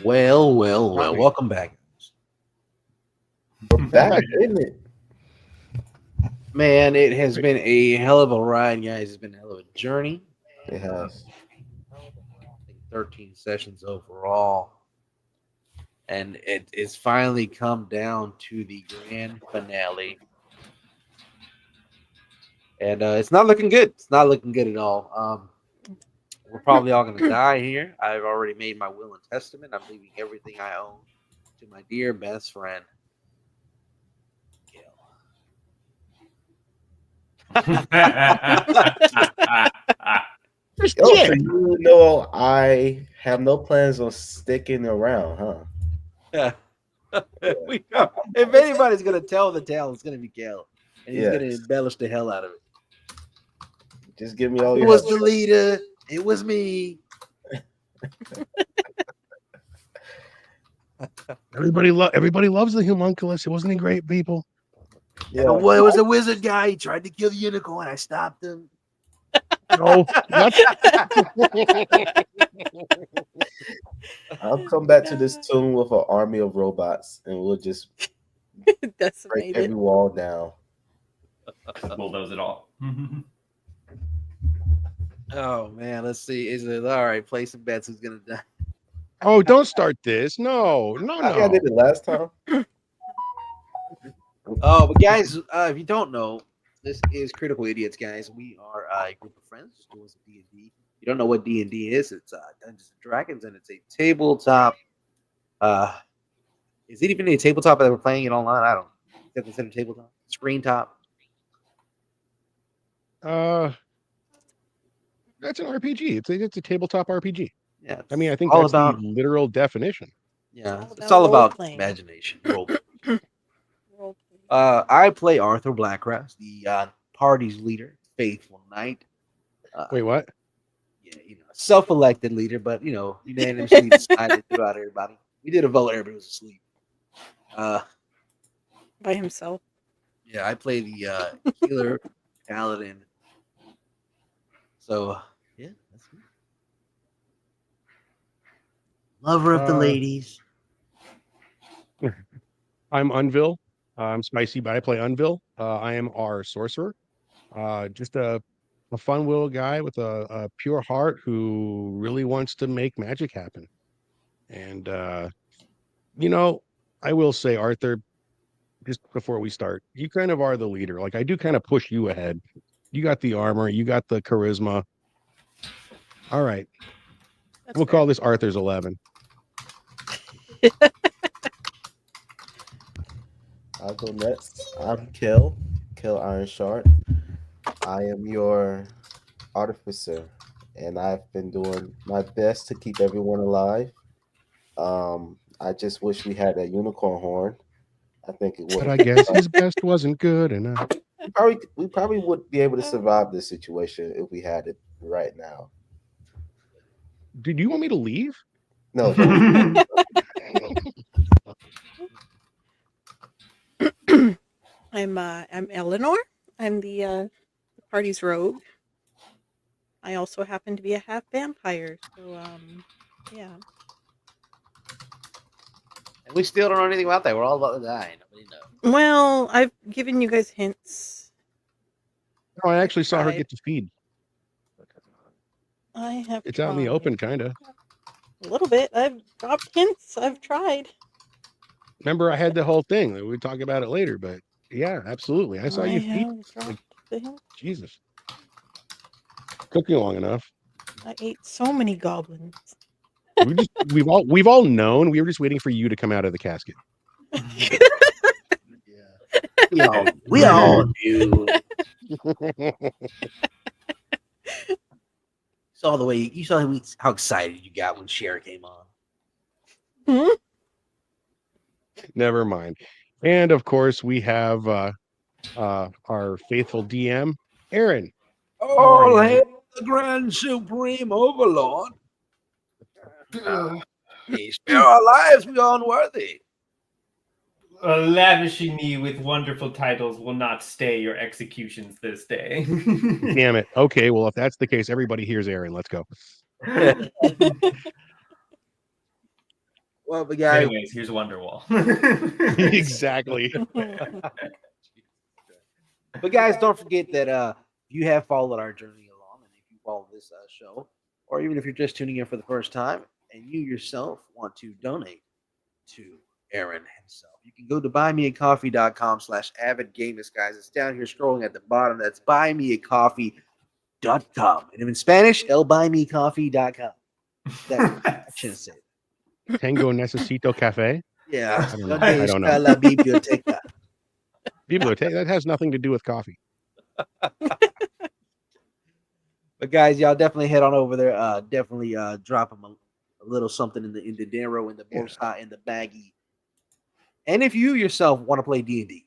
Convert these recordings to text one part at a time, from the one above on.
Well. Welcome back. We're back, isn't it? Man, it has been a hell of a ride, guys. It's been a hell of a journey. It has. I think 13 sessions overall. And it's finally come down to the grand finale. And it's not looking good. It's not looking good at all. We're probably all going to die here. I've already made my will and testament. I'm leaving everything I own to my dear best friend, Gil. Oh, so you know I have no plans on sticking around, huh? Yeah. If anybody's going to tell the tale, it's going to be Gil. And he's going to embellish the hell out of it. Just give me all It your was help. the leader. It was me. Everybody loves the homunculus. It wasn't he great, people? Yeah. Well, it was a wizard guy. He tried to kill the unicorn. I stopped him. No, I'll come back to this tomb with an army of robots, and we'll just break Decimated. every wall down. Bulldoze it all. Oh man, let's see. Is it all right? Play some bets. Who's gonna die? Oh, don't start this. No. I think I did it last time. Oh, but guys, if you don't know, this is Critical Idiots, guys. We are a group of friends doing some D&D. You don't know what D&D is? It's Dungeons and Dragons, and it's a tabletop. Is it even a tabletop that we're playing it online? I don't know. Is that considered tabletop? Screen top? That's an RPG. It's a tabletop RPG. Yeah. I mean, I think all that's about the literal definition. yeah. It's It's all about role-playing. imagination. I play Arthur Blackgrass, the party's leader, faithful knight. Wait, what? Yeah, self-elected leader, but unanimously decided throughout everybody. We did a vote, everybody was asleep. By himself. Yeah, I play the healer paladin. So yeah, that's me. Lover of the ladies. I'm Unville. I'm spicy, but I play Unville. I am our sorcerer. Just a fun little guy with a pure heart who really wants to make magic happen. And I will say, Arthur, just before we start, you kind of are the leader. Like I do kind of push you ahead. You got the armor, you got the charisma. All right. We'll call this Arthur's 11. I'll go next. I'm Kel Ironshard. I am your artificer, and I've been doing my best to keep everyone alive. I just wish we had a unicorn horn. I think it would. But I guess his best wasn't good enough. We probably would be able to survive this situation if we had it right now. Did you want me to leave? No, I'm Eleanor. I'm the party's rogue. I also happen to be a half vampire, so yeah. And we still don't know anything about that. We're all about to die. Nobody knows. Well, I've given you guys hints. No, I actually saw her tried. get to feed. I have. It's out in the tried. open, kind of. A little bit. I've dropped hints. I've tried. Remember, I had the whole thing. We'll talk about it later, but yeah, absolutely. I saw you feed. have dropped the hints. Jesus. Took you long enough. I ate so many goblins. We've all known. We were just waiting for you to come out of the casket. Yeah. We all knew. You saw how excited you got when Cher came on. Hmm? Never mind. And of course, we have our faithful DM, Aaron. All hail the Grand Supreme Overlord. He spare our lives, we are unworthy. Lavishing me with wonderful titles will not stay your executions this day. Damn it. Okay, well, if that's the case, everybody hears Aaron. Let's go. Well, the guy. Anyways, here's Wonderwall. Exactly. But guys, don't forget that if you have followed our journey along, and if you follow this show, or even if you're just tuning in for the first time, and you yourself want to donate to Aaron himself, you can go to buymeacoffee.com/avidgamers, guys. It's down here scrolling at the bottom. That's buymeacoffee.com. And in Spanish, elbuymecoffee.com. I shouldn't say it. Tango Necesito Cafe. Yeah. I don't know. Donde I don't know. está la biblioteca? Biblioteca, that has nothing to do with coffee. But guys, y'all definitely head on over there. Definitely drop them a little something in the dinero, in the bolsa, in the baggie. And if you yourself want to play D&D,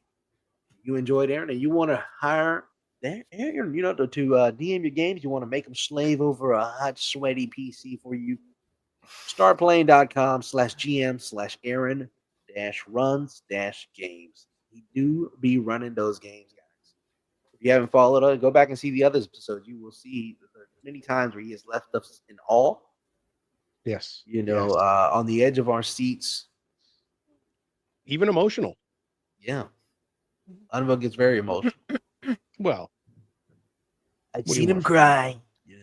you enjoyed Aaron, and you want to hire Aaron, to DM your games, you want to make them slave over a hot, sweaty PC for you. Startplaying.com/Aaron-runs-games. He do be running those games, guys. If you haven't followed us, go back and see the other episodes. You will see many times where he has left us in awe. Yes. On the edge of our seats. Even emotional. Yeah. Unveil gets very emotional. Well, I've What do seen you him want? cry. Yeah.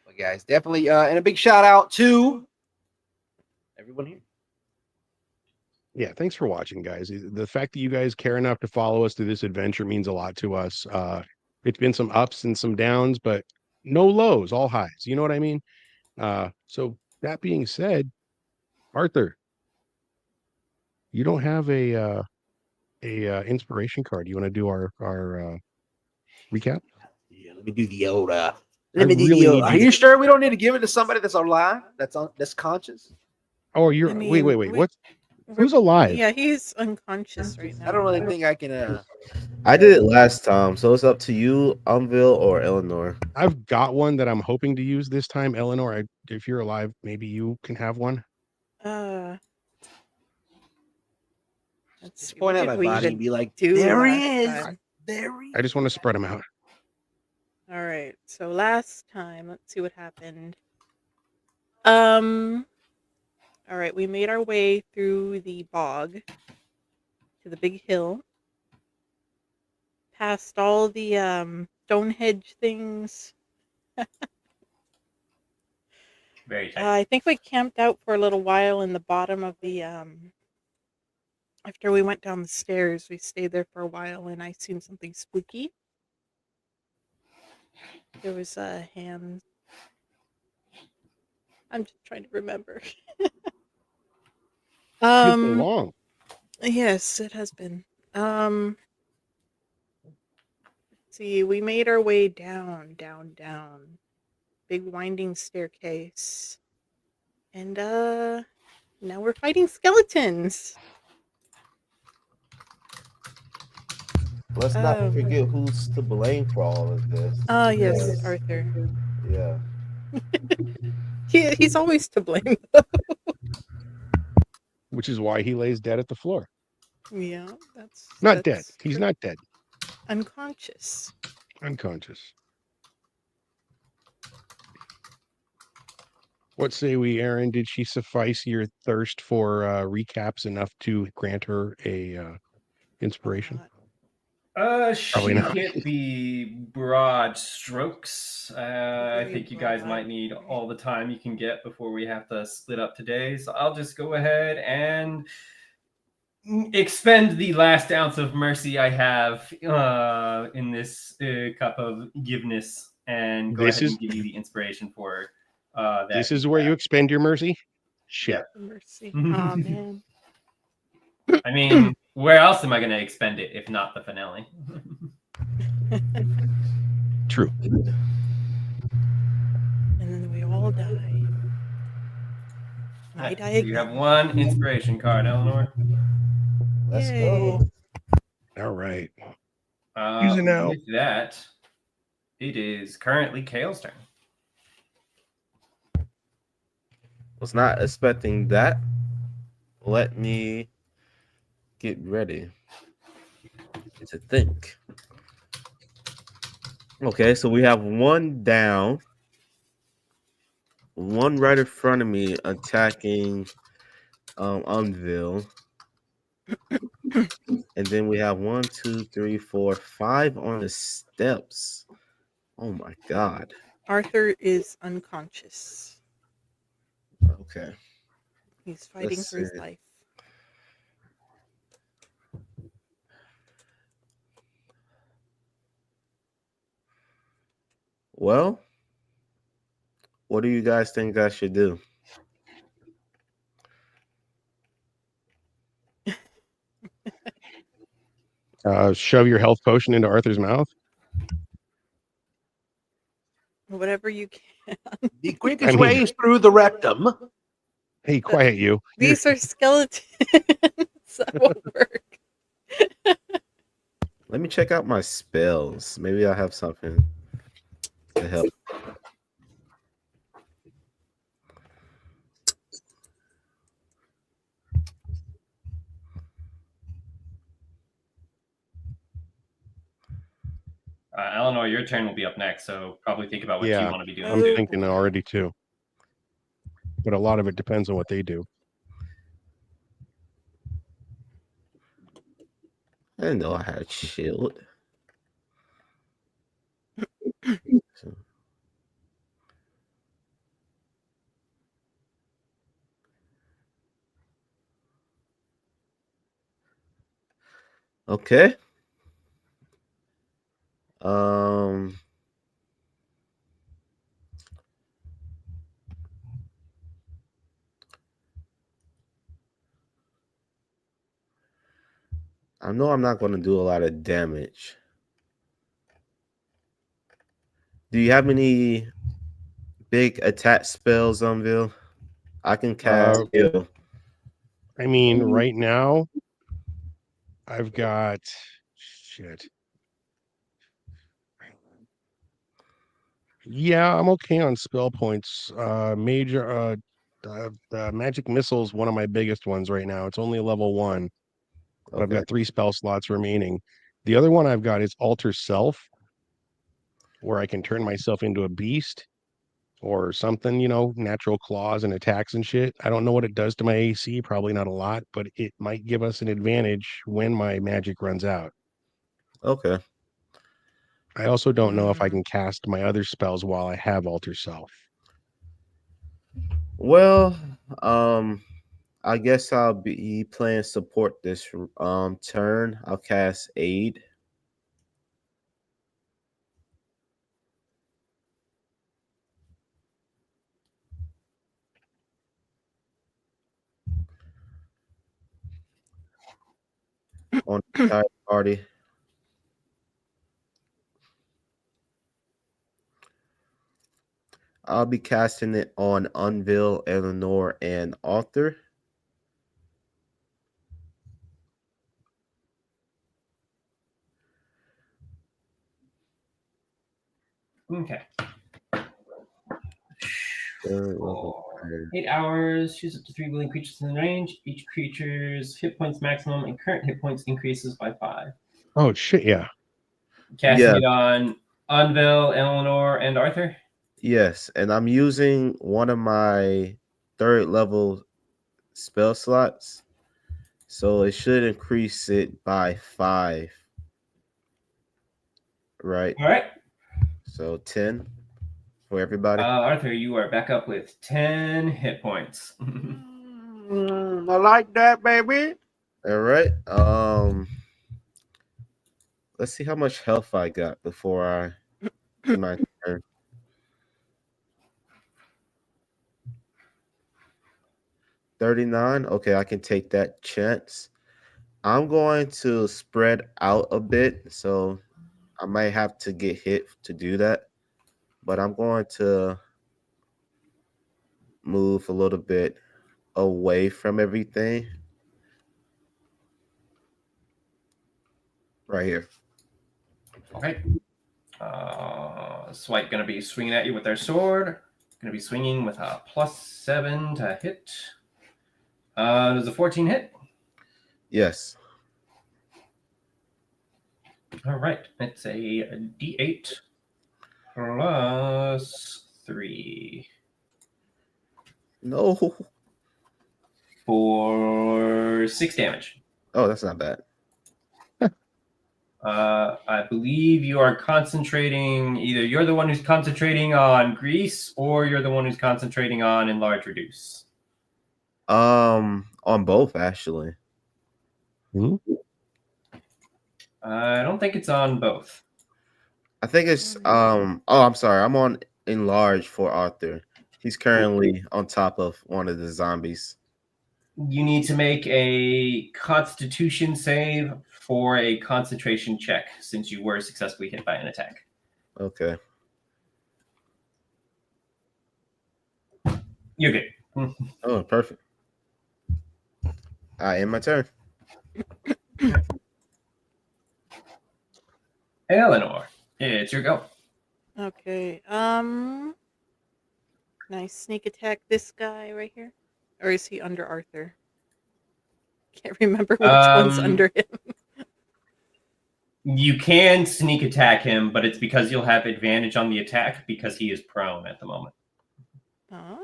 But guys, definitely, and a big shout out to everyone here. yeah, thanks for watching, guys. The fact that you guys care enough to follow us through this adventure means a lot to us. It's been some ups and some downs, but no lows, all highs. You know what I mean? So that being said, Arthur, you don't have a inspiration card. You want to do our recap? Yeah, let me do the old. I really need Are you you to- sure we don't need to give it to somebody that's alive? That's conscious. Oh, you're I wait. mean, What? Who's alive? Yeah, he's unconscious right now. I don't really think I can. I did it last time, so it's up to you, Unville or Eleanor. I've got one that I'm hoping to use this time. Eleanor, if you're alive, maybe you can have one. Let's Just see, point what at did my we body even and be like, do "There he last is. time? There he." I just want to spread them out. All right. So last time, let's see what happened. All right, we made our way through the bog to the big hill, past all the Stonehenge things. Very tight. I think we camped out for a little while in the bottom of the after we went down the stairs, we stayed there for a while, and I seen something spooky. There was a hand. I'm just trying to remember. It's been so long. Yes, it has been. Let's see, we made our way down. Big winding staircase. And now we're fighting skeletons. Let's not forget who's to blame for all of this. Yes, Arthur. Yeah. He's always to blame. Which is why he lays dead at the floor. Yeah, that's Not dead. that's He's true. not dead. Unconscious. Unconscious. What say we, Aaron? Did she suffice your thirst for recaps enough to grant her a inspiration? She Probably not. hit the broad strokes. I think you guys might need all the time you can get before we have to split up today. So I'll just go ahead and expend the last ounce of mercy I have in this cup of giveness, and go ahead and give you the inspiration for that. This is where you expend your mercy? Shit. Mercy. Oh, man. I mean, where else am I going to expend it if not the finale? True. And then we all die. I die You have again. one inspiration card, Eleanor. Let's Yay. go. All right. Use it now. With that, it is currently Kale's turn. Was not expecting that. Let me get ready to think. Okay, so we have one down. one right in front of me attacking Unville. And then we have 1, 2, 3, 4, 5 on the steps. Oh my god. Arthur is unconscious. Okay. He's fighting for his life. Well, what do you guys think I should do? Shove your health potion into Arthur's mouth. Whatever you can. The quickest way is through the rectum. Hey, quiet you. These are skeletons. That won't work. Let me check out my spells. Maybe I have something to help. Eleanor, your turn will be up next, so probably think about what you want to be doing. I'm thinking already too. But a lot of it depends on what they do. I didn't know I had a shield. Okay. I know I'm not going to do a lot of damage. Do you have any big attack spells, Unville? I can cast heal. I mean, right now, I've got shit. Yeah, I'm okay on spell points. The magic missile is one of my biggest ones right now. It's only a level 1, but I've got 3 spell slots remaining. The other one I've got is Alter Self, where I can turn myself into a beast or something, natural claws and attacks and shit. I don't know what it does to my AC, probably not a lot, but it might give us an advantage when my magic runs out. Okay. I also don't know if I can cast my other spells while I have Alter Self. Well, I guess I'll be playing support this turn. I'll cast Aid. On the entire party. I'll be casting it on Unville, Eleanor, and Arthur. Okay. 8 hours. Choose up to 3 willing creatures in the range. Each creature's hit points maximum and current hit points increases by 5. Oh shit! Yeah. Casting it on Unville, Eleanor, and Arthur. Yes, and I'm using one of my 3rd level spell slots, so it should increase it by 5. Right. All right. So 10 for everybody. Arthur, you are back up with 10 hit points. I like that, baby. All right. Let's see how much health I got before I do my turn. 39. Okay, I can take that chance. I'm going to spread out a bit, so I might have to get hit to do that. But I'm going to move a little bit away from everything. Right here. Okay. Swipe going to be swinging at you with their sword. Going to be swinging with a +7 to hit. Does a 14 hit? Yes. All right. It's a D8 +3. No. for 6 damage. Oh, that's not bad. I believe you are concentrating. Either you're the one who's concentrating on grease, or you're the one who's concentrating on enlarge reduce. On both actually. Hmm? I don't think it's on both. I think it's oh, I'm sorry. I'm on enlarge for Arthur. He's currently on top of one of the zombies. You need to make a Constitution save for a concentration check, since you were successfully hit by an attack. Okay. You're good. Oh, perfect. I end my turn. Eleanor, it's your go. Okay. Can I sneak attack this guy right here? Or is he under Arthur? Can't remember which one's under him. You can sneak attack him, but it's because you'll have advantage on the attack because he is prone at the moment. Oh.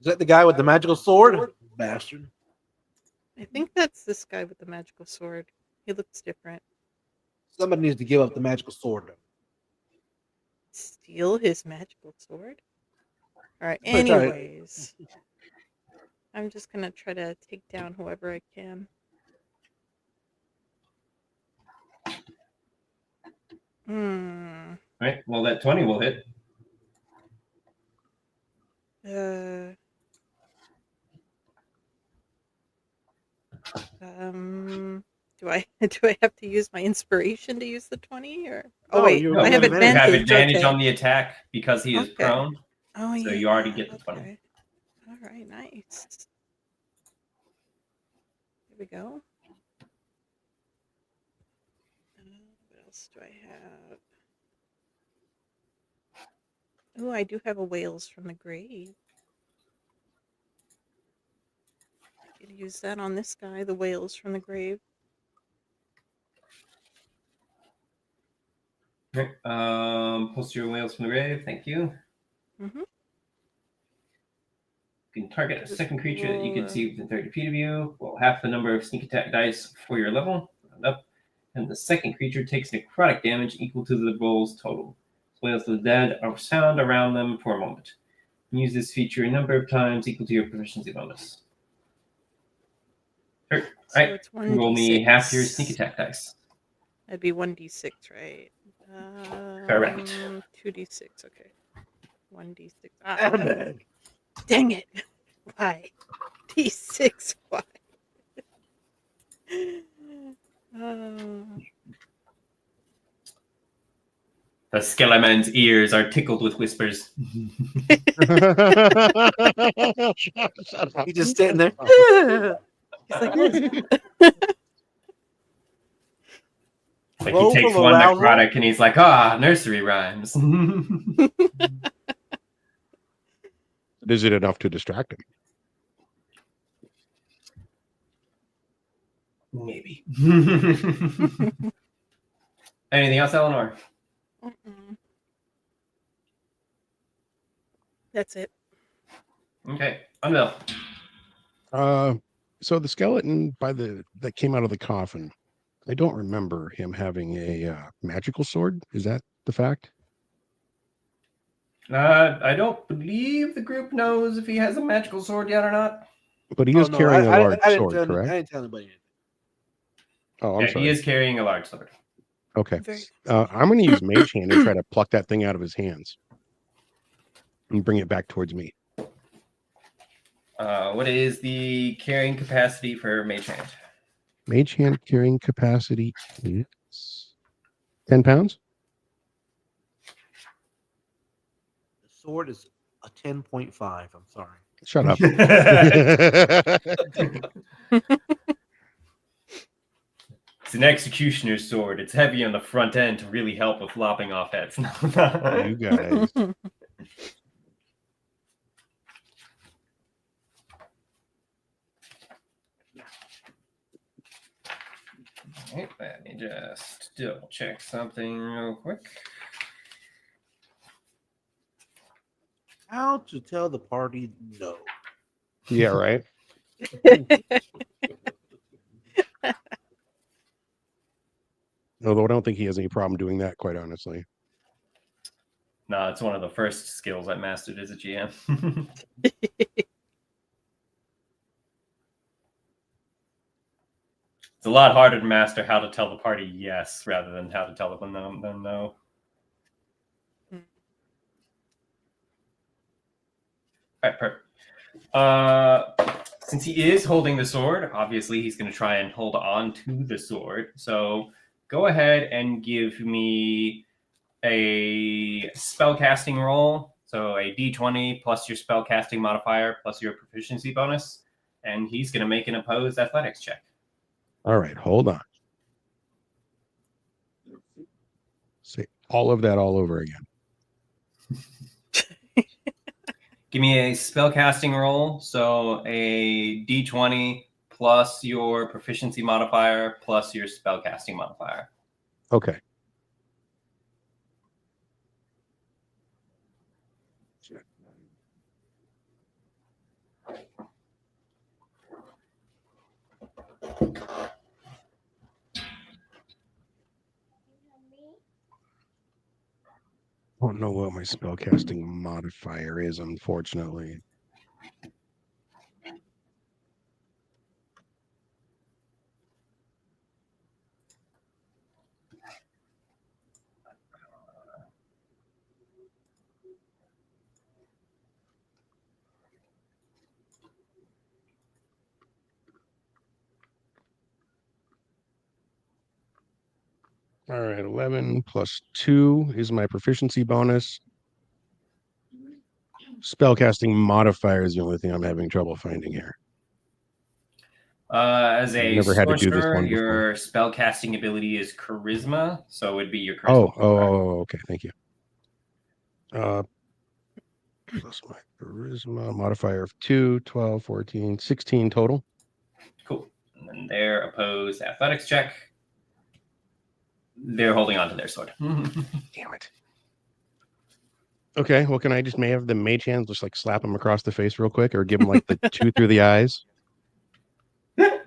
Is that the guy with the magical sword? Bastard. I think that's this guy with the magical sword. He looks different. Somebody needs to give up the magical sword. Steal his magical sword? Alright, I'm gonna try it. anyways. I'm just gonna try to take down whoever I can. All right. Well, that 20 will hit. Do I have to use my inspiration to use the 20 or? Oh No, wait, you I have have advantage. You have advantage. advantage Okay. on the attack because he is Okay. prone. Oh So yeah. you already get the 20. Okay. All right, nice. Here we go. What else do I have? Oh, I do have a whales from the grave. I could use that on this guy, the whales from the grave. Okay. Post your whales from the grave. Thank you. Mm-hmm. You can target a second creature that you can see within 30 feet of you. Roll half the number of sneak attack dice for your level. Round up. And the second creature takes necrotic damage equal to the roll's total. Whales of the dead are sound around them for a moment. Use this feature a number of times equal to your proficiency bonus. Sure. So Right. it's 1d6. Roll me half your sneak attack dice. That'd be 1d6, right? Correct. 2d6, okay. 1d6. Undead. Dang it. Why? D6, why? The Skeleman's ears are tickled with whispers. Shut up. He's just sitting there. He's like this. Like Roll he takes from one arousal. necrotic and he's like, nursery rhymes. Is it enough to distract him? Maybe. Anything else, Eleanor? Mm-mm. That's it. Okay, Undead. So the skeleton that came out of the coffin, I don't remember him having a magical sword. Is that the fact? I don't believe the group knows if he has a magical sword yet or not. But he is carrying a large sword, I correct? didn't tell anybody anything. Oh, I'm Yeah, sorry. he is carrying a large sword. Okay. Very I'm going to use Mage Hand and try to pluck that thing out of his hands and bring it back towards me. What is the carrying capacity for Mage Hand? Mage Hand carrying capacity is 10 pounds. The sword is a 10.5. I'm sorry. Shut up. It's an executioner's sword. It's heavy on the front end to really help with lopping off heads. You guys. Right, let me just double check something real quick. How to tell the party no? Yeah, right. Although I don't think he has any problem doing that, quite honestly. No, it's one of the first skills I mastered as a GM. It's a lot harder to master how to tell the party yes rather than how to tell them no. All right, perfect. Since he is holding the sword, obviously he's going to try and hold on to the sword. So go ahead and give me a spellcasting roll. So a d20 plus your spellcasting modifier plus your proficiency bonus. And he's going to make an opposed athletics check. All right, hold on. Say all of that all over again. Give me a spellcasting roll. So a d20 plus your proficiency modifier plus your spellcasting modifier. Okay. I don't know what my spellcasting modifier is, unfortunately. All right, 11 plus 2 is my proficiency bonus. Spellcasting modifier is the only thing I'm having trouble finding here. As a never had to do this sorcerer, one before. your spellcasting ability is charisma, so it would be your charisma. Okay, thank you. Plus my charisma modifier of 2, 12, 14, 16 total. Cool. And then their opposed athletics check. They're holding on to their sword. Damn it. Okay, well, can I just may have the mage hand just like slap him across the face real quick, or give him like the 2 through the eyes? Like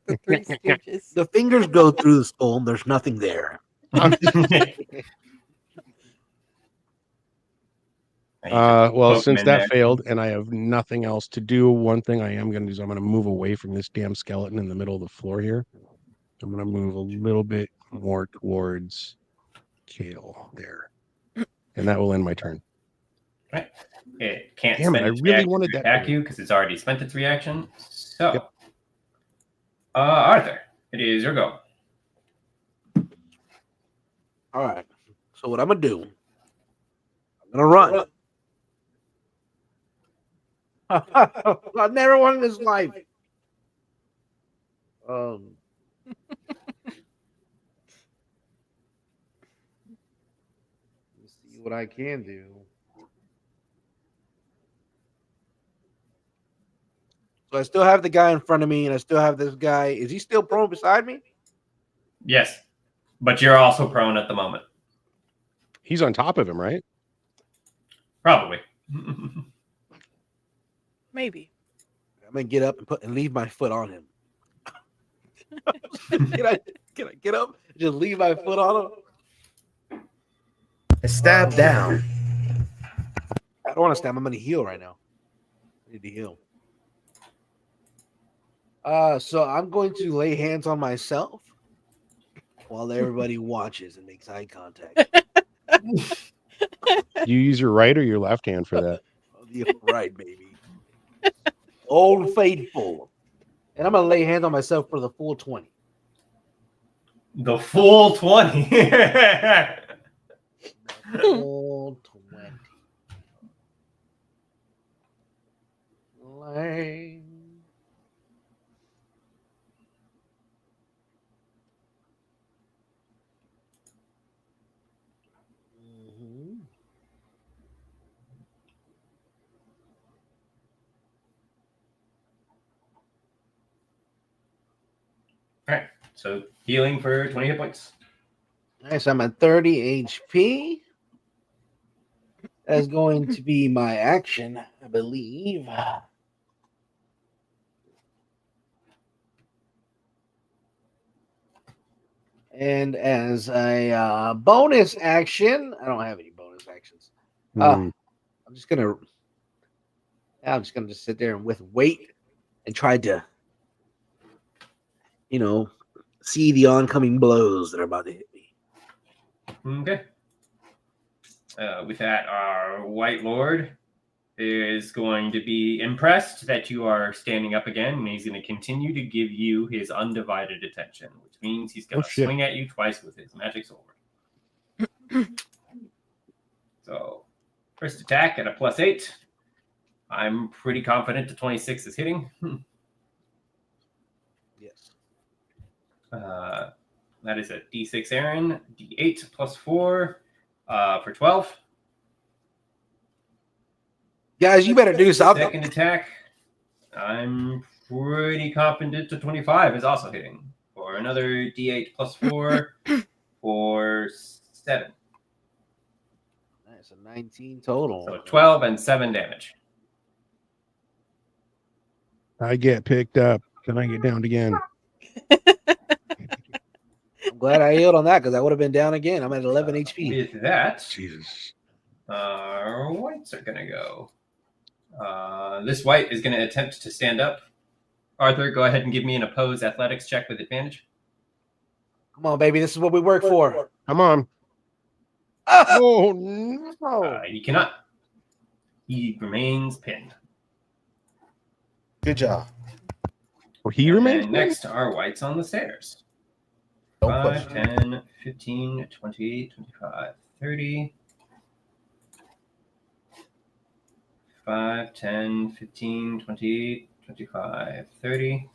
the Three Stooges. The fingers go through the skull and there's nothing there. Well, Poke since him in that there. failed and I have nothing else to do, one thing I am going to do is I'm going to move away from this damn skeleton in the middle of the floor here. I'm going to move a little bit more towards Kale there. And that will end my turn. Right. It can't Damn it, spend I its really reaction wanted to that attack to- you because it's already spent its reaction. So, Yep. Arthur, it is your go. All right. So what I'm gonna do? I'm gonna run. I've never won in this life. Let's see what I can do. So I still have the guy in front of me, and I still have this guy. Is he still prone beside me? Yes, but you're also prone at the moment. He's on top of him, right? Probably. Maybe. I'm gonna get up and leave my foot on him. Can I get up and just leave my foot on him? Stab down. I don't want to stab. I'm gonna heal right now. I need to heal. So I'm going to lay hands on myself while everybody watches and makes eye contact. You use your right or your left hand for that? Right, baby. Old faithful. And I'm gonna lay hands on myself for the full 20. The full 20. Full 20. Lay. All right. So healing for 20 hit points. Nice. I'm at 30 HP. That's going to be my action, I believe. And as a bonus action, I don't have any bonus actions. Hmm. I'm just gonna just sit there and wait and try to, see the oncoming blows that are about to hit me. Okay. With that, our White Lord is going to be impressed that you are standing up again, and he's going to continue to give you his undivided attention, which means he's going to shit. swing at you twice with his magic sword. So, first attack at a +8. I'm pretty confident the 26 is hitting. Yes. That is a D6 Aaron, D8 +4 for 12. Guys, you better do something. Second attack, I'm pretty confident the 25 is also hitting for another D8 +4 for 7. That's a 19 total. So 12 and 7 damage. I get picked up. Then I get downed again. I'm glad I healed on that because I would have been down again. I'm at 11 HP. With that, Jesus. whites are going to go. This white is going to attempt to stand up. Arthur, go ahead and give me an opposed athletics check with advantage. Come on, baby. This is what we work for. Come on. Oh, no. He cannot. He remains pinned. Good job. Well, he remains. And next are whites on the stairs. Don't 5, question. 10, 15, 20, 25, 30. 5, 10, 15, 20, 25, 30.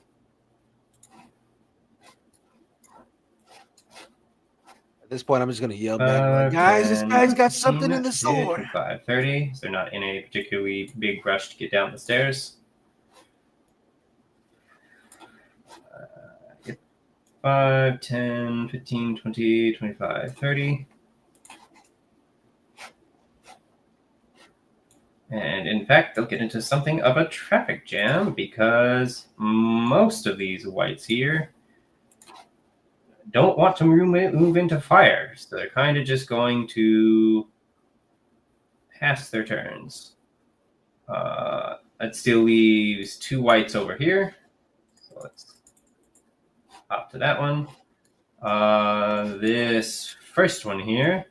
At this point, I'm just going to yell back, guys, this guy's got something in the sword. 25, 30. So they're not in a particularly big rush to get down the stairs. 5, 10, 15, 20, 25, 30. And in fact, they'll get into something of a traffic jam because most of these whites here don't want to move into fire. So they're kind of just going to pass their turns. That still leaves 2 whites over here. So let's hop to that one. This first one here,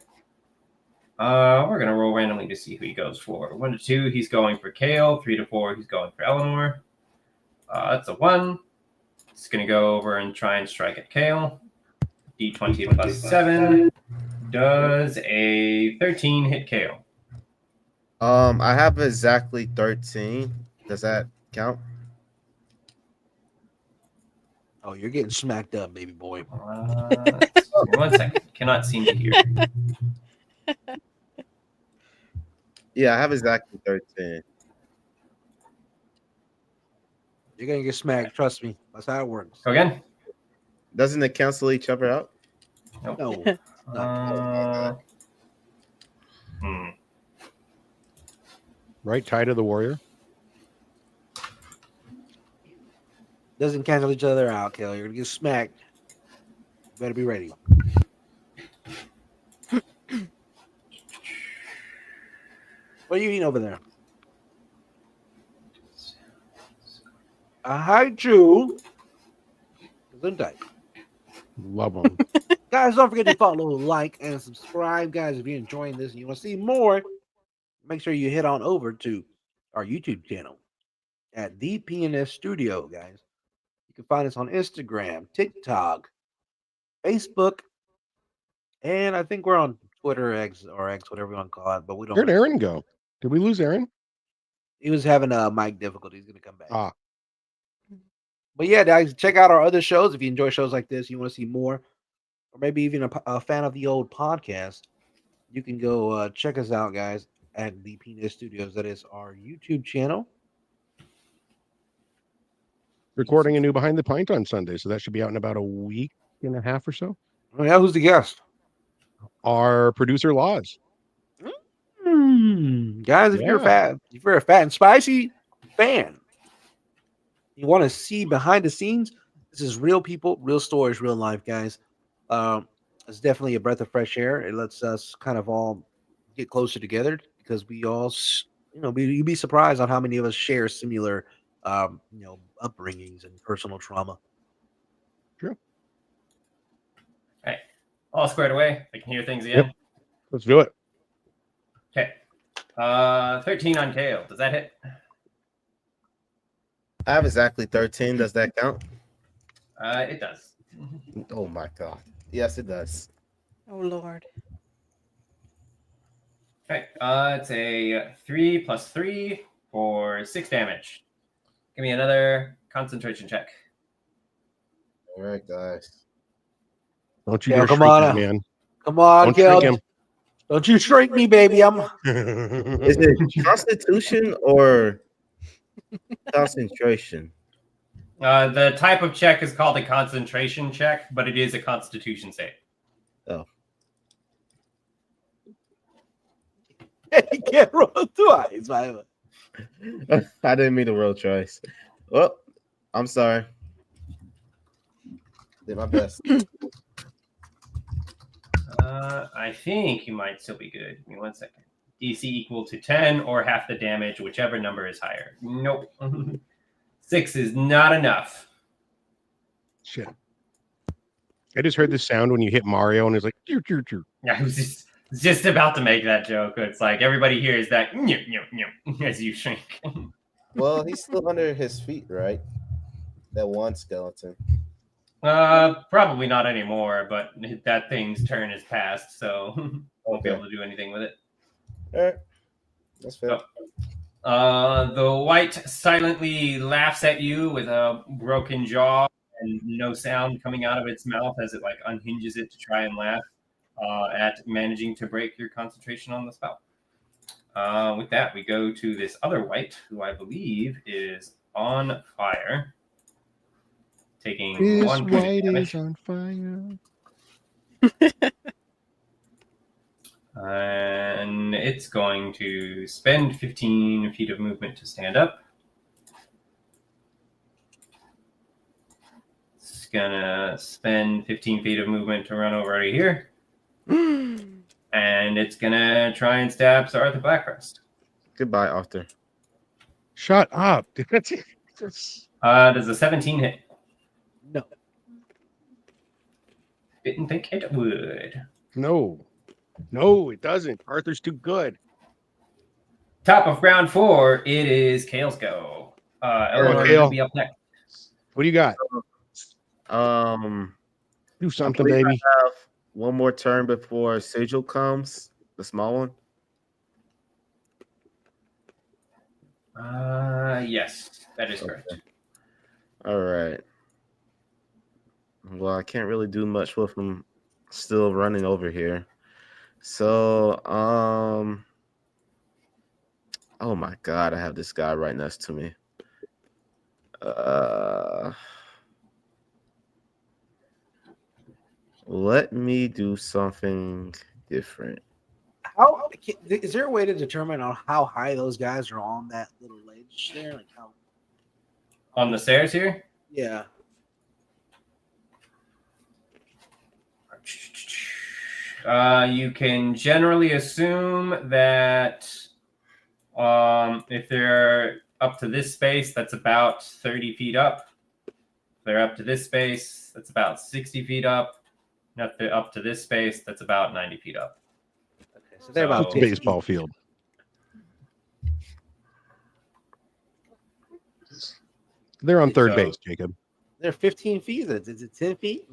we're going to roll randomly to see who he goes for. 1 to 2, he's going for Kale. 3 to 4, he's going for Eleanor. That's a 1. He's going to go over and try and strike at Kale. D20 +7 does a 13 hit Kale. I have exactly 13. Does that count? Oh, you're getting smacked up, baby boy. 1 second. Cannot seem to hear. Yeah, I have exactly 13. You're going to get smacked. Trust me. That's how it works. Go again. Doesn't it cancel each other out? Nope. No. Right, tie to the warrior. Doesn't cancel each other out, Kelly. You're going to get smacked. You better be ready. What are you eating over there? Hi, Drew. Undead. Love them. Guys, don't forget to follow, like, and subscribe. Guys, if you're enjoying this and you want to see more, make sure you head on over to our YouTube channel at the PNS Studio, guys. You can find us on Instagram, TikTok, Facebook, and I think we're on Twitter, X, whatever you want to call it, but we don't. Where'd Aaron go? Did we lose Aaron? He was having a mic difficulty. He's going to come back. Ah. But yeah, guys, check out our other shows. If you enjoy shows like this, you want to see more, or maybe even a fan of the old podcast, you can go check us out, guys, at the Penis Studios. That is our YouTube channel. Recording a new Behind the Pint on Sunday, so that should be out in about a week and a half or so. Oh yeah, who's the guest? Our producer Laws. Guys, if you're a fat and spicy fan, you want to see behind the scenes. This is real people, real stories, real life, guys. It's definitely a breath of fresh air. It lets us kind of all get closer together because we all, you'd be surprised on how many of us share similar, upbringings and personal trauma. True. Okay. All squared away. I can hear things again. Yep. Let's do it. Okay. 13 on Kale. Does that hit? I have exactly 13. Does that count? It does. Oh my god. Yes, it does. Oh Lord. Okay. It's a 3 plus 3 for 6 damage. Give me another concentration check. All right, guys. Don't you Yeah, dare come shrink on, this man. Come on, Don't shrink Kel. him. Don't you shrink me, baby. Is it Constitution or concentration? The type of check is called a concentration check, but it is a Constitution save. Oh. You can't roll twice, by the way. I didn't mean to roll twice. Well, I'm sorry. Did my best. I think you might still be good. Give me 1 second. DC equal to 10 or half the damage, whichever number is higher. Nope. 6 is not enough. Shit. I just heard this sound when you hit Mario and it's like, choo, choo, choo. I was just about to make that joke. It's like everybody hears that as you shrink. Well, he's still under his feet, right? That one skeleton. Probably not anymore, but that thing's turn is past, so won't be able to do anything with it. All right. That's fair. The white silently laughs at you with a broken jaw and no sound coming out of its mouth as it like unhinges it to try and laugh at managing to break your concentration on the spell. With that, we go to this other white, who I believe is on fire. Taking This 1 point of white damage. is on fire. And it's going to spend 15 feet of movement to stand up. It's gonna spend 15 feet of movement to run over right here. And it's gonna try and stab Sarah the Blackrust. Goodbye, Arthur. Shut up. Does a 17 hit? No. Didn't think it would. No, it doesn't. Arthur's too good. Top of round 4, it is Kale's go. Eleanor Kale. will be up next. What do you got? Do I something, believe baby. I have one more turn before Sigil comes, the small one. Yes, that is correct. All right. Well, I can't really do much with him still running over here. So, oh my God, I have this guy right next to me. Let me do something different. How is there a way to determine on how high those guys are on that little ledge there? Like how? On the stairs here? Yeah. You can generally assume that if they're up to this space, that's about 30 feet up. If they're up to this space, that's about 60 feet up. And if they're up to this space, that's about 90 feet up. Okay, so they're about So- Baseball field. They're on third So- base, Jacob. They're 15 feet. Is it 10 feet?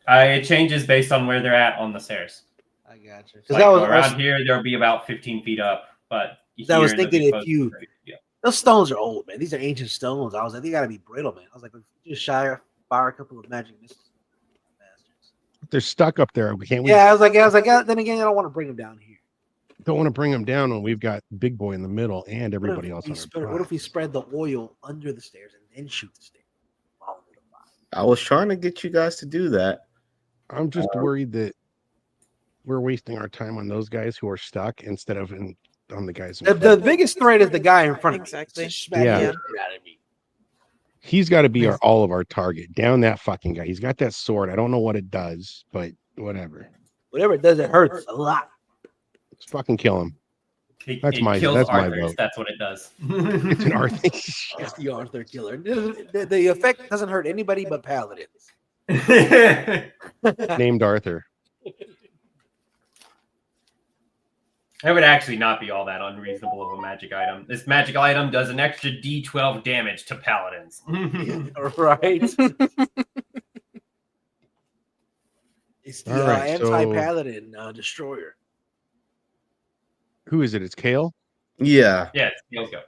It changes based on where they're at on the stairs. I got you. Because Like that was around here, there'll be about 15 feet up, but I was here, they'll thinking be if close to you- 30 feet up. those stones are old, man. These are ancient stones. I was like, they gotta be brittle, man. I was like, just fire a couple of magic missiles. Bastards. They're stuck up there. Can't we? Yeah, I was like, then again, I don't want to bring them down here. Don't want to bring them down when we've got Big Boy in the middle and everybody else on What if we spread the oil under the stairs and then shoot the stairs? Follow the fire. I was trying to get you guys to do that. I'm just worried that we're wasting our time on those guys who are stuck instead of on the guys. The biggest threat is the guy in front of me. Exactly. Just smack Yeah. the shit out of me. He's got to be all of our target. Down that fucking guy. He's got that sword. I don't know what it does, but whatever. Whatever it does, it hurts a lot. Let's fucking kill him. It That's my kills my Arthurs. vote. That's what it does. It's an Arthur. It's the Arthur killer. The effect doesn't hurt anybody but paladins. Named Arthur. That would actually not be all that unreasonable of a magic item. This magic item does an extra D12 damage to paladins. Right? It's the All right, so- anti-paladin destroyer. Who is it? It's Kale. Yeah. Yeah, let's go.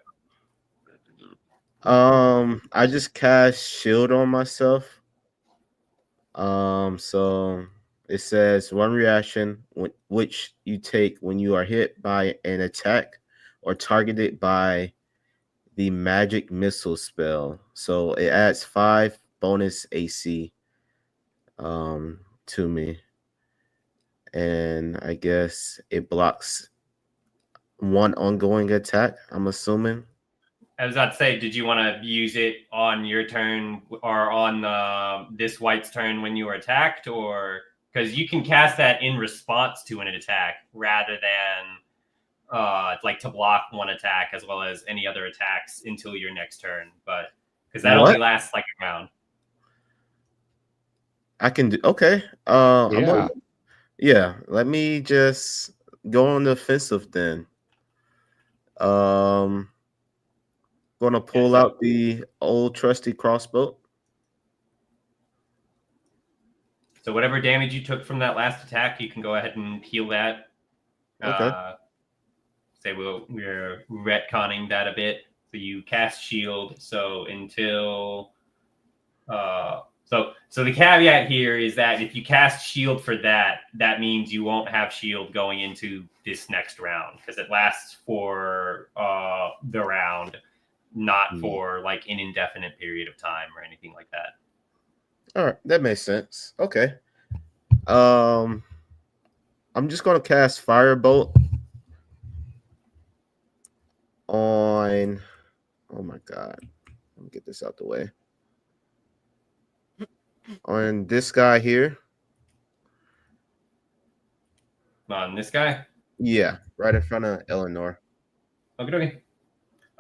I just cast shield on myself. So it says one reaction which you take when you are hit by an attack or targeted by the magic missile spell. So it adds 5 bonus AC to me. And I guess it blocks one ongoing attack, I'm assuming. I was about to say, did you want to use it on your turn or on this white's turn when you were attacked? Or because you can cast that in response to an attack rather than like to block one attack as well as any other attacks until your next turn. But because that only lasts like a round. I can do okay. Yeah, let me just go on the offensive then. Gonna pull out the old trusty crossbow. So whatever damage you took from that last attack, you can go ahead and heal that. Okay. We're retconning that a bit. So you cast shield. So until So the caveat here is that if you cast shield for that, that means you won't have shield going into this next round because it lasts for the round, not for like an indefinite period of time or anything like that. All right, that makes sense. Okay. I'm just gonna cast Firebolt on. Oh my god! Let me get this out the way. On this guy here. On this guy? Yeah, right in front of Eleanor. Okay.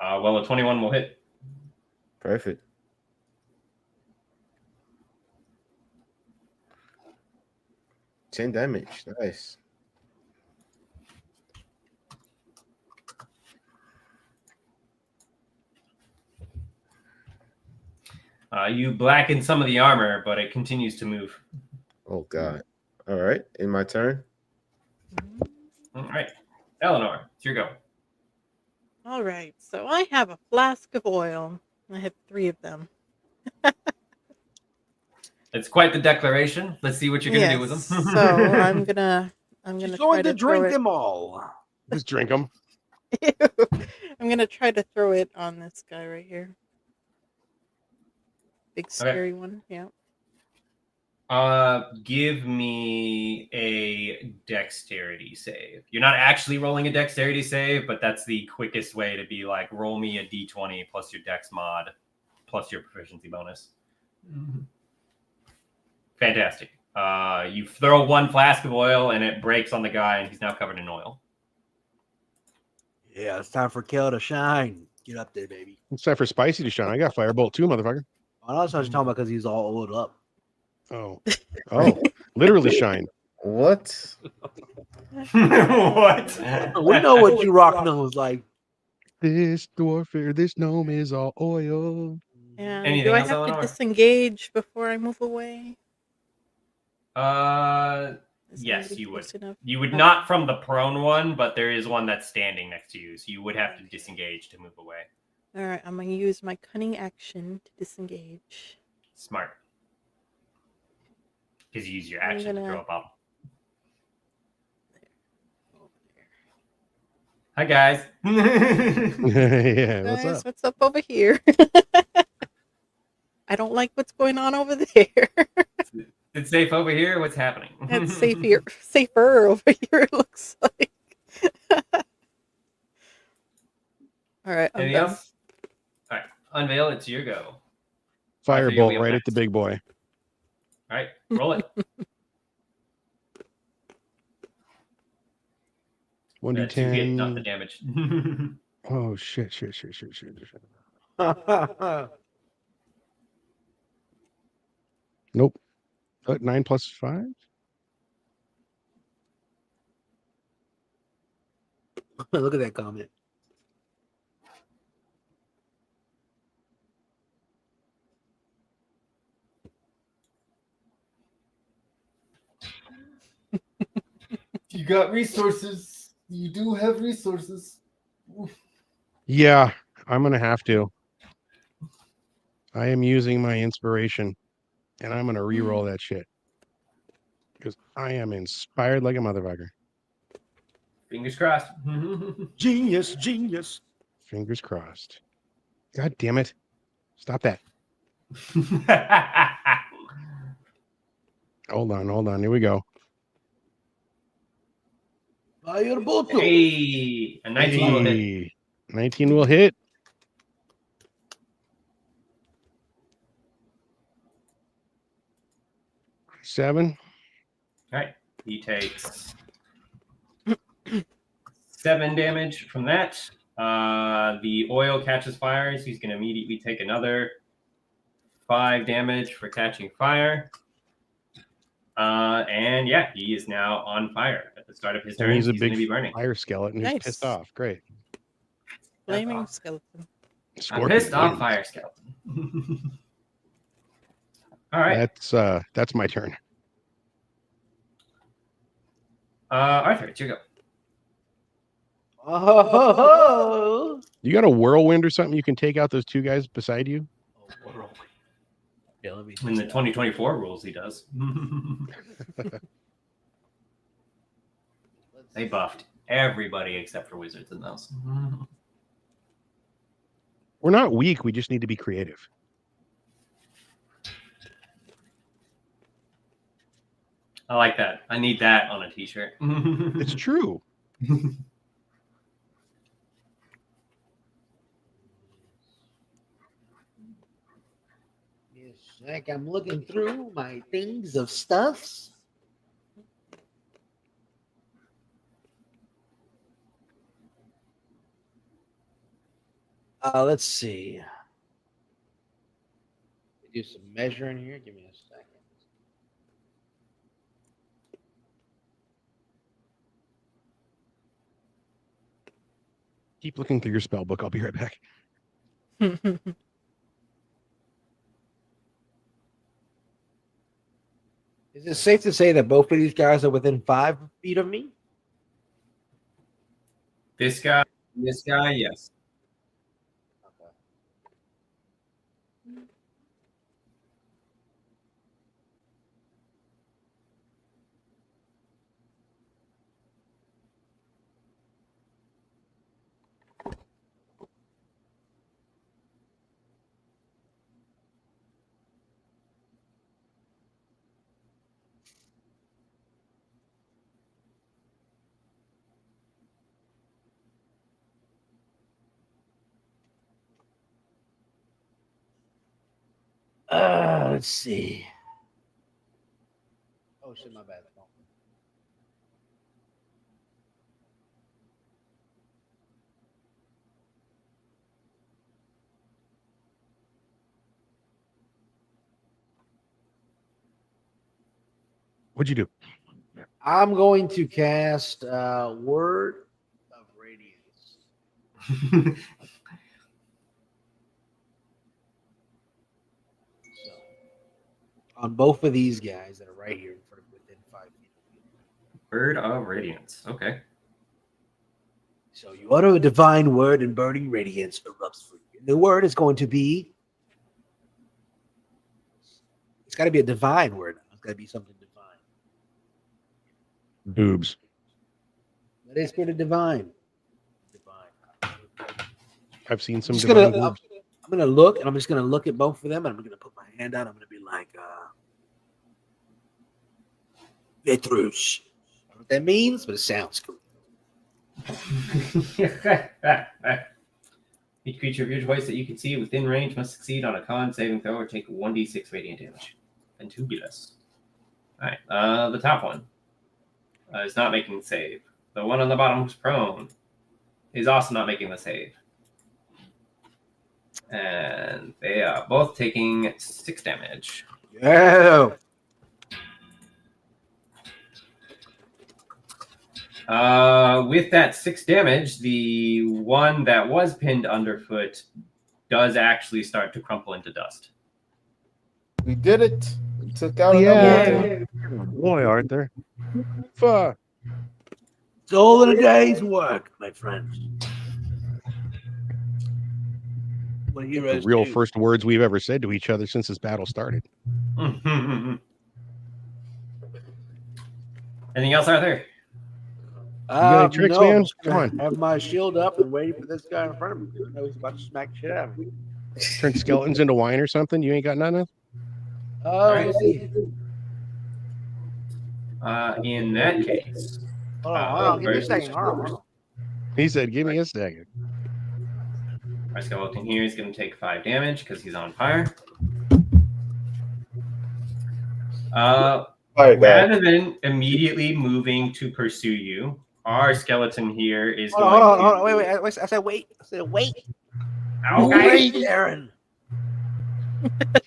Well, a 21 will hit. Perfect. $10 damage. Nice. You blacken some of the armor, but it continues to move. Oh god. All right, in my turn. All right, Eleanor, it's your go. All right, so I have a flask of oil. I have 3 of them. It's quite the declaration. Let's see what you're gonna do with them. So I'm gonna She's try going to throw drink it. them all. Just drink them. I'm gonna try to throw it on this guy right here. Big scary one. Yeah. Give me a dexterity save. You're not actually rolling a dexterity save, but that's the quickest way to be like, roll me a d20 plus your dex mod plus your proficiency bonus. Mm-hmm. Fantastic. You throw 1 flask of oil and it breaks on the guy and he's now covered in oil. Yeah, it's time for Kel to shine. Get up there, baby. It's time for Spicy to shine. I got Firebolt too, motherfucker. I was talking about because he's all oiled up. Oh, literally shine. What? What? We know what you rock knows like. This dwarf, this gnome is all oil. And Anything do I else, have Eleanor? to disengage before I move away? Is Yes, somebody you would. close enough? You would not from the prone one, but there is one that's standing next to you, so you would have to disengage to move away. All right, I'm gonna use my cunning action to disengage. Smart. Because you use your action to throw a bomb. Hi, guys. Yeah, what's Guys, up? what's up over here? I don't like what's going on over there. It's safe over here. What's happening? It's safer over here, it looks like. All right, I'm Anything done. else? All right, Unveil. It's your go. Arthur, you'll be Firebolt up right at the next. big boy. All right, roll it. 1d10. 2 hit, not the damage. Oh shit. Nope. 9 plus 5. Look at that comment. You got resources. You do have resources. Yeah, I'm gonna have to. I am using my inspiration, and I'm gonna re-roll that shit because I am inspired like a motherfucker. Fingers crossed. Genius. Fingers crossed. God damn it! Stop that. Hold on. Here we go. Hey, a 19 will hit. Hey, 19 will hit. Seven. All right, he takes 7 damage from that. The oil catches fire, so he's going to immediately take another 5 damage for catching fire. And yeah, he is now on fire at the start of his turn. And he's a going to big be burning. fire skeleton who's Nice. pissed off. Great. Flaming That's awesome. skeleton. I'm Scorpion pissed off, wins. fire skeleton. All right, That's my turn. Arthur, it's your go. Oh, You got a whirlwind or something you can take out those 2 guys beside you? yeah, let me. In the 2024 rules, he does. They buffed everybody except for wizards in those. We're not weak. We just need to be creative. I like that. I need that on a t-shirt. It's true. Yes, like I'm looking through my things of stuffs. Let's see. Do some measuring here. Give me a second. Keep looking through your spell book. I'll be right back. Is it safe to say that both of these guys are within 5 feet of me? This guy, yes. Okay. Let's see. Oh shit, my bad. What'd you do? I'm going to cast Word of Radiance. So, on both of these guys that are right here in front of within 5 feet. Bird of Radiance. Okay. So you utter a divine word and burning radiance erupts from you. The word is going to be. It's got to be a divine word. It's got to be something divine. Boobs. Let it spirit of divine. Divine. I've seen some I'm divine boobs. gonna look, and I'm just gonna look at both of them, and I'm gonna put my hand out. I'm gonna be like, Vetrus. I don't know what that means, but it sounds cool. Each creature of your choice that you can see within range must succeed on a con saving throw or take 1d6 radiant damage. And 2 be less. Alright, the top one is not making the save. The one on the bottom who's prone is also not making the save. And they are both taking 6 damage. Yeah. With that 6 damage, the one that was pinned underfoot does actually start to crumple into dust. We did it. We took out Yeah. another Oh, boy, Arthur. Fuck. It's all in a day's work, my friends. What The real first words we've ever said to each other since this battle started. Anything else, Arthur? You got any tricks, man? I'm just Come gonna on. have my shield up and waiting for this guy in front of me. I know he's about to smack shit out of me. Turn skeletons into wine or something? You ain't got none of? Let's see. In that case, Hold on. Give me a second. Hold on. He said, give me a second. our skeleton here is going to take 5 damage because he's on fire. Rather than immediately moving to pursue you, our skeleton here is Hold on. Wait. I said wait. Okay. Wait, Aaron.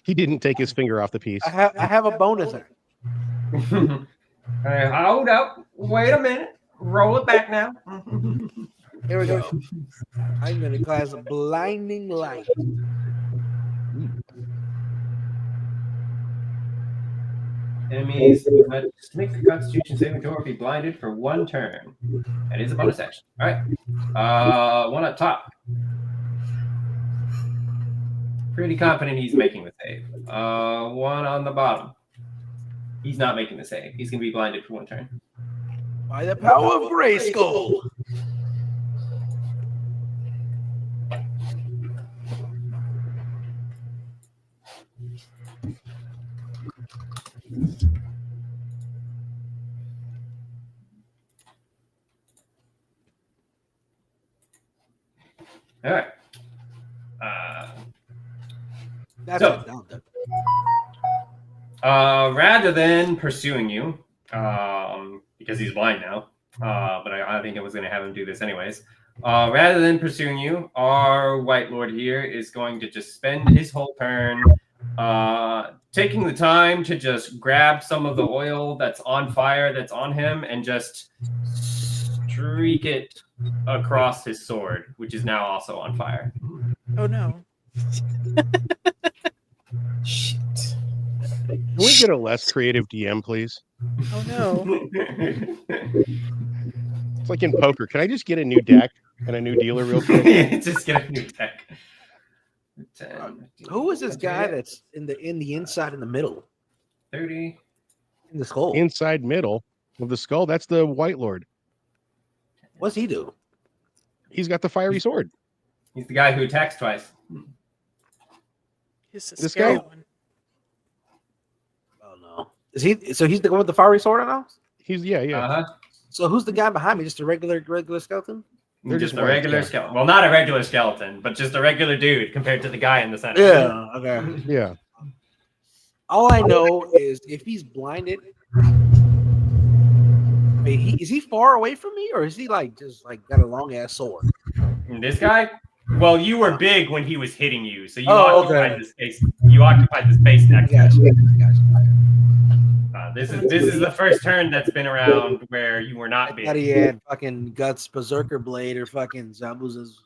He didn't take his finger off the piece. I have a bonus. Hold up. Wait a minute. Roll it back now. Here we go. I'm going to cast a blinding light. Enemies must make the Constitution saving throw or be blinded for 1 turn. That is a bonus action. All right. One up top. Pretty confident he's making the save. One on the bottom. He's not making the save. He's going to be blinded for 1 turn. By the power of Grayskull. All right. That's So- it. Down. Rather than pursuing you, because he's blind now, but I think I was going to have him do this anyways. Rather than pursuing you, our White Lord here is going to just spend his whole turn taking the time to just grab some of the oil that's on fire that's on him and just streak it across his sword, which is now also on fire. Oh no. Shit. Can we get a less creative DM, please? Oh no. It's like in poker. Can I just get a new deck and a new dealer real quick? Just get a new deck. 10, Who is this guy that's in the inside in the middle? 30. In the skull. Inside middle of the skull, that's the White Lord. What's he do? He's got the fiery sword. He's the guy who attacks twice. He's a This scary guy? one. Oh no. Is he so he's the one with the fiery sword now? He's yeah. Uh-huh. So who's the guy behind me? Just a regular skeleton? They're Just just a white, regular yeah. skeleton. Well, not a regular skeleton, but just a regular dude compared to the guy in the center. Yeah. Okay. Yeah. All I know is if he's blinded, wait, is he far away from me, or is he like just like got a long ass sword? And this guy? Well, you were big when he was hitting you, so you Oh, occupied okay. the space. You occupied the space next to Gotcha, him. gotcha. This is the first turn that's been around where you were not I big. thought he had fucking Guts Berserker Blade or fucking Zabuza's.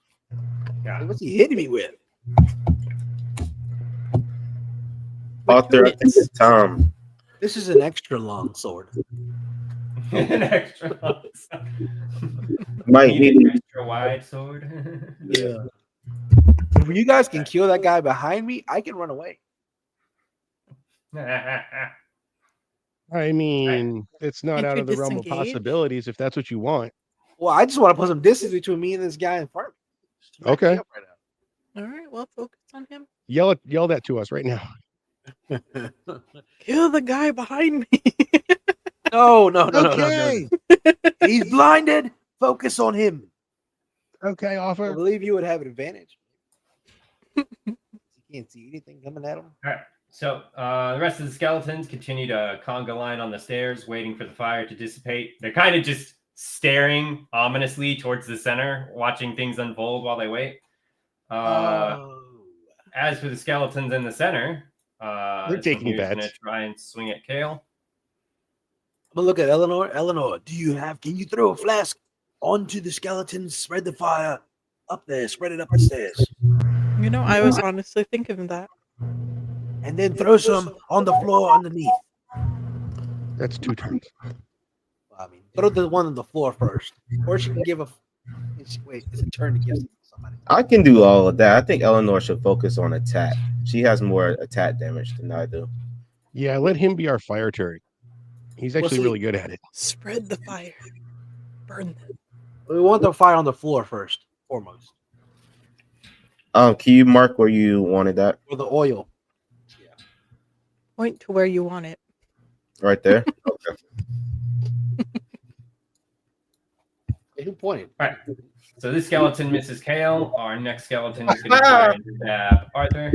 Yeah. What's he hitting me with? Arthur, I think it's Tom. This is an extra long sword. An extra long sword. Might Need need an extra wide sword. Yeah. If you guys can kill that guy behind me, I can run away. I mean, it's not Can't out you of the realm of disengage? possibilities if that's what you want. Well, I just want to put some distance between me and this guy in front of me. Smack Okay. me up right All right, well, focus on him. Yell that to us right now. now. Kill the guy behind me. No. Okay. He's blinded. Focus on him. Okay, I offer. believe you would have an advantage. You can't see anything coming at him. All right. So the rest of the skeletons continue to conga line on the stairs, waiting for the fire to dissipate. They're kind of just staring ominously towards the center, watching things unfold while they wait. As for the skeletons in the center, They're taking someone who's going to bets. try and swing at Kale. I'm gonna look at Eleanor. Eleanor, can you throw a flask onto the skeletons? Spread the fire up there. Spread it up the stairs, You know, I was honestly thinking of that. and then throw some on the floor underneath. That's 2 turns. I mean, throw the one on the floor first, or she can give a. Wait, it's a turn to give somebody. I can do all of that. I think Eleanor should focus on attack. She has more attack damage than I do. Yeah, let him be our fire turret. He's actually see- really good at it. Spread the fire. Burn them. We want the fire on the floor first, foremost, Can you mark where you wanted that? or the oil. Point to where you want it. Right there. Okay. Hey, who pointed? All right. So this skeleton misses Kale. Our next skeleton is going to try and stab Arthur.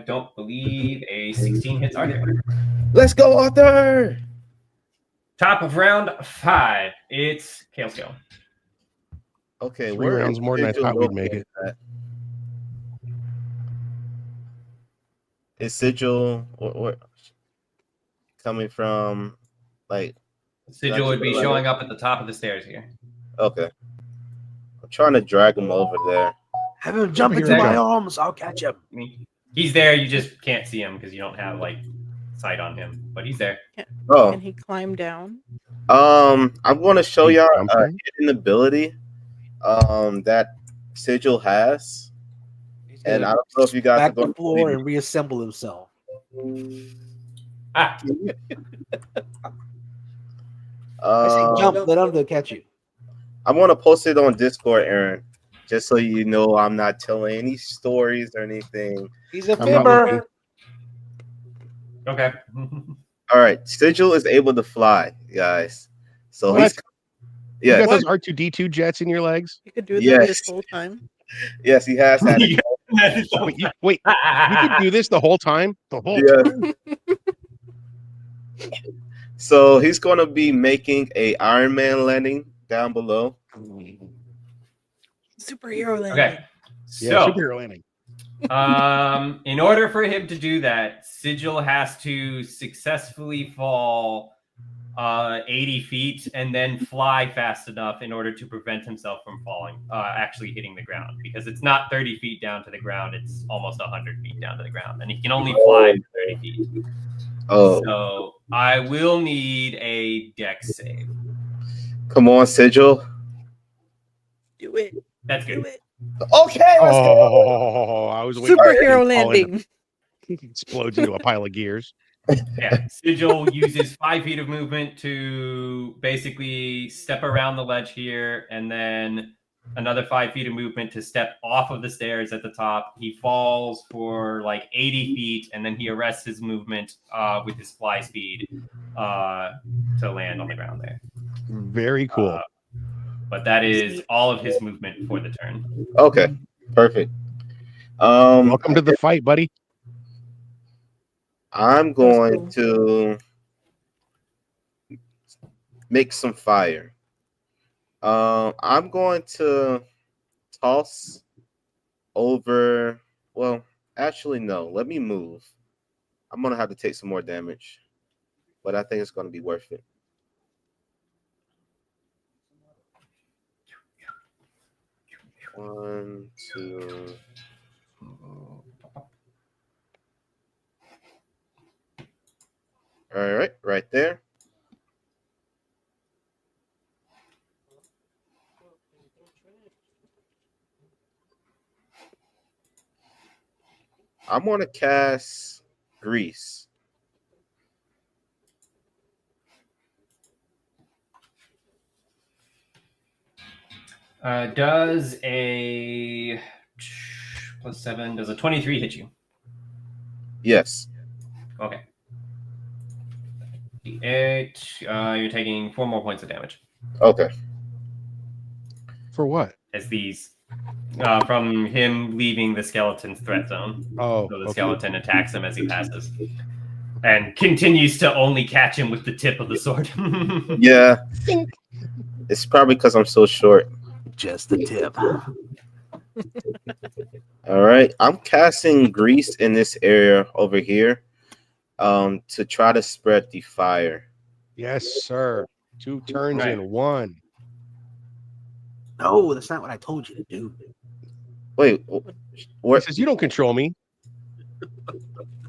Don't believe a 16 hits Arthur. Let's go, Arthur. Top of round 5. It's Kale's go. Okay, 3 where rounds is more than I Sigil thought we'd make it. at? Is Sigil or coming from like? Sigil would be showing up at the top of the stairs here. Okay, I'm trying to drag him over there. Have him jump Here into we my go. arms. I'll catch him. I mean, he's there. You just can't see him because you don't have like sight on him. But he's there. Oh, Can he climb down? I'm going to show He y'all jumps a in? hidden ability, that Sigil has, He's and gonna I don't know if you guys are back the going to floor and reassemble himself. Ah, I say jump. Let him catch you. I'm going to post it on Discord, Aaron, just so you know I'm not telling any stories or anything. He's a I'm not looking. fibber. okay. All right, Sigil is able to fly, guys. So What? he's You got yes, those R2D2 jets in your legs? You could do that Yes. this whole time. yes, he has had it. Wait, you could do this the whole time? The whole Yeah. time? So he's going to be making a Iron Man landing down below. Superhero landing. Okay. Yeah, So, superhero landing. in order for him to do that, Sigil has to successfully fall 80 feet and then fly fast enough in order to prevent himself from falling, actually hitting the ground. Because it's not 30 feet down to the ground, it's almost 100 feet down to the ground. And he can only fly 30 feet. Oh, So I will need a dex save. come on, Sigil. Do it. That's Do good. it. Okay, let's go. Oh, I was waiting for it to Superhero fall into- landing. explodes into a pile of gears. Yeah, Sigil uses 5 feet of movement to basically step around the ledge here, and then another 5 feet of movement to step off of the stairs at the top. He falls for like 80 feet, and then he arrests his movement with his fly speed to land on the ground there. Very cool. But that is all of his movement for the turn. Okay, perfect. Welcome to the fight, buddy. I'm going to make some fire. I'm going to toss over. Well, actually, no. Let me move. I'm going to have to take some more damage, but I think it's going to be worth it. One, two. All right, right there. I'm going to cast Grease. Does a +7, does a 23 hit you? Yes. Okay. 8. You're taking 4 more points of damage Okay. For what? as these from him leaving the skeleton's threat zone. Oh, So the okay. skeleton attacks him as he passes, and continues to only catch him with the tip of the sword. Yeah. It's probably because I'm so short. Just the tip. All right. I'm casting grease in this area over here to try to spread the fire. Yes, sir. 2 turns Right. in 1. No, that's not what I told you to do. Wait, He what? says, "You don't control me."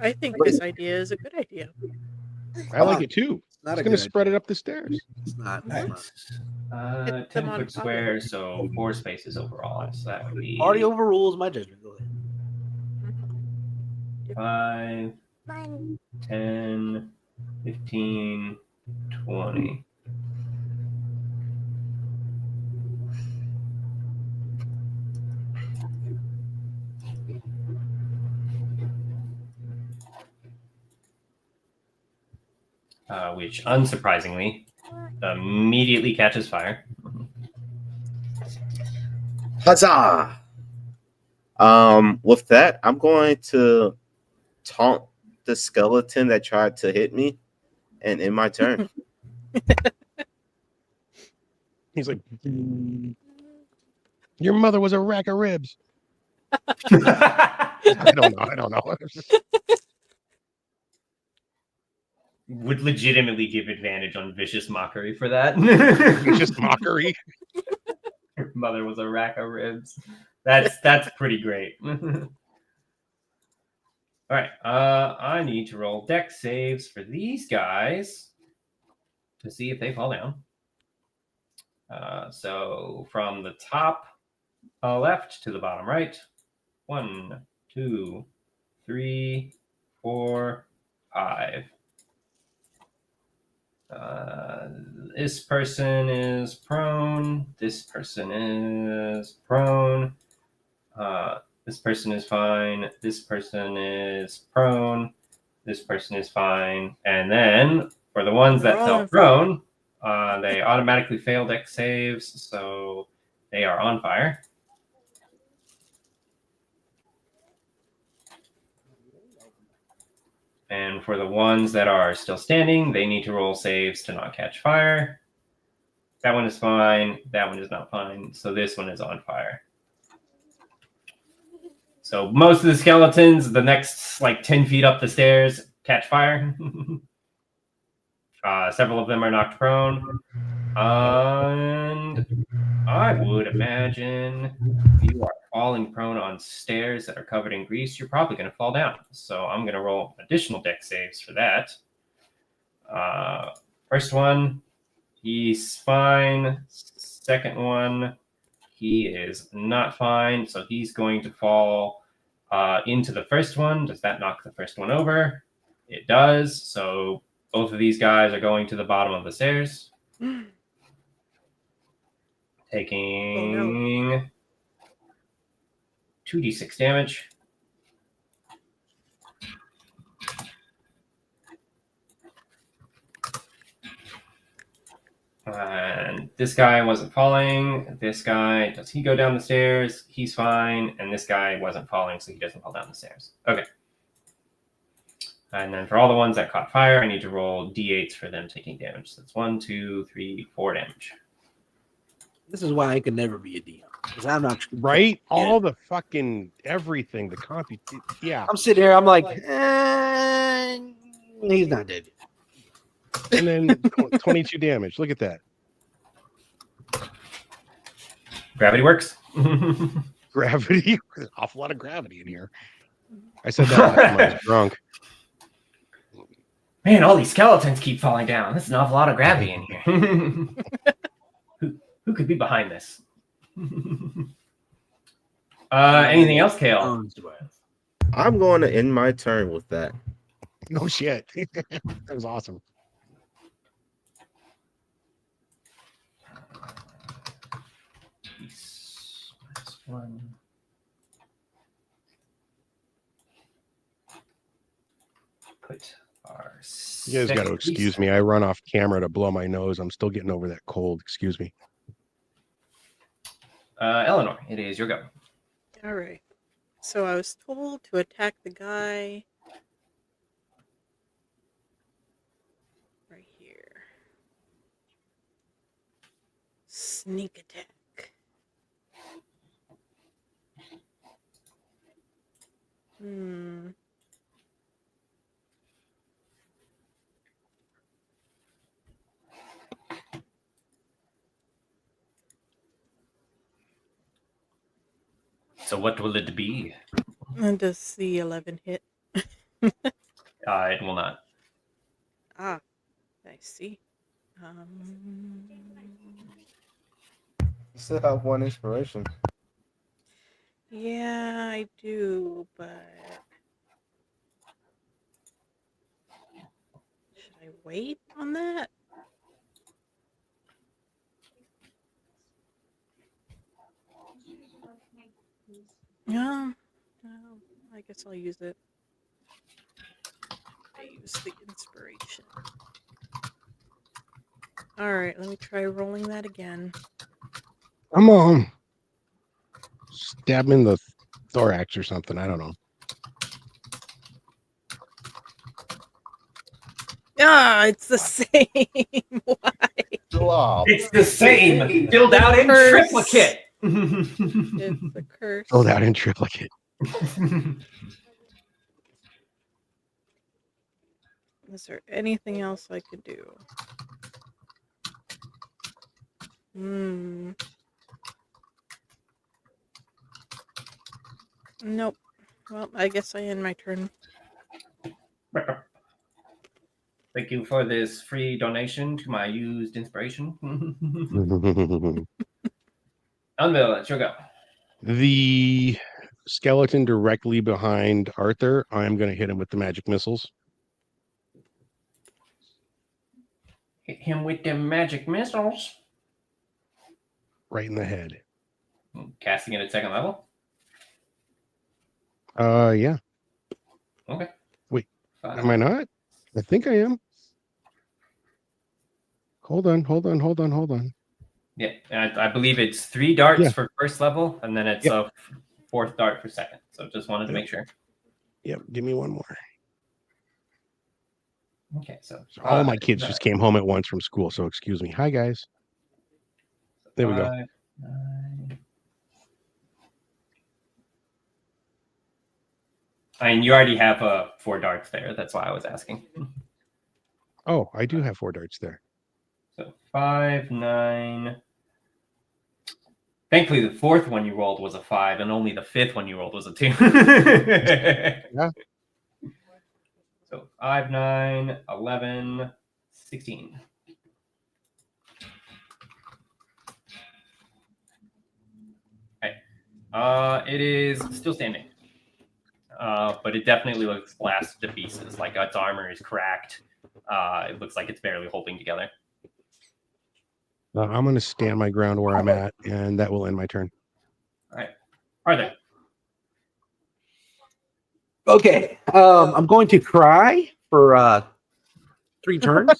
I think this idea is a good idea. I like it too. It's not It's a going to good spread idea. it up the stairs. It's not. All It's right. not. 10 them on foot fire. square, so 4 spaces overall. So that would be Already overrules my judgment. Go ahead. 5, 10, 15, 20. Which, unsurprisingly, immediately catches fire. Huzzah! With that, I'm going to taunt the skeleton that tried to hit me, and in my turn. He's like, "Your mother was a rack of ribs." I don't know. Would legitimately give advantage on vicious mockery for that. Just mockery. Your mother was a rack of ribs. That's pretty great. All right, I need to roll dex saves for these guys to see if they fall down. So from the top left to the bottom right, 1, 2, 3, 4, 5. This person is prone. This person is prone. This person is fine. This person is prone. This person is fine. And then for the ones that fell prone, they automatically fail dex saves, so they are on fire. And for the ones that are still standing, they need to roll saves to not catch fire. That one is fine. That one is not fine. So this one is on fire. So most of the skeletons, the next like 10 feet up the stairs, catch fire. Several of them are knocked prone. And I would imagine if you are falling prone on stairs that are covered in grease, you're probably going to fall down. So I'm going to roll additional dex saves for that. First one, he's fine. Second one, he is not fine. So he's going to fall into the first one. Does that knock the first one over? It does. So both of these guys are going to the bottom of the stairs. Taking 2d6 damage. And this guy wasn't falling. This guy, does he go down the stairs? He's fine. And this guy wasn't falling, so he doesn't fall down the stairs. Okay. And then for all the ones that caught fire, I need to roll d8s for them taking damage. So that's 1, 2, 3, 4 damage. This is why I could never be a DM. Because I'm not Right? Yeah. All the fucking everything, the compute. Yeah. I'm sitting here, I'm like, he's not dead. And then 22 damage. Look at that. Gravity works. Gravity. There's an awful lot of gravity in here. I said that last time I was drunk. Man, all these skeletons keep falling down. There's an awful lot of gravity in here. Who could be behind this? Anything else, Kale? I'm going to end my turn with that. No shit. That was awesome. One. Put Our You guys got to second excuse me. I run off camera to blow my nose. I'm still getting over that cold. Excuse me. Eleanor, it is your go. All right. So I was told to attack the guy right here. Sneak attack. Hmm. So what will it be? And does the 11 hit? It will not. Ah, I see. You still have one inspiration. Yeah, I do, but should I wait on that? No, I guess I'll use it. I use the inspiration. All right, let me try rolling that again. Come on. Stab him in the thorax or something. I don't know. Ah, it's the same. Why? Stop. It's the same. Filled out in Curse. triplicate. It's the curse. Hold out in triplicate. Is there anything else I could do? Nope. Well, I guess I end my turn. Thank you for this free donation to my used inspiration. Unveil, it's your go. The skeleton directly behind Arthur, I'm going to hit him with the magic missiles. Hit him with the magic missiles. Right in the head. Casting it at second level. Yeah. Okay. Wait, am I not? I think I am. Hold on. Yeah, I believe it's 3 darts Yeah. for first level, and then it's a 4th dart for second. So just wanted to make sure. Yep, give me one more. Okay, so All my kids just came home at once from school, so excuse me. Hi, guys. There we go. 5, 9. I mean, you already have 4 darts there. That's why I was asking. Oh, I do have 4 darts there. So 5, 9. Thankfully, the 4th one you rolled was a 5, and only the 5th one you rolled was a 2. Yeah. So 5, 9, 11, 16. Okay. It is still standing. But it definitely looks blasted to pieces. Like its armor is cracked. It looks like it's barely holding together. I'm going to stand my ground where I'm at, and that will end my turn. All right. Arthur. Okay. I'm going to cry for 3 turns.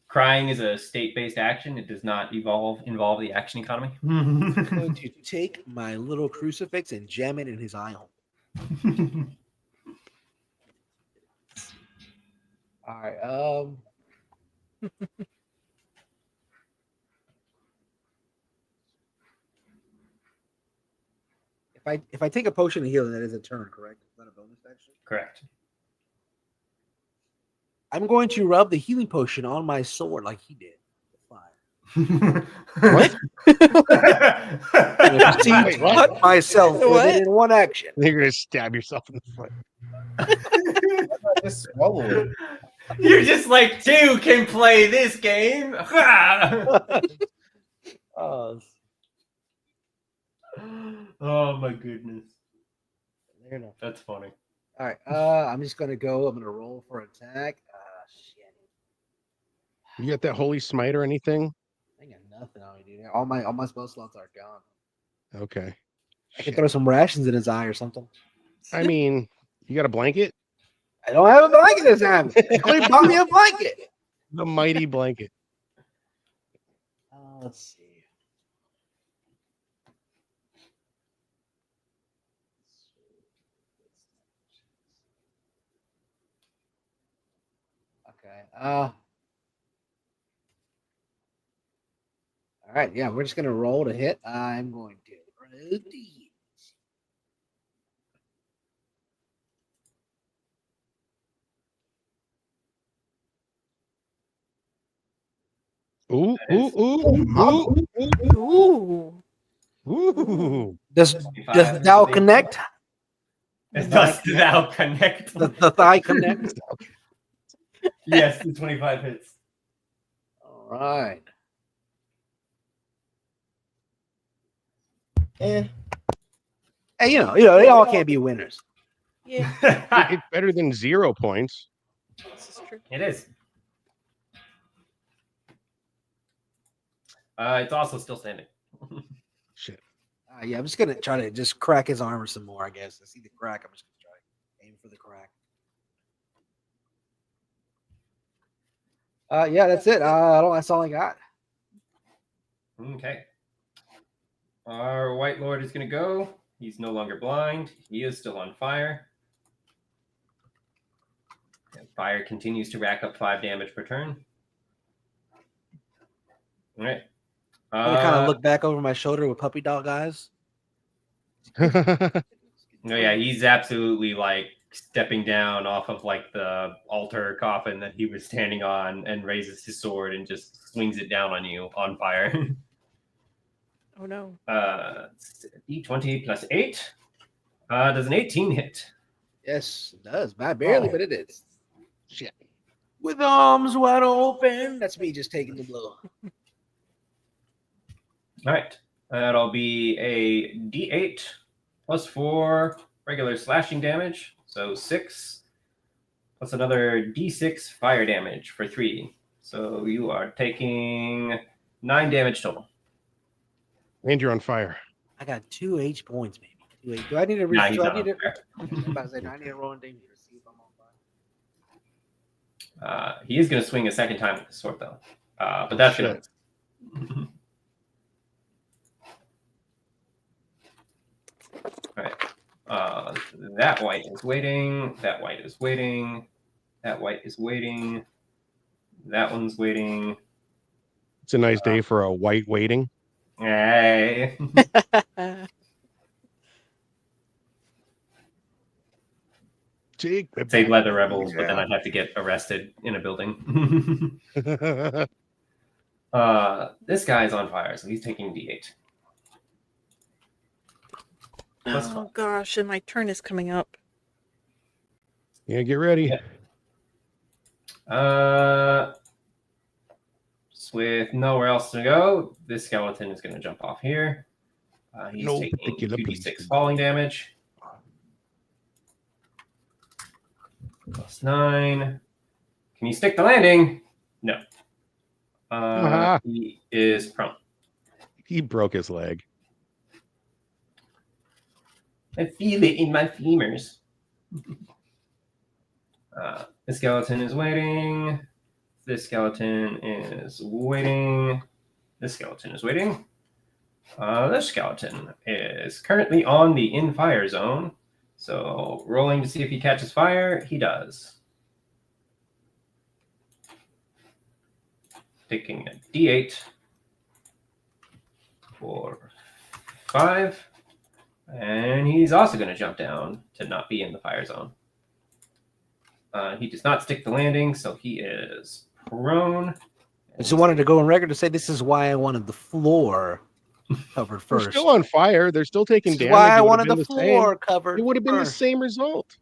Crying is a state-based action. It does not involve the action economy. I'm going to take my little crucifix and jam it in his eye hole. All right. If I take a potion of healing, that is a turn, correct? Is that a bonus action? Correct. I'm going to rub the healing potion on my sword like he did. What? And proceed Wait, to what? cut myself with What? it in one action. You're going to stab yourself in the foot. Just swallow it. You're just like 2 can play this game. Oh my goodness. There enough. That's funny. All right. I'm just gonna go. I'm gonna roll for attack. Shit. You got that holy smite or anything? I got nothing on me, dude. All my spell slots are gone. Okay. I can throw some rations in his eye or something. I mean, you got a blanket? I don't have a blanket this time. Somebody bought me a blanket. The mighty blanket. Let's see. Okay. All right. Yeah, we're just gonna roll to hit. I'm going to roll the. Ooh, ooh. Ooh. Ooh. Does 25, thou I believe. connect? Does thou connect? The thigh connect? Yes, the 25 hits. All right. Eh. Hey, they all can't be winners. Yeah, It's better than 0 points. this is true. It is. It's also still standing. Shit. Yeah, I'm just gonna try to just crack his armor some more. I guess I see the crack. I'm just gonna try to aim for the crack. Yeah, that's it. That's all I got. Okay. Our White Lord is going to go. He's no longer blind. He is still on fire. And fire continues to rack up 5 damage per turn. All right. I'm gonna kind of look back over my shoulder with puppy dog eyes. No, yeah, he's absolutely like stepping down off of like the altar coffin that he was standing on and raises his sword and just swings it down on you on fire. Oh no. D20 plus 8. Does an 18 hit? Yes, it does. Not barely, Oh. but it is. Shit. With arms wide open. That's me just taking the blow. All right. That'll be a D8 plus 4 regular slashing damage. So 6 plus another D6 fire damage for 3. So you are taking 9 damage total. And you're on fire. I got 2 H points, maybe. 2 H. Do I need to? Nah, he's Do I not need on to? fire. I'm about to say, do I need to roll in danger to see if I'm on fire? He is going to swing a second time with the sword, though. But that's going Shit. to. All right. That white is waiting. That white is waiting. That white is waiting. That one's waiting. It's a nice day for a white waiting. Hey. Take the Say back. leather rebels, but then I'd have to get arrested in a building. This guy's on fire, so he's taking D8. Oh gosh, and my turn is coming up. Yeah, get ready. Yeah. Just with nowhere else to go, this skeleton is going to jump off here. He's No taking particular 2d6 place. falling damage. Plus 9. Can you stick the landing? No. He is prone. He broke his leg. I feel it in my femurs. The skeleton is waiting. This skeleton is waiting. This skeleton is waiting. This skeleton is currently on the in-fire zone. So rolling to see if he catches fire, he does. Taking a D8 for 5. And he's also going to jump down to not be in the fire zone. He does not stick the landing, so he is prone. I just wanted to go on record to say this is why I wanted the floor covered They're first. still on fire. They're still taking This is damage. why I It would've wanted been the same. floor covered. It would have been the first. same result.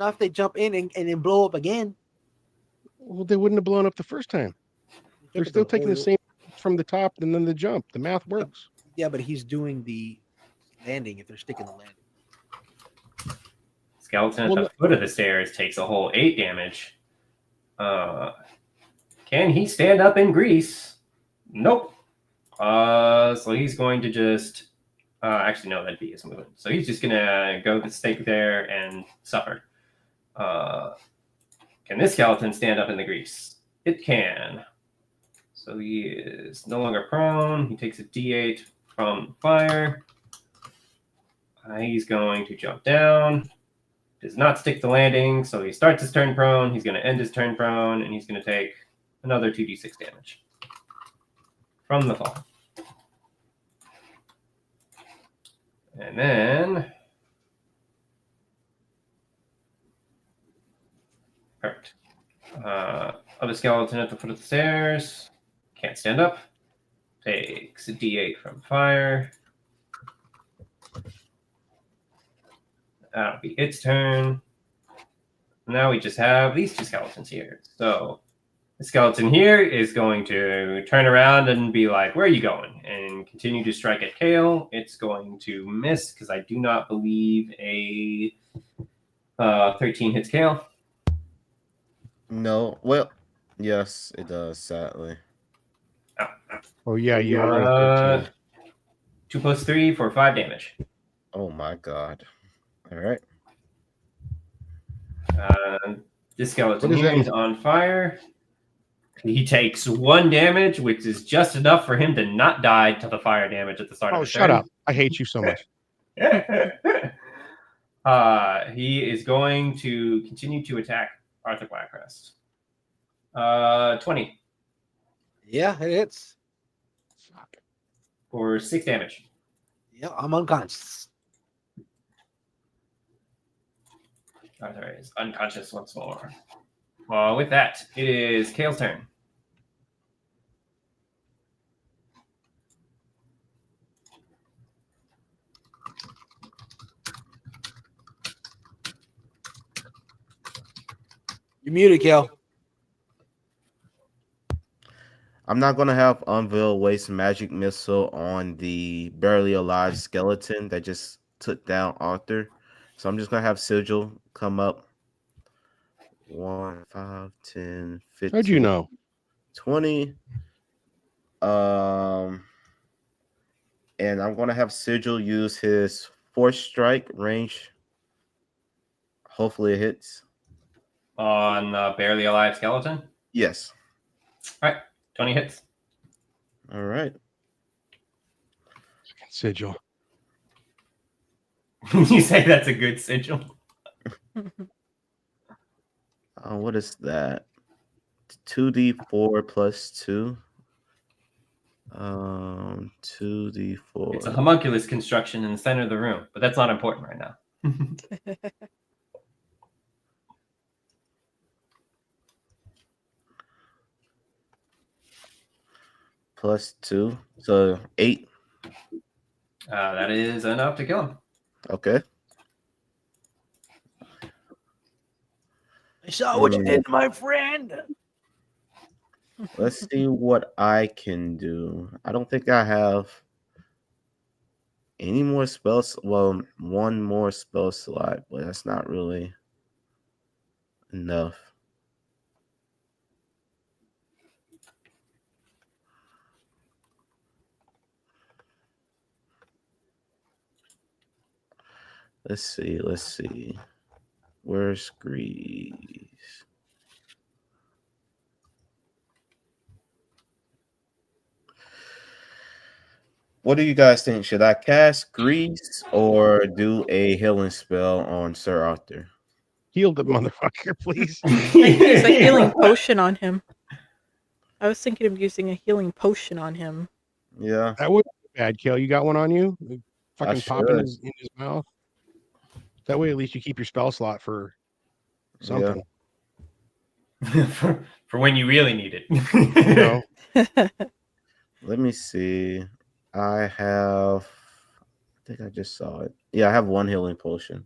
Not if they jump in and then blow up again. Well, they wouldn't have blown up the first time. They're still taking the same from the top and then the jump. The math works. Yeah, but he's doing the landing if they're sticking the landing. Skeleton at the foot of the stairs takes a whole 8 damage. Can he stand up in grease? Nope. So he's going to just... actually, no, that'd be his movement. So he's just going to go stay there and suffer. Can this skeleton stand up in the grease? It can. So he is no longer prone. He takes a d8 from fire. He's going to jump down. Does not stick the landing, so he starts his turn prone. He's going to end his turn prone, and he's going to take another 2d6 damage from the fall. And then... Perfect. Other skeleton at the foot of the stairs. Can't stand up. Takes a d8 from fire. That'll be its turn. Now we just have these two skeletons here. So the skeleton here is going to turn around and be like, where are you going? And continue to strike at Kale. It's going to miss because I do not believe a 13 hits Kale. No. Yes, it does, sadly. Oh yeah, you are. 2 plus 3 for 5 damage. Oh my god. All right. This skeleton What is here that? is on fire. He takes 1 damage, which is just enough for him to not die to the fire damage at the start of Oh, the shut turn. up! I hate you so much. He is going to continue to attack Arthur Blackrest. 20 Yeah, it hits. for 6 damage. Yeah, I'm unconscious. Arthur is unconscious once more. With that, it is Kale's turn. You're muted, Kel. I'm not gonna have Unveil waste magic missile on the barely alive skeleton that just took down Arthur. So I'm just gonna have Sigil come up. 1, 5, 10, 15. How'd you know? 20. And I'm gonna have Sigil use his force strike range. Hopefully it hits. On barely alive skeleton. Yes. All right, 20 hits. All right. Sigil. You say that's a good sigil. What is that? 2d4 plus 2. 2d4. It's a homunculus construction in the center of the room, but that's not important right now. Plus 2. So 8. That is enough to kill him. Okay. I saw what you did, my friend. Let's see what I can do. I don't think I have any more spells. Well, one more spell slot, but that's not really enough. Let's see. Where's Grease? What do you guys think? Should I cast Grease or do a healing spell on Sir Arthur? Heal the motherfucker, please. Use a healing potion on him. I was thinking of using a healing potion on him. Yeah. That would be bad, Kel. You got one on you? Fucking should. pop in his mouth. That way, at least you keep your spell slot for something. for when you really need it. You know? Let me see. I think I just saw it. Yeah, I have one healing potion.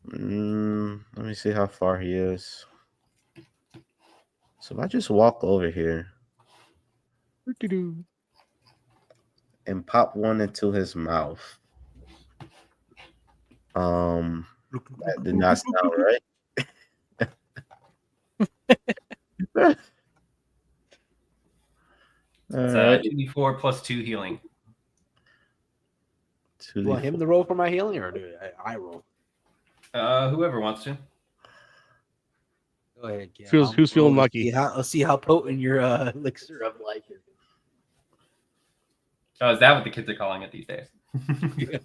Let me see how far he is. So if I just walk over here and pop one into his mouth. That did not sound right. It's 2d4 plus 2 healing. Do you want him to roll for my healing, or do I roll? Whoever wants to. Go ahead, Cal. Who's feeling lucky? Let's see how potent your elixir of life is. Oh, is that what the kids are calling it these days? Give me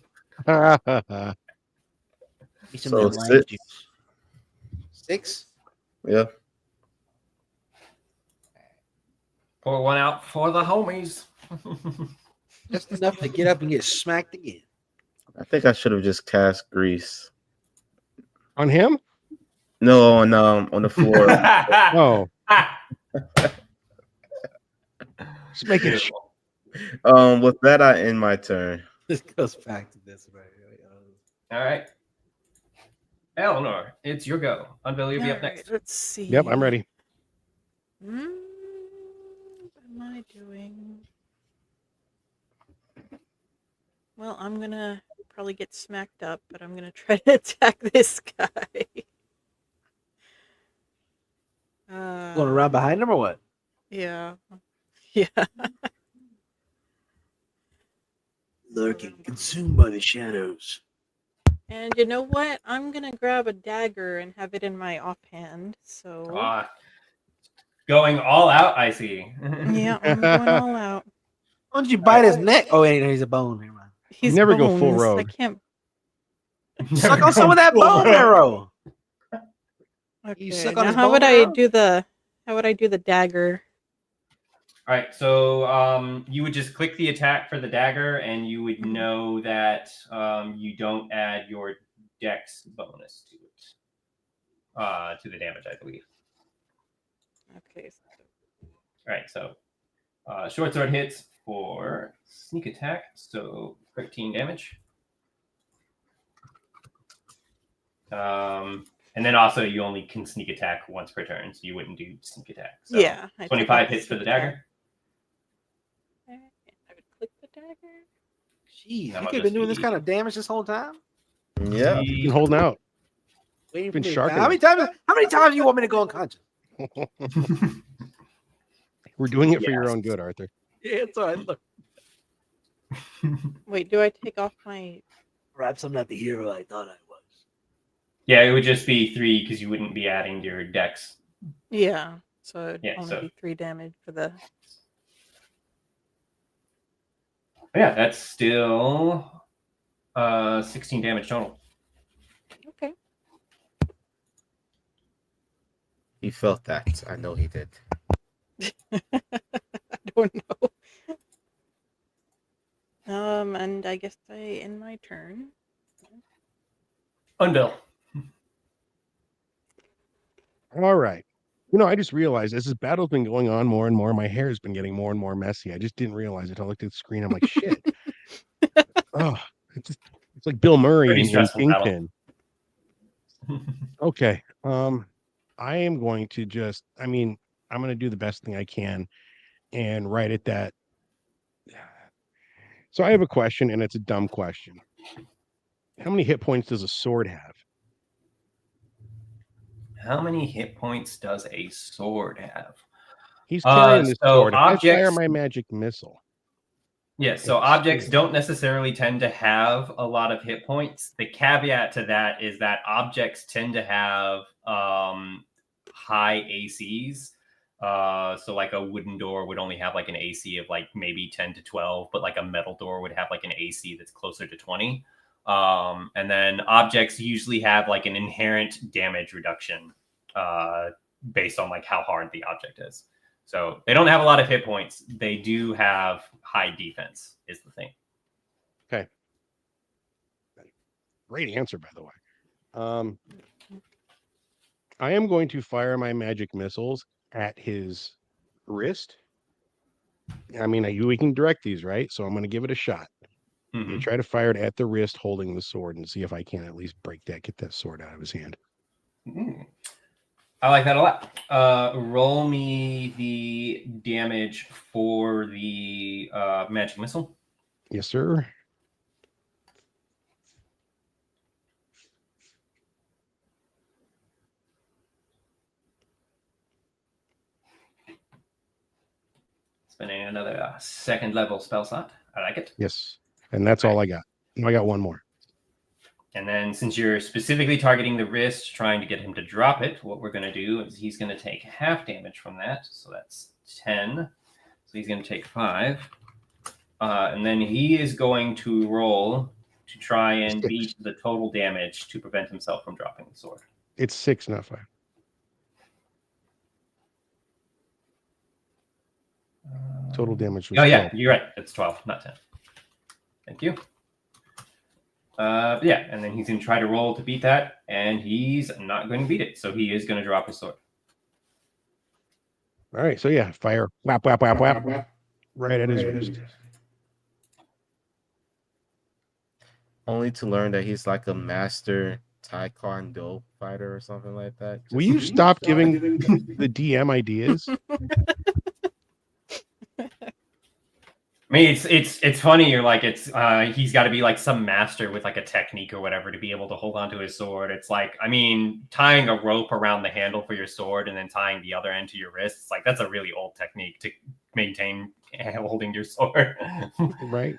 some So of that lime 6. juice. 6? Yeah. Pour one out for the homies. Just enough to get up and get smacked again. I think I should have just cast grease. On him? No, on the floor. Oh, just making sure. With that, I end my turn. This goes back to this, right? All right. Eleanor, it's your go. Unveil, you'll be up Alright, next. let's see. Yep, I'm ready. What am I doing? Well, I'm gonna probably get smacked up, but I'm gonna try to attack this guy. Going around behind him or what? Yeah. Yeah. Lurking, consumed by the shadows. And you know what? I'm gonna grab a dagger and have it in my offhand. So Going all out, I see. yeah, I'm going all out. Why don't you bite his neck? Oh, wait, no, he's a bone. Never mind. He's Never go full bones. I rogue. can't. Suck on some of that bone marrow. Okay. suck on Now his how bone would I marrow? do the? How would I do the dagger? All right, so you would just click the attack for the dagger, and you would know that you don't add your dex bonus to it, to the damage, I believe. Okay. All right, so short sword hits for sneak attack, so 13 damage. And then also you only can sneak attack once per turn, so you wouldn't do sneak attack. So Yeah. I 25 took hits for the sneak attack. dagger. Okay, I would click the dagger. Jeez, That you might could have been just doing this be- kind of damage this whole time. Yeah. Been holding out. Waiting Been for me. sharking How many times? How many times do you want me to go unconscious? We're doing it for your Yes. own good, Arthur. Yeah, it's all right. Look, Wait, do I take off my? perhaps I'm not the hero I thought I was. Yeah, it would just be 3 because you wouldn't be adding your dex. Yeah. So it'd Yeah, only so- be 3 damage for the. Yeah, that's still 16 damage total. Okay. He felt that. I know he did. I don't know. And I guess I end my turn. Unveil. All right. You know, I just realized as this battle's been going on more and more, my hair has been getting more and more messy. I just didn't realize it. I looked at the screen. I'm like, shit. Oh, it's like Bill Murray Pretty in stressful battle. Kingpin. Okay. I am going to just, I'm going to do the best thing I can and write it that. So I have a question, and it's a dumb question. How many hit points does a sword have? How many hit points does a sword have? He's carrying this so sword. If I fire objects- my magic missile. Yeah, so It's objects sword. don't necessarily tend to have a lot of hit points. The caveat to that is that objects tend to have high ACs. So like a wooden door would only have like an AC of like maybe 10 to 12, but like a metal door would have like an AC that's closer to 20. And then objects usually have like an inherent damage reduction based on like how hard the object is. So they don't have a lot of hit points. They do have high defense is the thing. Okay. Great answer, by the way. I am going to fire my magic missiles at his wrist. We can direct these, right? So I'm going to give it a shot. I'm going to try to fire it at the wrist holding the sword and see if I can at least get that sword out of his hand. I like that a lot. Roll me the damage for the magic missile. Yes, sir. Spending another second level spell slot. I like it. Yes. And that's all I got. I got one more. And then since you're specifically targeting the wrist, trying to get him to drop it, what we're going to do is he's going to take half damage from that. So that's 10. So he's going to take 5. And then he is going to roll to try and beat the total damage to prevent himself from dropping the sword. It's 6, not 5. Total damage was 12. You're right. It's 12, not 10. Thank you. Yeah, and then he's going to try to roll to beat that, and he's not going to beat it. So he is going to drop his sword. All right, so yeah, fire. Whap, whap, whap, whap. Right at his wrist. Only to learn that he's like a master Taekwondo fighter or something like that. Will you stop giving the DM ideas? I mean, it's funny. You're like, he's got to be like some master with like a technique or whatever to be able to hold onto his sword. It's like, I mean, tying a rope around the handle for your sword and then tying the other end to your wrist. It's like, that's a really old technique to maintain holding your sword. Right.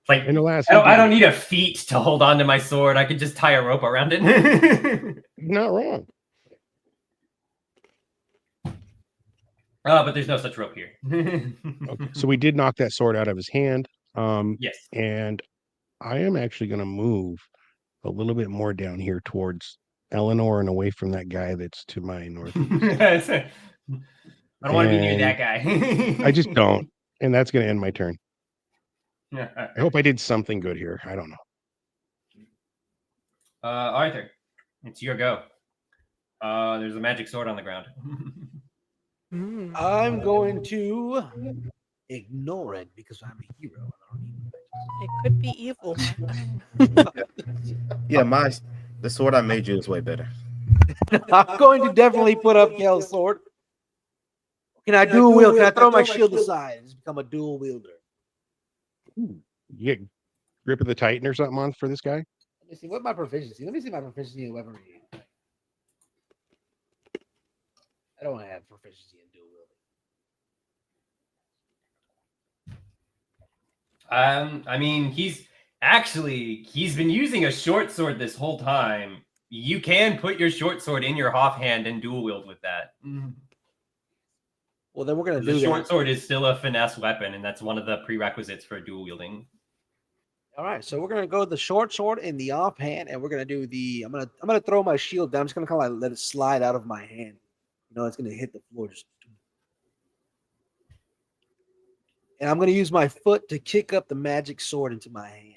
Like, in the last, I don't need a feat to hold on to my sword. I could just tie a rope around it. Not wrong. But there's no such rope here. Okay, so we did knock that sword out of his hand. Yes. And I am actually going to move a little bit more down here towards Eleanor and away from that guy that's to my north. I don't want to be near that guy. I just don't. And that's going to end my turn. Yeah. I hope I did something good here. I don't know. Arthur, it's your go. There's a magic sword on the ground. I'm going to ignore it because I'm a hero. It could be evil. Yeah, the sword I made you is way better. I'm going to definitely put up Kel's sword. Can I dual wield? Can I throw my shield aside and just become a dual wielder? You get grip of the Titan or something on for this guy? Let me see. What's my proficiency? Let me see my proficiency in weaponry. I don't have proficiency in dual wielding. I mean, he's been using a short sword this whole time. You can put your short sword in your offhand and dual wield with that. Well, then we're gonna do The that. short sword is still a finesse weapon, and that's one of the prerequisites for dual wielding. All right, so we're gonna go with the short sword in the offhand, and we're gonna do the. I'm gonna throw my shield down. I'm just gonna kind of like let it slide out of my hand. You know, it's gonna hit the floor. And I'm gonna use my foot to kick up the magic sword into my hand.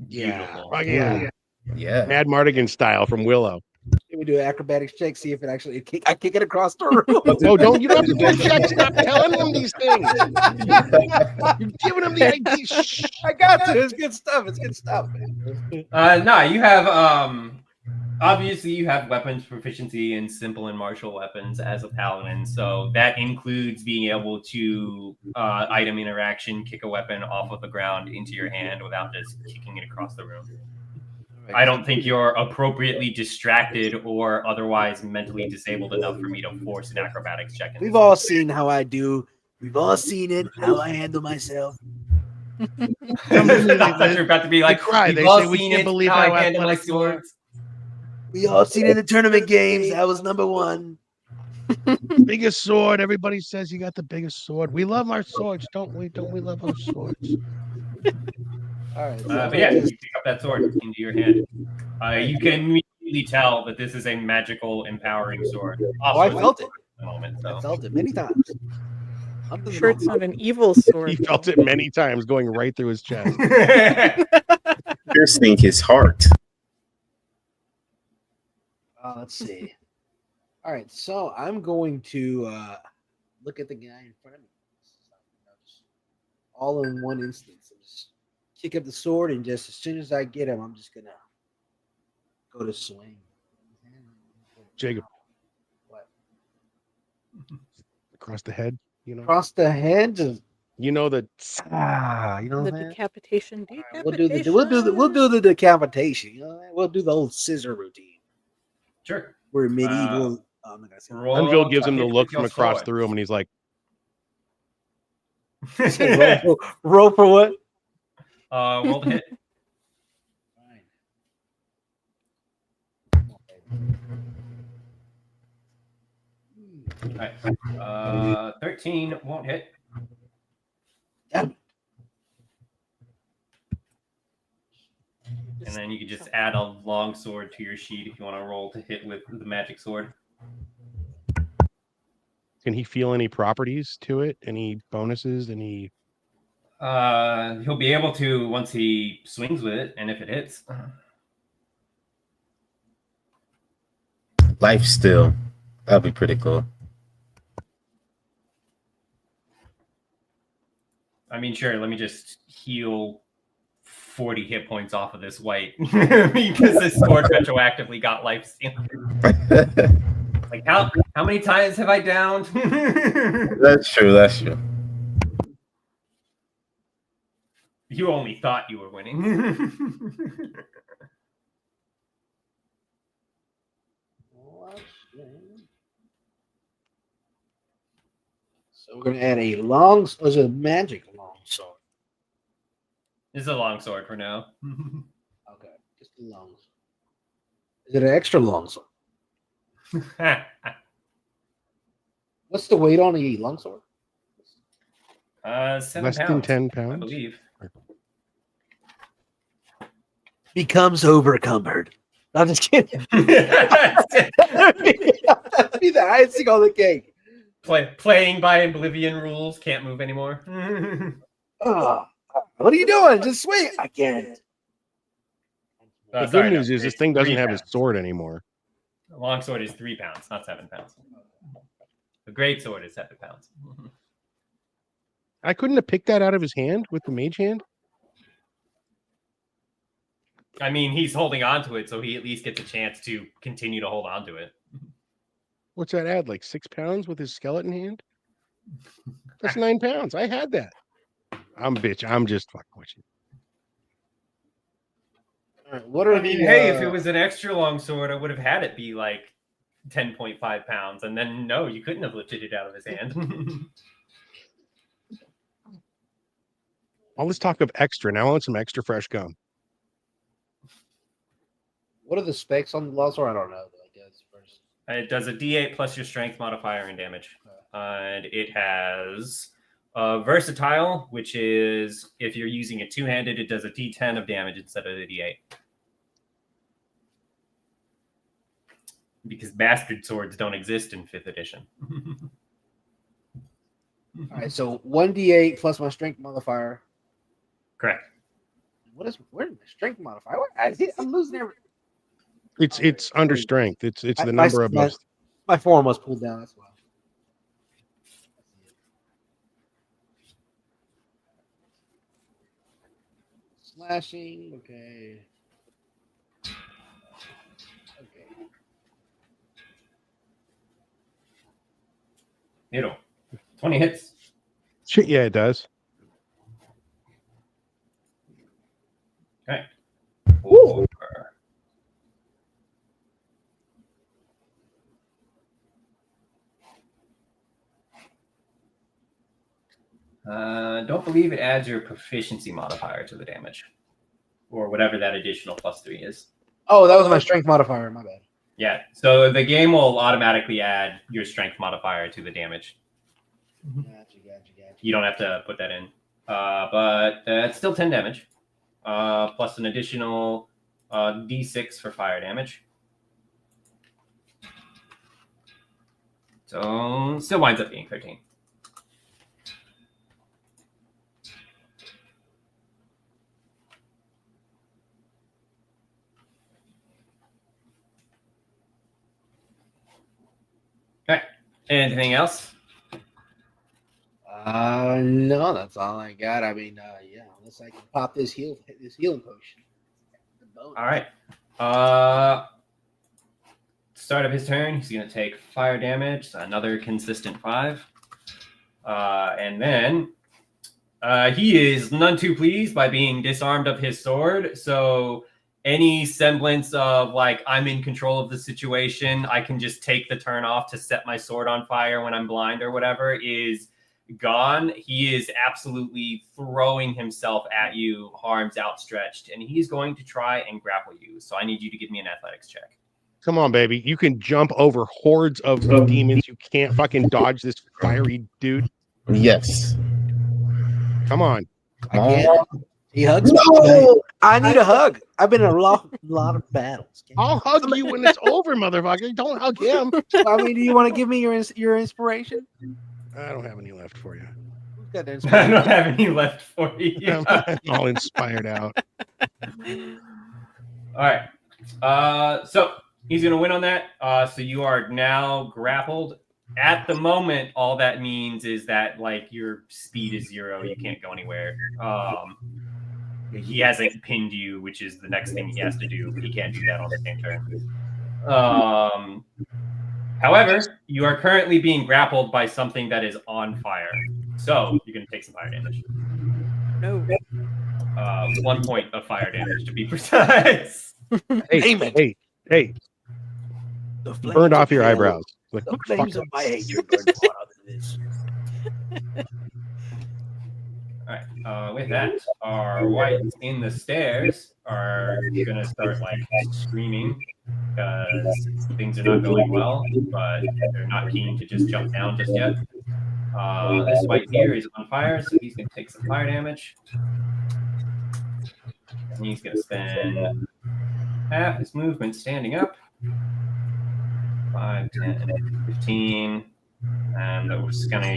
Beautiful. Oh, yeah. Yeah. Mad Mardigan style from Willow. Let me do an acrobatics check, see if it actually I kick it across the room. No, don't. You don't have to do a check. Stop telling them these things. You're giving them the idea. Shh. I got to. It's good stuff. It's good stuff, man. No, you have obviously you have weapons proficiency in simple and martial weapons as a paladin, so that includes being able to item interaction, kick a weapon off of the ground into your hand without just kicking it across the room. I don't think you're appropriately distracted or otherwise mentally disabled enough for me to force an acrobatics check. We've all seen how I do. We've all seen it, how I handle myself. I thought you were about to be like, cry. "We've They all say we seen can't it, believe how how I handle my athletic you are." swords." We all seen it in the tournament games. I was number one. Biggest sword. Everybody says you got the biggest sword. We love our swords, don't we? Don't we love our swords? All right. But yeah, you pick up that sword into your hand. You can immediately tell that this is a magical, empowering sword. Oh, I felt it. At the moment, I so. felt it many times. I'm sure it's not an evil sword. He felt it many times going right through his chest. Piercing his heart. Let's see. All right, so I'm going to look at the guy in front of me. Just all in one instance. Just kick up the sword, and just as soon as I get him, I'm just gonna go to swing. Jacob. What? Across the head, you know. Across the head. Just, You know the you know The that? decapitation. All right, we'll do the decapitation. You know, we'll do the old scissor routine. Sure. We're medieval. I'm not gonna say Roll Unville gives to him the hit look with your from across sword. the room, and he's like, roll for what? Roll to hit. Fine. 13 won't hit. Damn. And then you can just add a long sword to your sheet if you want to roll to hit with the magic sword. Can he feel any properties to it? Any bonuses? Any? He'll be able to once he swings with it, and if it hits. Life steal. That'd be pretty cool. I mean, sure. Let me just heal 40 hit points off of this white because this sword retroactively got life steal. Like how many times have I downed? That's true. That's true. You only thought you were winning. So we're gonna add a long. Was it a magic long sword? This is a long sword for now. Okay, just a long. Is it an extra long sword? What's the weight on a long sword? 7 Less pounds, than 10 I pounds? believe. Becomes overcumbered. I'm just kidding. That'd be the icing on the cake. Playing by Oblivion rules, can't move anymore. Oh, what are you doing? Just swing. I can't. The Sorry, good news no, is this it's thing doesn't 3 have his pounds. sword anymore. A long sword is 3 pounds, not 7 pounds. A great sword is 7 pounds. I couldn't have picked that out of his hand with the mage hand. I mean, he's holding on to it, so he at least gets a chance to continue to hold on to it. What's that add? Like 6 pounds with his skeleton hand? That's 9 pounds. I had that. I'm just fucking with you. All right, what are I mean, the? hey, if it was an extra long sword, I would have had it be like 10.5 pounds, and then no, you couldn't have lifted it out of his hand. All this talk of extra. Now I want some extra fresh gum. What are the specs on the long sword? I don't know. I guess first. It does a D8 plus your strength modifier and damage. And it has versatile, which is if you're using it two-handed, it does a D10 of damage instead of a D8. Because bastard swords don't exist in 5th edition. All right, so 1d8 plus my strength modifier. Correct. Where's my strength modifier? I'm losing every. It's under strength. It's the My- number above. My form was pulled down. That's why. Slashing. Okay. Okay. It'll 20 hits. Shit, yeah, it does. Okay. Ooh. Don't believe it adds your proficiency modifier to the damage, or whatever that additional +3 is. Oh, that was my strength modifier. My bad. Yeah, so the game will automatically add your strength modifier to the damage. Gotcha. You don't have to put that in, but it's still 10 damage, plus an additional D6 for fire damage. So still winds up being 13. Okay. Anything else? No, that's all I got. I mean, yeah, unless I can pop this healing potion. All right. Start of his turn, he's going to take fire damage, so another consistent 5. And then he is none too pleased by being disarmed of his sword. So any semblance of like, I'm in control of the situation, I can just take the turn off to set my sword on fire when I'm blind or whatever, is gone. He is absolutely throwing himself at you, arms outstretched, and he's going to try and grapple you. So I need you to give me an athletics check. Come on, baby. You can jump over hordes of demons. You can't fucking dodge this fiery dude. Yes. Come on. I can't. He hugs me. No! I need a hug. I've been in a lot of battles. I'll hug you when it's over, motherfucker. Don't hug him. I mean, do you want to give me your inspiration? I don't have any left for you. Who's got the I inspiration? don't have any left for you. I'm all inspired out. All right. So he's going to win on that. So you are now grappled. At the moment, all that means is that like your speed is 0. You can't go anywhere. He hasn't pinned you, which is the next thing he has to do. But he can't do that on the same turn. However, you are currently being grappled by something that is on fire. So you're going to take some fire damage. No. 1 point of fire damage, to be precise. Hey. The flames Burned off of your hell- eyebrows. Like, The what the flames fuck? of my hatred burn hotter than this. All right. With that, our whites in the stairs are gonna start like screaming because things are not going well, but they're not keen to just jump down just yet. This white here is on fire, so he's gonna take some fire damage. And he's gonna spend half his movement standing up. 5, 10, 15. And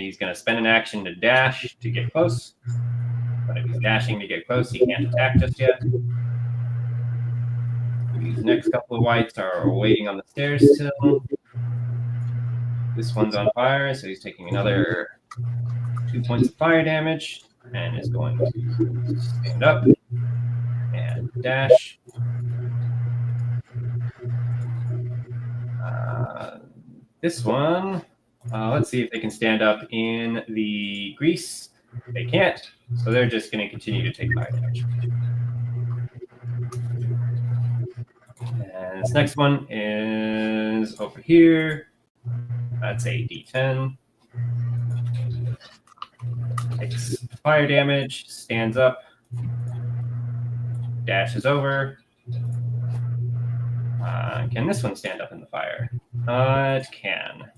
he's gonna spend an action to dash to get close. But if he's dashing to get close, he can't attack just yet. These next couple of whites are waiting on the stairs still. This one's on fire, so he's taking another 2 points of fire damage and is going to stand up and dash. This one, let's see if they can stand up in the grease. They can't, so they're just going to continue to take fire damage. And this next one is over here. That's a D10. Takes fire damage, stands up, dashes over. Can this one stand up in the fire? It can.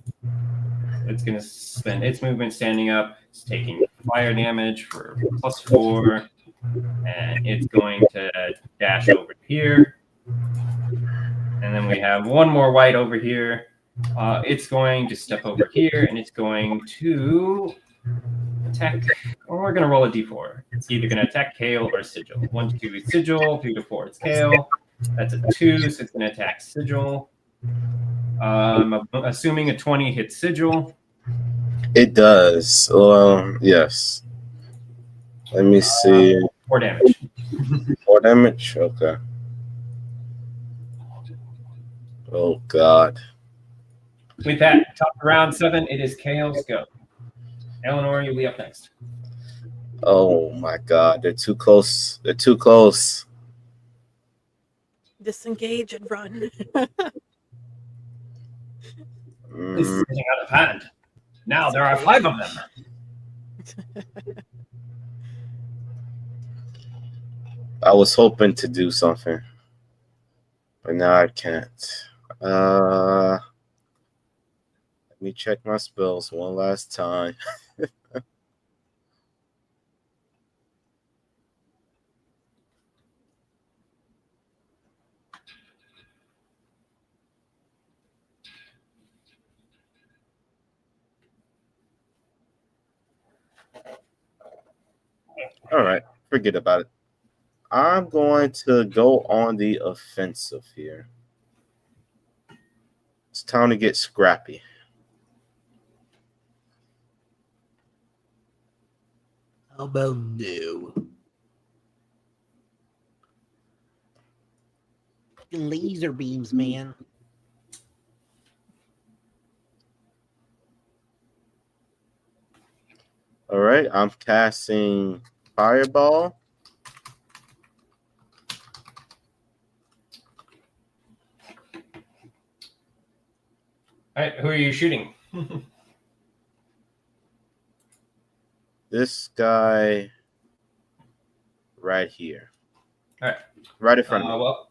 It's going to spend its movement standing up. It's taking fire damage for +4. And it's going to dash over here. And then we have one more white over here. It's going to step over here, and it's going to attack. Or we're going to roll a d4. It's either going to attack Kale or Sigil. 1 to 2 is Sigil, 3 to 4 is Kale. That's a 2, so it's going to attack Sigil. I'm assuming a 20 hits Sigil. It does. Yes. Let me see. 4 damage. 4 damage? Okay. Oh, God. With that, top of round 7, it is Kale's go. Eleanor, you'll be up next. Oh, my God. They're too close. They're too close. Disengage and run. This is getting out of hand. Now there are 5 of them. I was hoping to do something, but now I can't. Let me check my spells one last time. All right, forget about it. I'm going to go on the offensive here. It's time to get scrappy. How about no? Laser beams, man. All right, I'm casting Fireball. All right, who are you shooting? This guy right here. All right. Right in front of me. Well,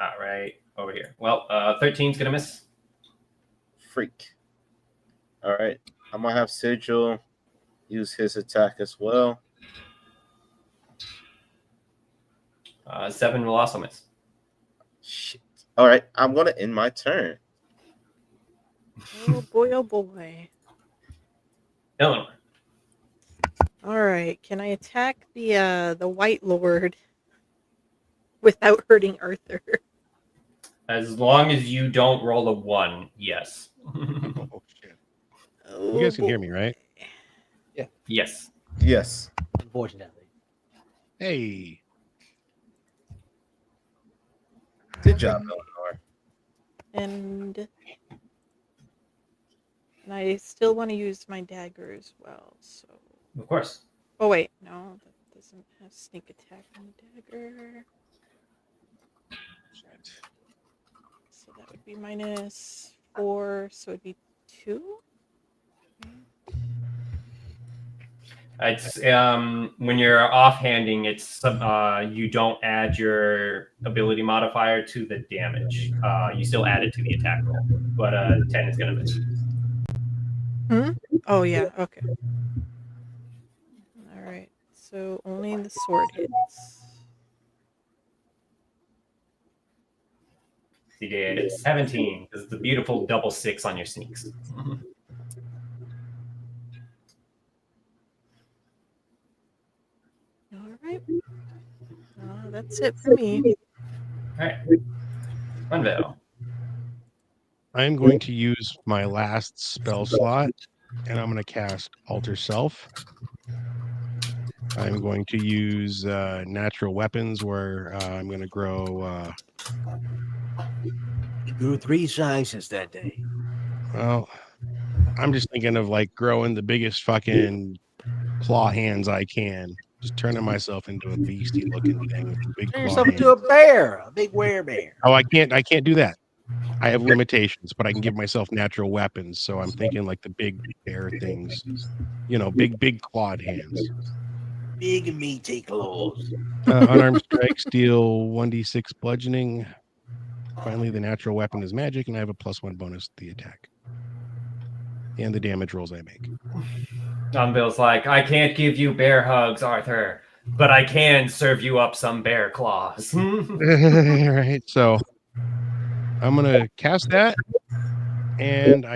all right. over here. Well, 13's gonna miss. Freak. All right. I'm gonna have Sigil use his attack as well. 7 will also miss. Shit. All right. I'm gonna end my turn. Oh boy, oh boy. Eleanor. All right, can I attack the White Lord without hurting Arthur? As long as you don't roll a 1, yes. Oh, shit. Oh, You guys can hear me, right? Yes. Yes. Unfortunately. Hey. Good job, Eleanor. And I still want to use my dagger as well. So, Of course. oh wait, no, that doesn't have sneak attack on the dagger. So that would be -4. So it'd be 2. It's when you're offhanding, it's you don't add your ability modifier to the damage. You still add it to the attack roll, but 10 is gonna miss. Oh yeah, okay. All right. So only the sword hits. You did 17 because it's the beautiful double 6 on your sneaks. All right. That's it for me. All right, Unveil. I'm going to use my last spell slot, and I'm going to cast Alter Self. I'm going to use natural weapons, where I'm going to grow. You grew 3 sizes that day. Well, I'm just thinking of like growing the biggest fucking claw hands I can. Just turning myself into a beastie looking thing with big Turn claw yourself hands. into a bear, a big werebear. Oh, I can't do that. I have limitations, but I can give myself natural weapons. So I'm thinking like the big bear things, big clawed hands. Big and meaty claws. Unarmed strikes deal 1d6 bludgeoning. Finally, the natural weapon is magic, and I have a +1 bonus to the attack and the damage rolls I make. Unveil's like, I can't give you bear hugs, Arthur, but I can serve you up some bear claws. Right. So I'm gonna cast that, and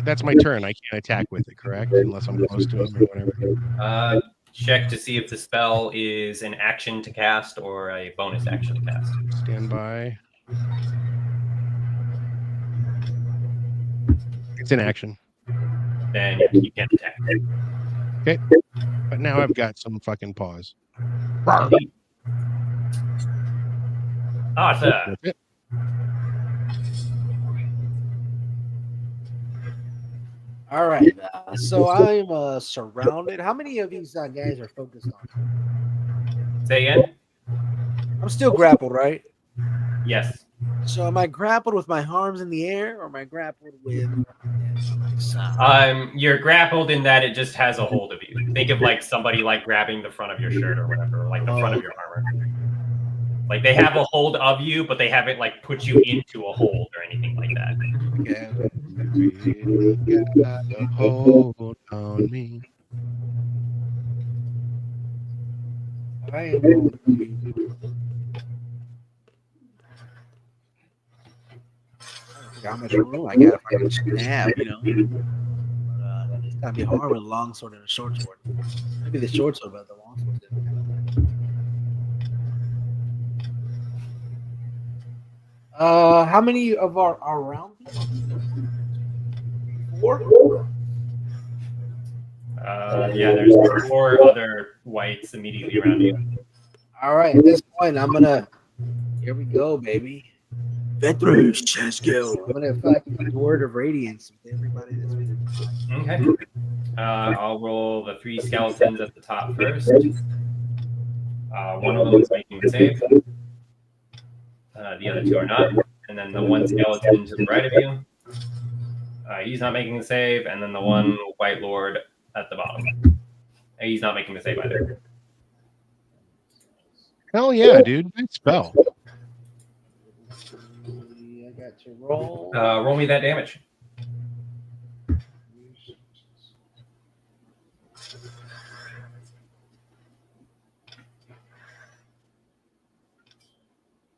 that's my turn. I can't attack with it, correct? Unless I'm close to him or whatever. Check to see if the spell is an action to cast or a bonus action to cast. Stand by. It's an action. Then yeah, you can't attack. Okay. But now I've got some fucking paws. Arthur. That's it. All right. So I'm surrounded. How many of these guys are focused on? Say again? I'm still grappled, right? Yes. So am I grappled with my arms in the air, or am I grappled with? You're grappled in that it just has a hold of you. Think of like somebody like grabbing the front of your shirt or whatever, or like the front of your armor. Like they have a hold of you, but they haven't like put you into a hold or anything like that. Okay. Really got a hold on me. I am going to how much room I got if I can snap, But it's gotta be hard with a long sword and a short sword. Maybe the short sword, but the long sword didn't. How many of our are around? 4? Yeah, there's 4 other whites immediately around you. All right, at this point, I'm gonna. Here we go, baby. Ventress, let's go. I'm gonna fucking word of radiance with everybody that's been. Okay. I'll roll the 3 skeletons at the top first. One of them is making the save. The other 2 are not. And then the one skeleton to the right of you. He's not making the save. And then the one white lord at the bottom. He's not making the save either. Hell yeah, dude. Good spell. got to roll. Roll me that damage.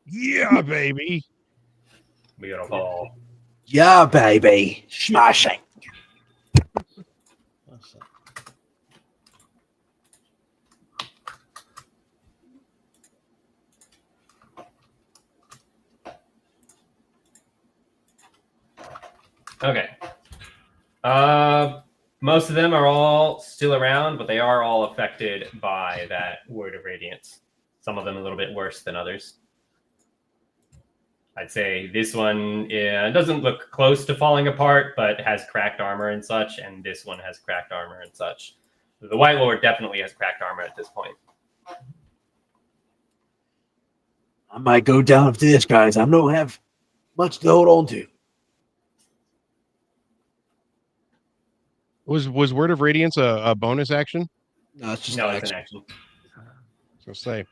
Yeah, baby. Beautiful. Yeah, baby. Smashing. Okay. Most of them are all still around, but they are all affected by that word of radiance. Some of them a little bit worse than others. I'd say this one doesn't look close to falling apart, but has cracked armor and such, and this one has cracked armor and such. The White Lord definitely has cracked armor at this point. I might go down after this, guys. I don't have much to hold on to. Was Word of Radiance a bonus action? No, it's just No, an it's an action. action. So say.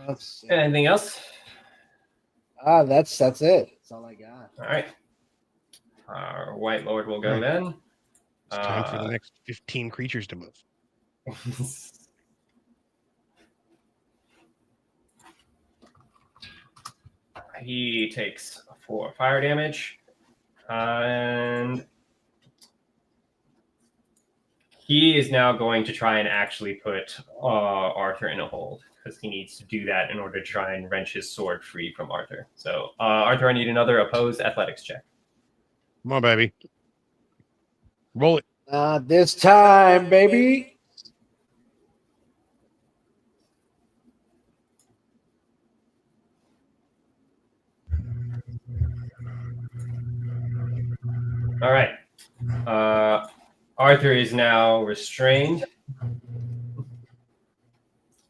Let's see. Anything else? That's it. That's all I got. All right. Our White Lord will go then. It's time for the next 15 creatures to move. He takes 4 fire damage, and he is now going to try and actually put Arthur in a hold, because he needs to do that in order to try and wrench his sword free from Arthur. So, Arthur, I need another opposed athletics check. Come on, baby. Roll it. Not this time, baby. All right. Arthur is now restrained.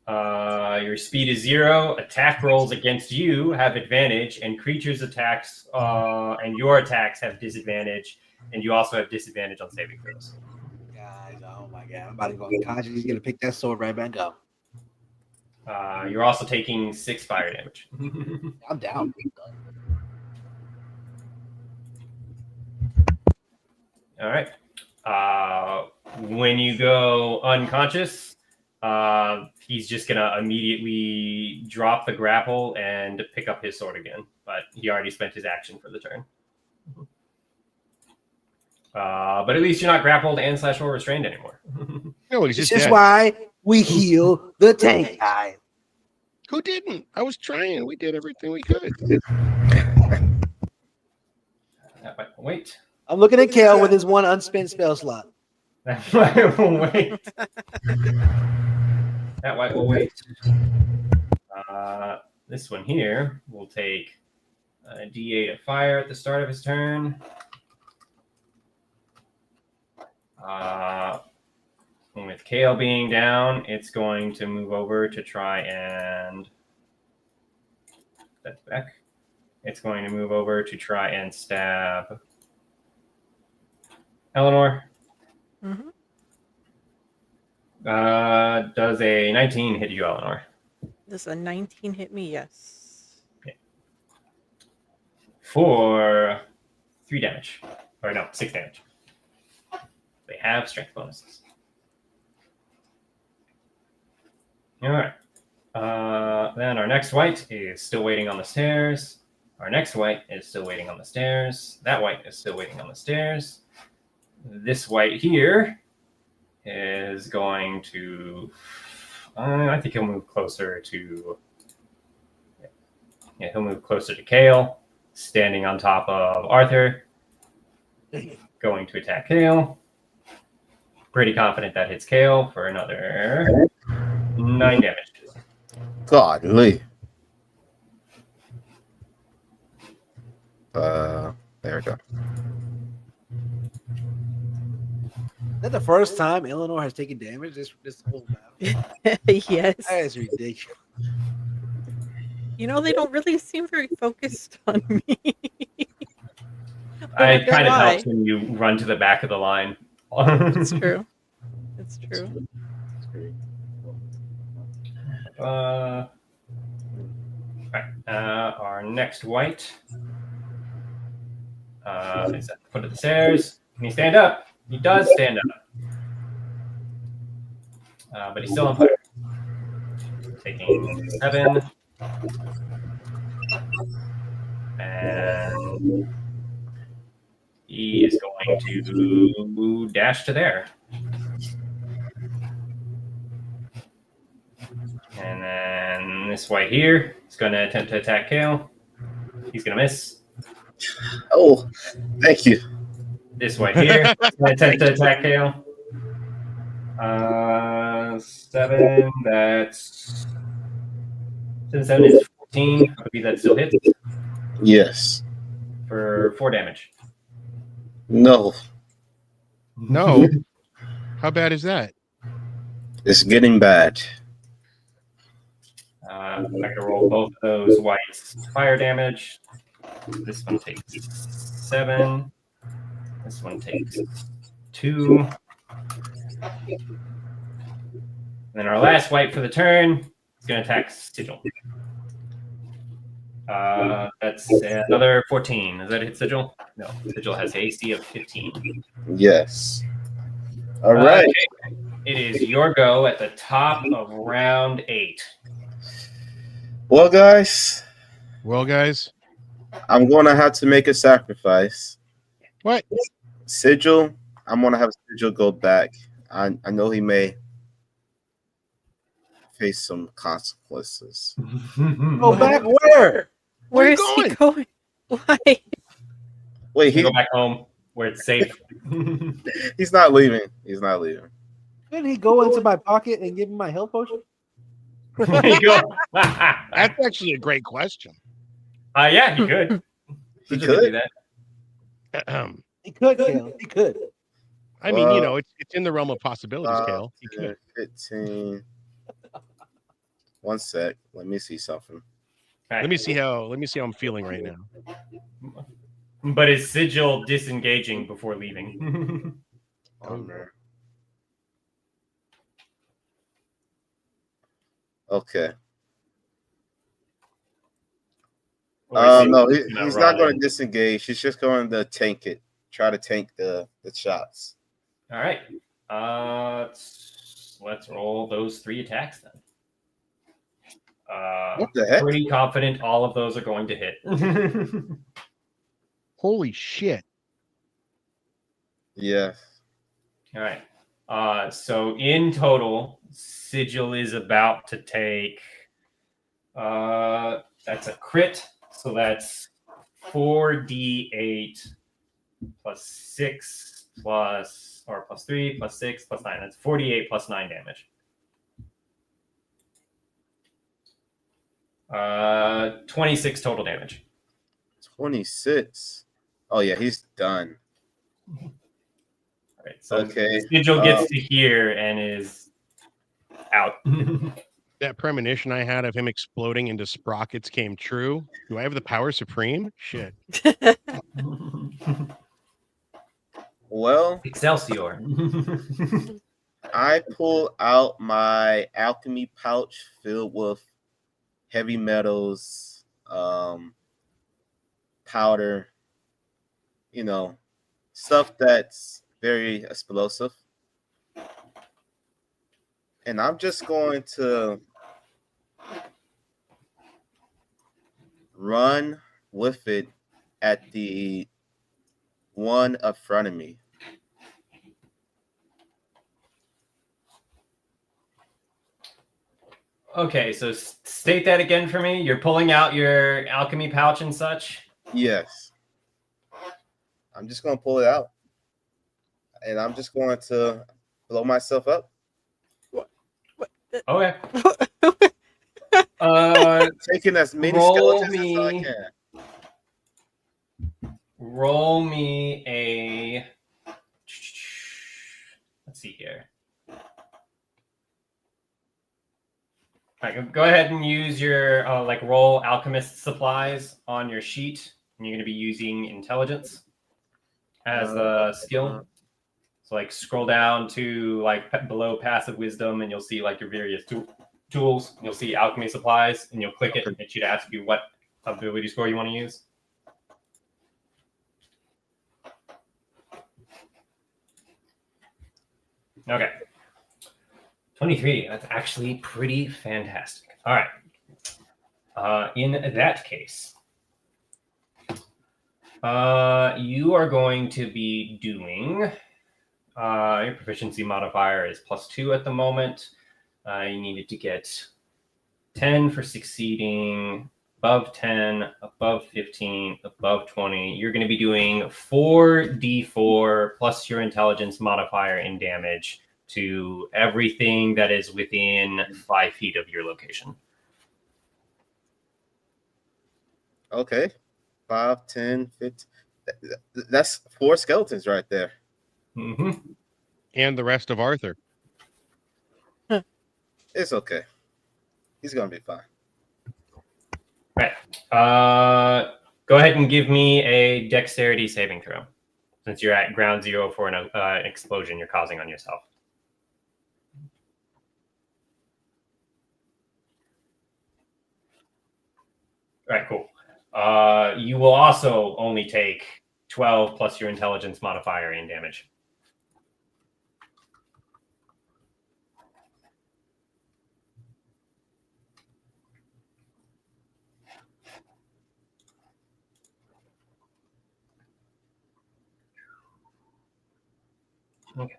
Your speed is 0. Attack rolls against you have advantage, and creatures' attacks and your attacks have disadvantage, and you also have disadvantage on saving throws. Guys, oh my god. I'm about to go unconscious. He's going to pick that sword right back up. You're also taking 6 fire damage. I'm down. All right. When you go unconscious, he's just going to immediately drop the grapple and pick up his sword again. But he already spent his action for the turn. But at least you're not grappled and / or restrained anymore. No, he's This just is dead. why we heal the tank guy. Who didn't? I was trying. We did everything we could. That might wait. I'm looking at Kale with his one unspent spell slot. That might wait. That might wait. This one here will take a D8 of fire at the start of his turn. With Kale being down, it's going to move over to try and... That's back. It's going to move over to try and stab Eleanor. Mm-hmm. Does a 19 hit you, Eleanor? Does a 19 hit me? Yes. Okay. For 3 damage. Or no, 6 damage. They have strength bonuses. All right. Then our next white is still waiting on the stairs. Our next white is still waiting on the stairs. That white is still waiting on the stairs. This white here is going to... I think he'll move closer to... Yeah, he'll move closer to Kale, standing on top of Arthur. Going to attack Kale. Pretty confident that hits Kale for another 9 damage. Godly. There we go. Is that the first time Eleanor has taken damage this whole battle? Yes. That is ridiculous. You know, they don't really seem very focused on me. It kind of helps when you run to the back of the line. It's true. It's true. Right. Our next white is at the foot of the stairs. Can he stand up? He does stand up. But he's still on fire. Taking 7. And he is going to dash to there. And then this white here is going to attempt to attack Kale. He's going to miss. Oh, thank you. This white here is going to attempt to attack Kale. 7, that's... 7 is 14. I believe that still hits Yes. for 4 damage. No. No. How bad is that? It's getting bad. I can roll both of those whites fire damage. This one takes 7. This one takes 2. And then our last white for the turn is going to attack Sigil. That's another 14. Does that hit Sigil? No. Sigil has AC of 15. Yes. All right. Okay. It is your go at the top of round 8. Well, guys, Well, guys, I'm going to have to make a sacrifice. what? Sigil, I'm going to have Sigil go back. I know he may face some consequences. Go back where? Where Where are is you he going? Why? Wait, Go back home where it's safe. he's not leaving. He's not leaving. Couldn't he go into my pocket and give me my health potion? There you go. That's actually a great question. Yeah, he could. He Sigil could. do that. He could, Kale. He could. I mean, you know, it's in the realm of possibilities, Kale. He 10, could. 15. One sec. Let me see something. Let me see how I'm feeling right now. But is Sigil disengaging before leaving? Honor. Okay. No, he's not going to disengage. He's just going to tank it. Try to tank the shots. All right. Let's roll those 3 attacks then. What the heck? Pretty confident all of those are going to hit. Holy shit. Yeah. All right. So in total, Sigil is about to take. That's a crit. So that's 4d8 plus 6 plus 3 plus 6 plus 9. That's 48 plus 9 damage. 26 total damage. 26. Oh yeah, he's done. All right. So Okay. Sigil gets to here and is out. That premonition I had of him exploding into sprockets came true. Do I have the power supreme? Shit. Well, Excelsior. I pull out my alchemy pouch filled with heavy metals, powder, you know, stuff that's very explosive. And I'm just going to run with it at the one up front of me. Okay, so state that again for me. You're pulling out your alchemy pouch and such. Yes. I'm just going to pull it out. And I'm just going to blow myself up. Okay. Taking as many Roll skeletons as I can. Roll me a. Let's see here. All right, go ahead and use your roll alchemist supplies on your sheet, and you're going to be using intelligence as the skill. So scroll down to below passive wisdom, and you'll see your various tools. You'll see alchemy supplies, and you'll click it, and it should ask you what ability score you want to use. Okay. 23. That's actually pretty fantastic. All right. In that case, you are going to be doing your proficiency modifier is +2 at the moment. You needed to get 10 for succeeding, above 10, above 15, above 20. You're going to be doing 4d4 plus your intelligence modifier in damage to everything that is within 5 feet of your location. Okay. 5, 10, 15. That's 4 skeletons right there. Mm-hmm. And the rest of Arthur. It's okay. He's going to be fine. Right. Go ahead and give me a dexterity saving throw. Since you're at ground zero for an explosion you're causing on yourself. All right, cool. You will also only take 12 plus your intelligence modifier in damage. Okay.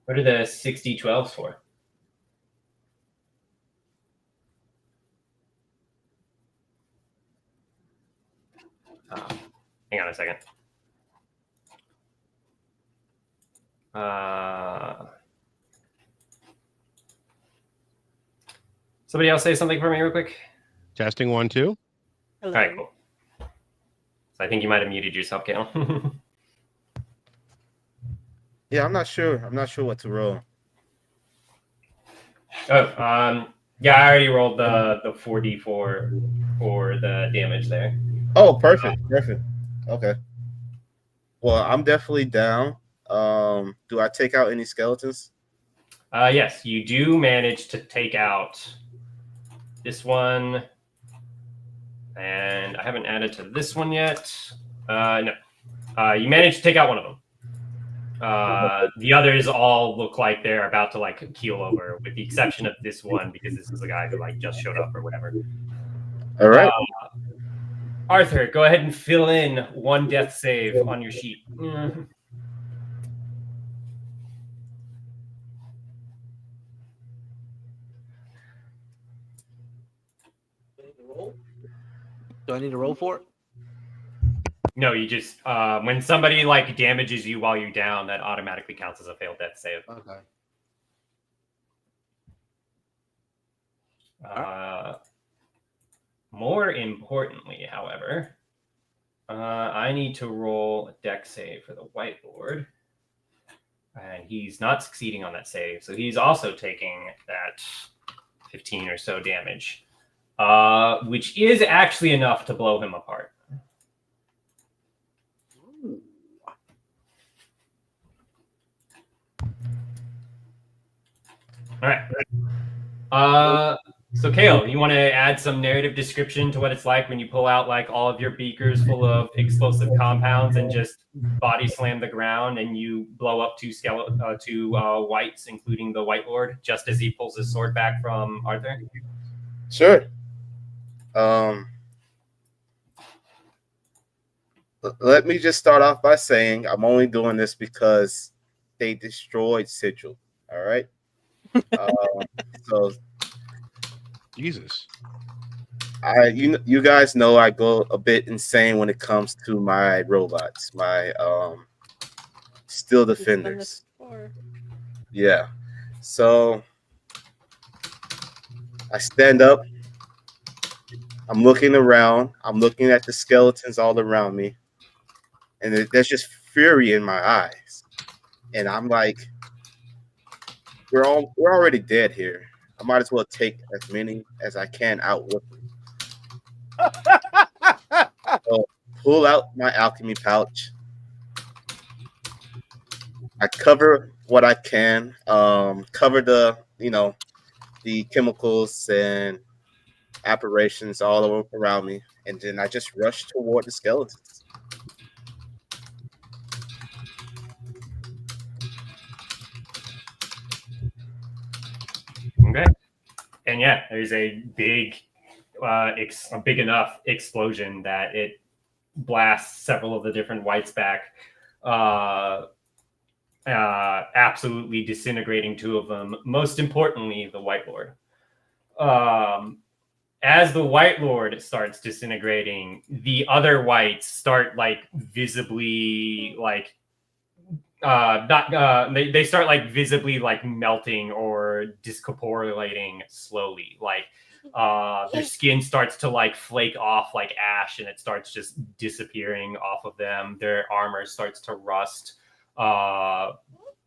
What are the 60-12s for? Hang on a second. Somebody else say something for me real quick? Testing 1, 2. Hello. All right, cool. So I think you might have muted yourself, Kale. Yeah, I'm not sure. I'm not sure what to roll. Oh, yeah, I already rolled the 4d4 for the damage there. Oh, perfect. Perfect. Okay. Well, I'm definitely down. Do I take out any skeletons? Yes, you do manage to take out this one, and I haven't added to this one yet. No, you managed to take out one of them. The others all look like they're about to like keel over, with the exception of this one because this is the guy who like just showed up or whatever. All right. Arthur, go ahead and fill in 1 death save on your sheet. Do I need to roll for it? No, you just when somebody like damages you while you're down, that automatically counts as a failed death save. Okay. More importantly, however, I need to roll a dex save for the White Lord. And he's not succeeding on that save, so he's also taking that 15 or so damage, which is actually enough to blow him apart. All right. So Kale, you want to add some narrative description to what it's like when you pull out like all of your beakers full of explosive compounds and just body slam the ground and you blow up 2 whites, including the White Lord, just as he pulls his sword back from Arthur? Sure. Let me just start off by saying I'm only doing this because they destroyed Sigil. All right. So Jesus. you guys know I go a bit insane when it comes to my robots, my steel We've done defenders. this before. Yeah. So I stand up. I'm looking around. I'm looking at the skeletons all around me. And there's just fury in my eyes. And I'm like, we're already dead here. I might as well take as many as I can out with me. So pull out my alchemy pouch. I cover what I can. Cover the chemicals and apparitions all around me, and then I just rush toward the skeletons. Okay. And yeah, there's a big enough explosion that it blasts several of the different whites back, absolutely disintegrating two of them. Most importantly, the White Lord. As the White Lord starts disintegrating, the other whites start like visibly like they start like visibly like melting or discorporating slowly. Like their skin starts to like flake off like ash, and it starts just disappearing off of them. Their armor starts to rust.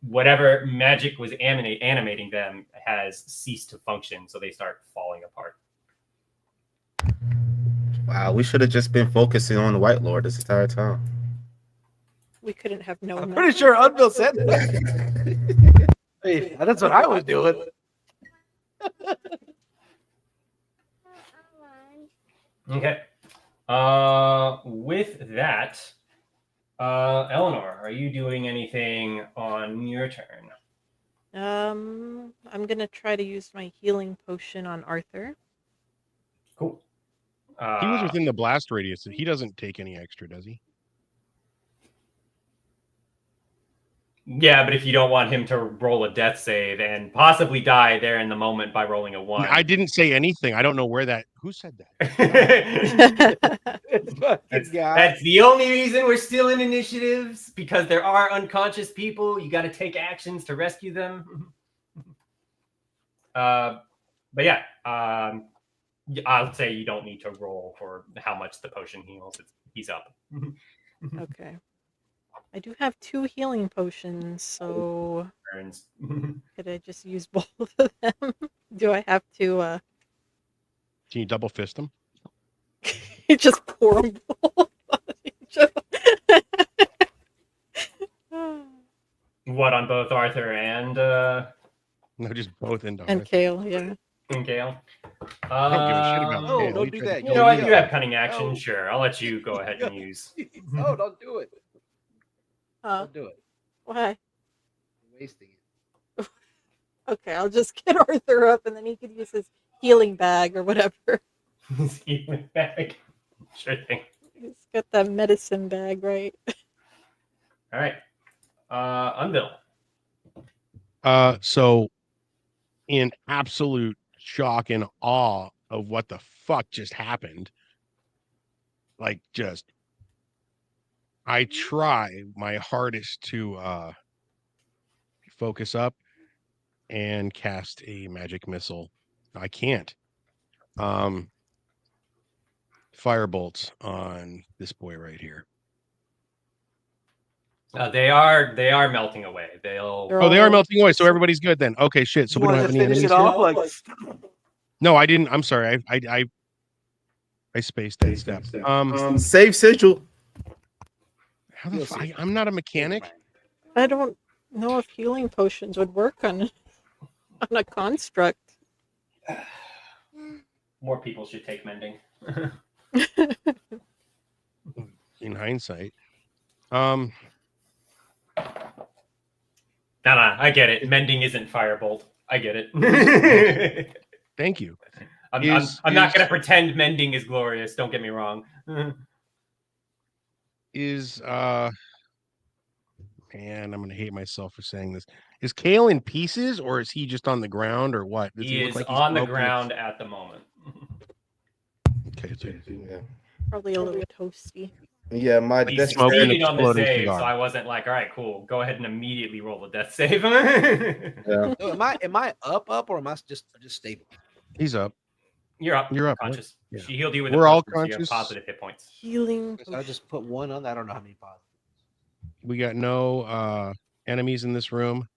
Whatever magic was animating them has ceased to function, so they start falling apart. Wow, we should have just been focusing on the White Lord this entire time. We couldn't have known I'm that. pretty sure Undead said that. Hey, that's what I was doing. Okay. With that, Eleanor, are you doing anything on your turn? I'm gonna try to use my healing potion on Arthur. Cool. He was within the blast radius. He doesn't take any extra, does he? Yeah, but if you don't want him to roll a death save and possibly die there in the moment by rolling a 1. I didn't say anything. I don't know where that. Who said that? That's the only reason we're still in initiatives, because there are unconscious people. You got to take actions to rescue them. But yeah, I'll say you don't need to roll for how much the potion heals. He's up. Okay. I do have 2 healing potions, so could I just use both of them? Do I have to Can you double fist him? just pour them both on each other? What, on both Arthur and No, just both in and Kale, yeah. and Gale? I don't give a shit about No, Kale. don't He do tried to that. You kill know what? you. You have cunning action. No. Sure, I'll let you go ahead and use. No, don't do it. Don't do it. Why? You're wasting it. Okay, I'll just get Arthur up, and then he could use his healing bag or whatever. His healing bag. Sure thing. He's got that medicine bag, right? All right. Unbill. So in absolute shock and awe of what the fuck just happened, like just I try my hardest to focus up and cast a magic missile. I can't. Firebolts on this boy right here. They are melting away. They'll. They're Oh, they are all- melting away, so everybody's good then. Okay, shit. So You we don't want have to any finish enemies it here? off? Like, No, I didn't. I'm sorry. I spaced that step. Save sigil. How the fuck? I'm not a mechanic. I don't know if healing potions would work on a construct. More people should take mending. In hindsight. No, I get it. Mending isn't firebolt. I get it. Thank you. I'm not going to pretend mending is glorious. Don't get me wrong. Man, I'm gonna hate myself for saying this. Is Kale in pieces, or is he just on the ground, or what? Does He look is like he's on the broken? ground at the moment. Okay, so Yeah, Probably a little toasty. yeah. My He He's smoking an succeeded on the exploding save, cigar. so I wasn't like, all right, cool. Go ahead and immediately roll the death save. yeah. no, am I up, or am I just stable? He's up. You're up. You're up, Conscious. right? Yeah. She healed you with We're a all potion, so you have conscious. positive hit points. Healing So I just put one on. I don't know how many positives. We got no enemies in this room.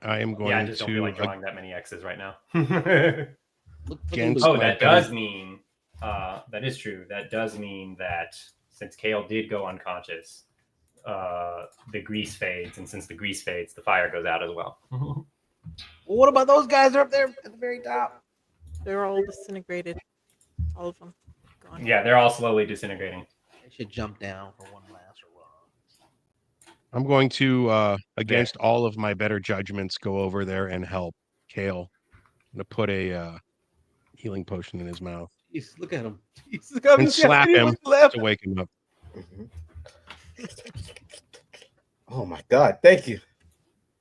I am going Yeah, I just don't feel like to drawing that many X's right now. Look for the Against loot. Oh, my that better- does mean that is true. That does mean that since Kale did go unconscious, the grease fades, and since the grease fades, the fire goes out as well. Well, what about those guys up there at the very top? They're all disintegrated. All of them gone. Yeah, they're all slowly disintegrating. I should jump down for one last run. I'm going to, against all of my better judgments, go over there and help Kale. I'm going to put a healing potion in his mouth Jeez, look at him. Jeez, look how and he's got slap him anyone left. to wake him up. Mhm. Oh my God! Thank you.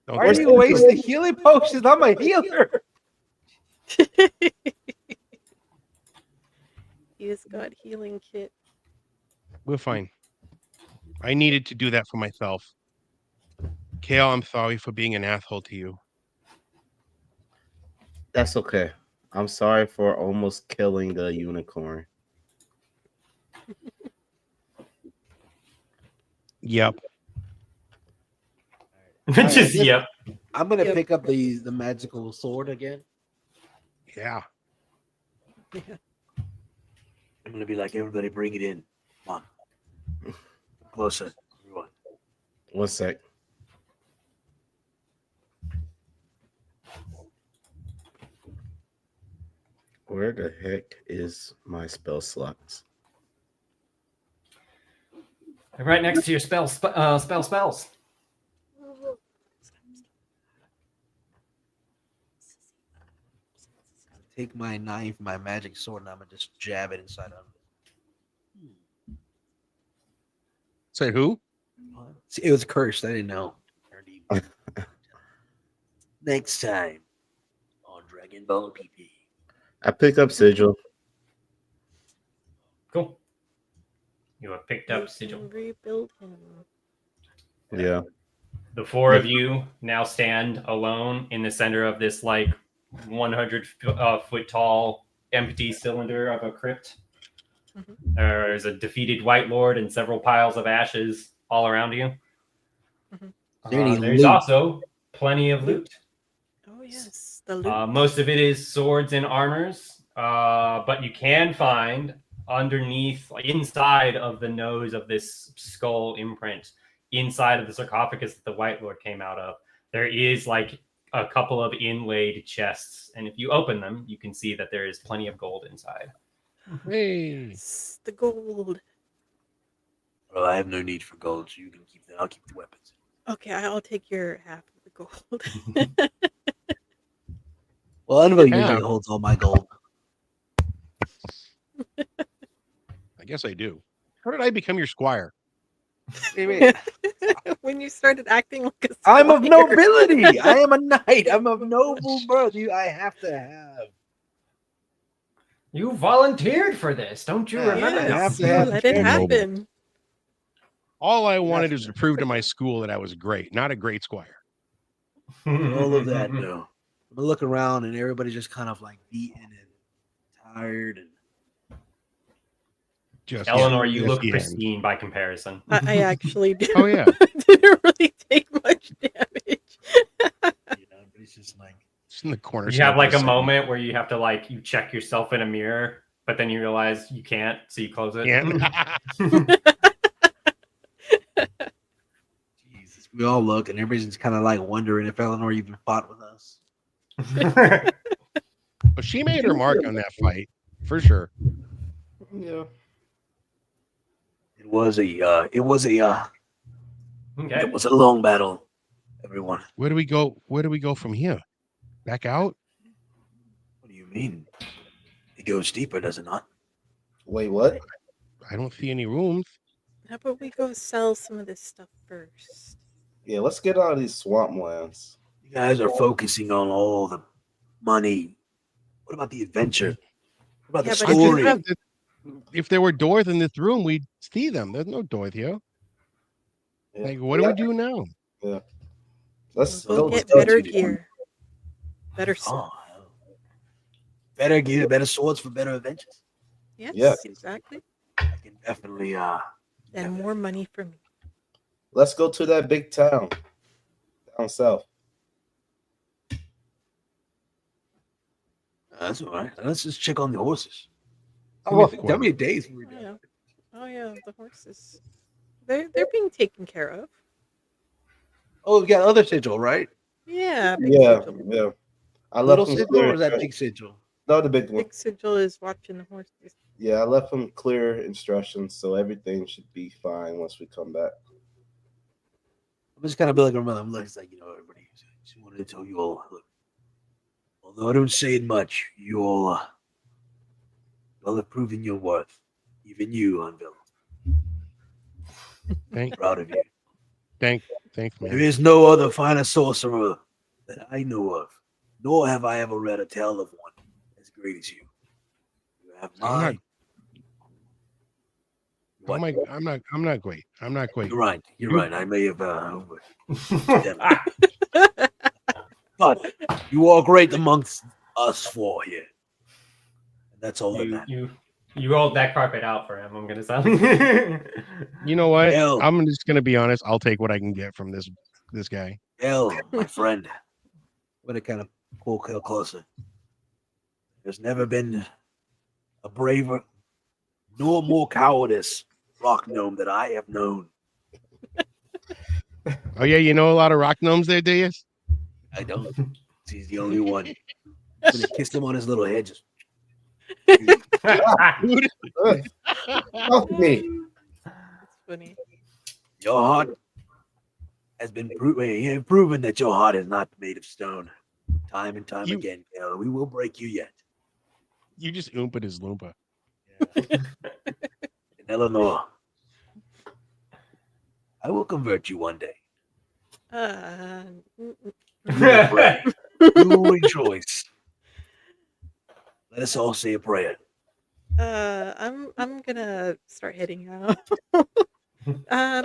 Don't Why are worry. you wasting healing potions? I'm a healer. He's got healing kit. We're fine. I needed to do that for myself. Kale, I'm sorry for being an asshole to you. That's okay. I'm sorry for almost killing the unicorn. Yep. Just yep. I'm gonna Yep. pick up the magical sword again. Yeah. I'm gonna be like, everybody, bring it in. Come on, closer, everyone. One sec. Where the heck is my spell slots? They're right next to your spells. Take my knife, my magic sword, and I'm gonna just jab it inside of him. Say who? See, it was cursed. I didn't know. Turned evil. Next time on Dragon Ball PP. I pick up Sigil. Cool. You have picked up You Sigil. can rebuild him. Yeah. The four of you now stand alone in the center of this like 100 foot tall empty cylinder of a crypt. Mhm. There's a defeated White Lord and several piles of ashes all around you. Mhm. Is there any There's loot? also plenty of loot. Oh yes, the loot. Most of it is swords and armors, but you can find underneath, like inside of the nose of this skull imprint, inside of the sarcophagus that the White Lord came out of, there is like a couple of inlaid chests, and if you open them, you can see that there is plenty of gold inside. Hey. Yes, the gold. Well, I have no need for gold, so you can keep that. I'll keep the weapons. Okay, I'll take your half of the gold. Well, Undead usually Yeah. holds all my gold. I guess I do. How did I become your squire? When you started acting like a I'm of squire. nobility. I am a knight. I'm of noble birth. I have to have. You volunteered for this, don't you Yeah, remember? I have Yes, to you have let it fair noble. happen. All I wanted was to prove to my school that I was great, not a great squire. All of that, no. I'm gonna look around and everybody's just kind of like beaten and tired and Just Eleanor, yeah, you just look the end. pristine by comparison. I actually didn't, Oh yeah. didn't really take much damage. you know, but it's just like Just in the corner. You have like a sitting. moment where you have to like you check yourself in a mirror, but then you realize you can't, so you close it. Yeah. Jesus. We all look and everybody's just kind of like wondering if Eleanor even fought with us. Well, she made her mark on that fight for sure. Yeah. It was a Okay. long battle, everyone. Where do we go? Where do we go from here? Back out? What do you mean? It goes deeper, does it not? Wait, what? I don't see any rooms. How about we go sell some of this stuff first? Yeah, let's get out of these swamp lands. You guys are focusing on all the money. What about the adventure? What about Yeah, the but if you story? have- If there were doors in this room, we'd see them. There's no doors here. Yeah. Like, what do we do now? Let's We'll go get to better the- gear. Better swords. Oh, better gear, better swords for better adventures. Yes, Yeah. exactly. I can definitely And more money for me. Let's go to that big town down south. That's all right. Let's just check on the horses. Give me a How quarter. many days were we Oh down? yeah. Oh yeah, the horses. They're being taken care of. Oh, we got other sigil, right? Yeah, big Yeah, sigil. yeah. I left Little him sigil, clear. or is that big sigil? No, the big one. Big sigil is watching the horses. Yeah, I left him clear instructions, so everything should be fine once we come back. I'm just kind of be like, I'm like, everybody. I just wanted to tell you all. Look, although I don't say it much, you all have proven your worth. Even you, Undead. Thank, Proud of you. thanks, There man. is no other finer sorcerer that I know of, nor have I ever read a tale of one as great as you. You have I'm not- mine. Oh my, I'm not great. I'm not great. You're right. You're You- right. I may have but you are great amongst us four here. And that's all that you, matters. you rolled that carpet out for him. I'm gonna say. You know what? Hell. I'm just gonna be honest. I'll take what I can get from this guy. Hell, my friend. I'm gonna kind of pull Kel closer. There's never been a braver nor more cowardice rock gnome that I have known. Oh yeah, you know a lot of rock gnomes there, do you? I don't. He's the only one. I'm gonna kiss him on his little head. Just Help me. That's funny. your heart has been proven that your heart is not made of stone. Time and time You- again, Kel. We will break you yet. You just oompa his loompa. And Eleanor, I will convert you one day. Mm, mm, You will pray. You rejoice. Let us all say a prayer. I'm gonna start heading out.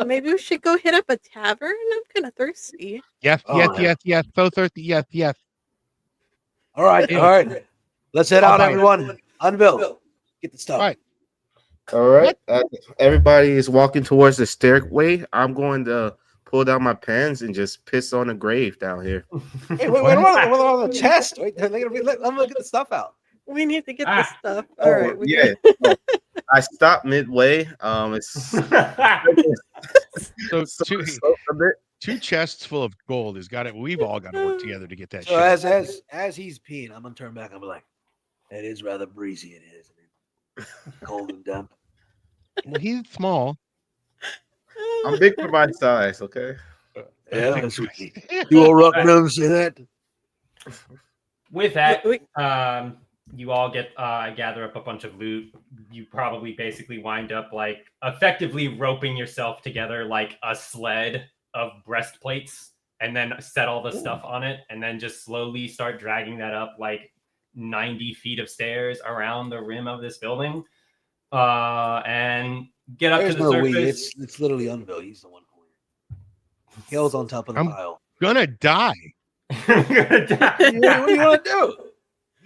Maybe we should go hit up a tavern. I'm kind of thirsty. Yes, Oh, yes, yeah. yes, yes. So thirsty. Yes, yes. All right, Yeah. all right. Let's head I'll out, buy it. everyone. Unveil. Get the stuff. All right. All right. Everybody is walking towards the stairway. I'm going to pull down my pens and just piss on a grave down here. Hey, wait, on the chest. Wait, I'm gonna get the stuff out. We need to get Ah. this stuff. All right. we yeah. can- I stopped midway. It's So so- two so a bit. two chests full of gold has got it. We've all got to work together to get that So shit. as he's peeing, I'm gonna turn back and be like, "It is rather breezy in here, isn't it? Cold and damp." Well, he's small. I'm big for my size, okay? Yeah, that's what you all rock gnomes say that. With that, Wait, you all get gather up a bunch of loot. You probably basically wind up like effectively roping yourself together like a sled of breastplates, and then set all the stuff on it, and then just slowly start dragging that up like 90 feet of stairs around the rim of this building, and get up There's to the no surface. we. It's literally Unveil. He's the one pulling. Kel's on top of the I'm- pile. Gonna die. I'm gonna die. What do you want to do?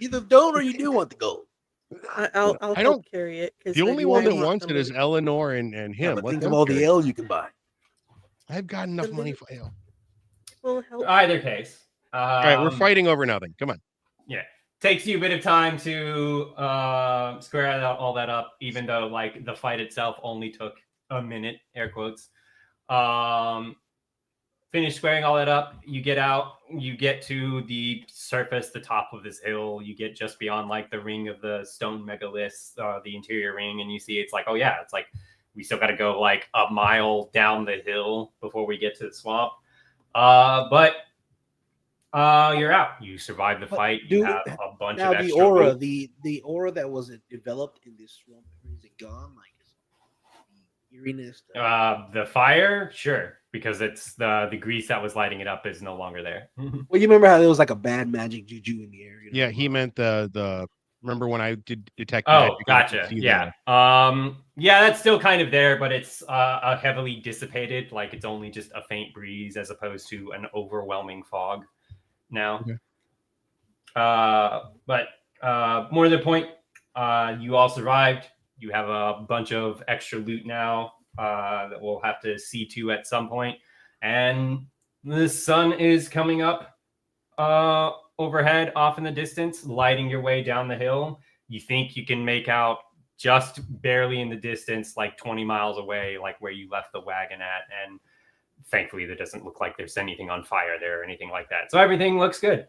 Either don't or you do want the gold. I'll I help don't- carry it. 'cause The I only do one that want wants the it is loot. Eleanor and Yeah, him. but Let think them of all the carry it. ale you can buy. I've got enough The money loot. for ale. Will help. Either case. All right, we're fighting over nothing. Come on. Takes you a bit of time to square all that up, even though like the fight itself only took a minute, air quotes. Finish squaring all that up, you get out, you get to the surface, the top of this hill, you get just beyond like the ring of the stone megaliths, the interior ring, and you see it's like, oh yeah, it's like we still got to go like a mile down the hill before we get to the swamp. But you're out. You survived the But fight. You dude, have a bunch Now of the extra aura, loot. the aura that was developed in this swamp, is it gone? Like the eeriness. The fire, sure, because it's the grease that was lighting it up is no longer there. Well, you remember how there was like a bad magic juju in the air? You know? Yeah, he meant the. Remember when I did detect? Oh, magic, I could gotcha. see Yeah. the- Yeah, that's still kind of there, but it's heavily dissipated. Like it's only just a faint breeze as opposed to an overwhelming fog now. Okay. But more to the point, you all survived. You have a bunch of extra loot now that we'll have to see to at some point. And the sun is coming up overhead off in the distance, lighting your way down the hill. You think you can make out just barely in the distance, like 20 miles away, like where you left the wagon at. And thankfully, there doesn't look like there's anything on fire there or anything like that. So everything looks good.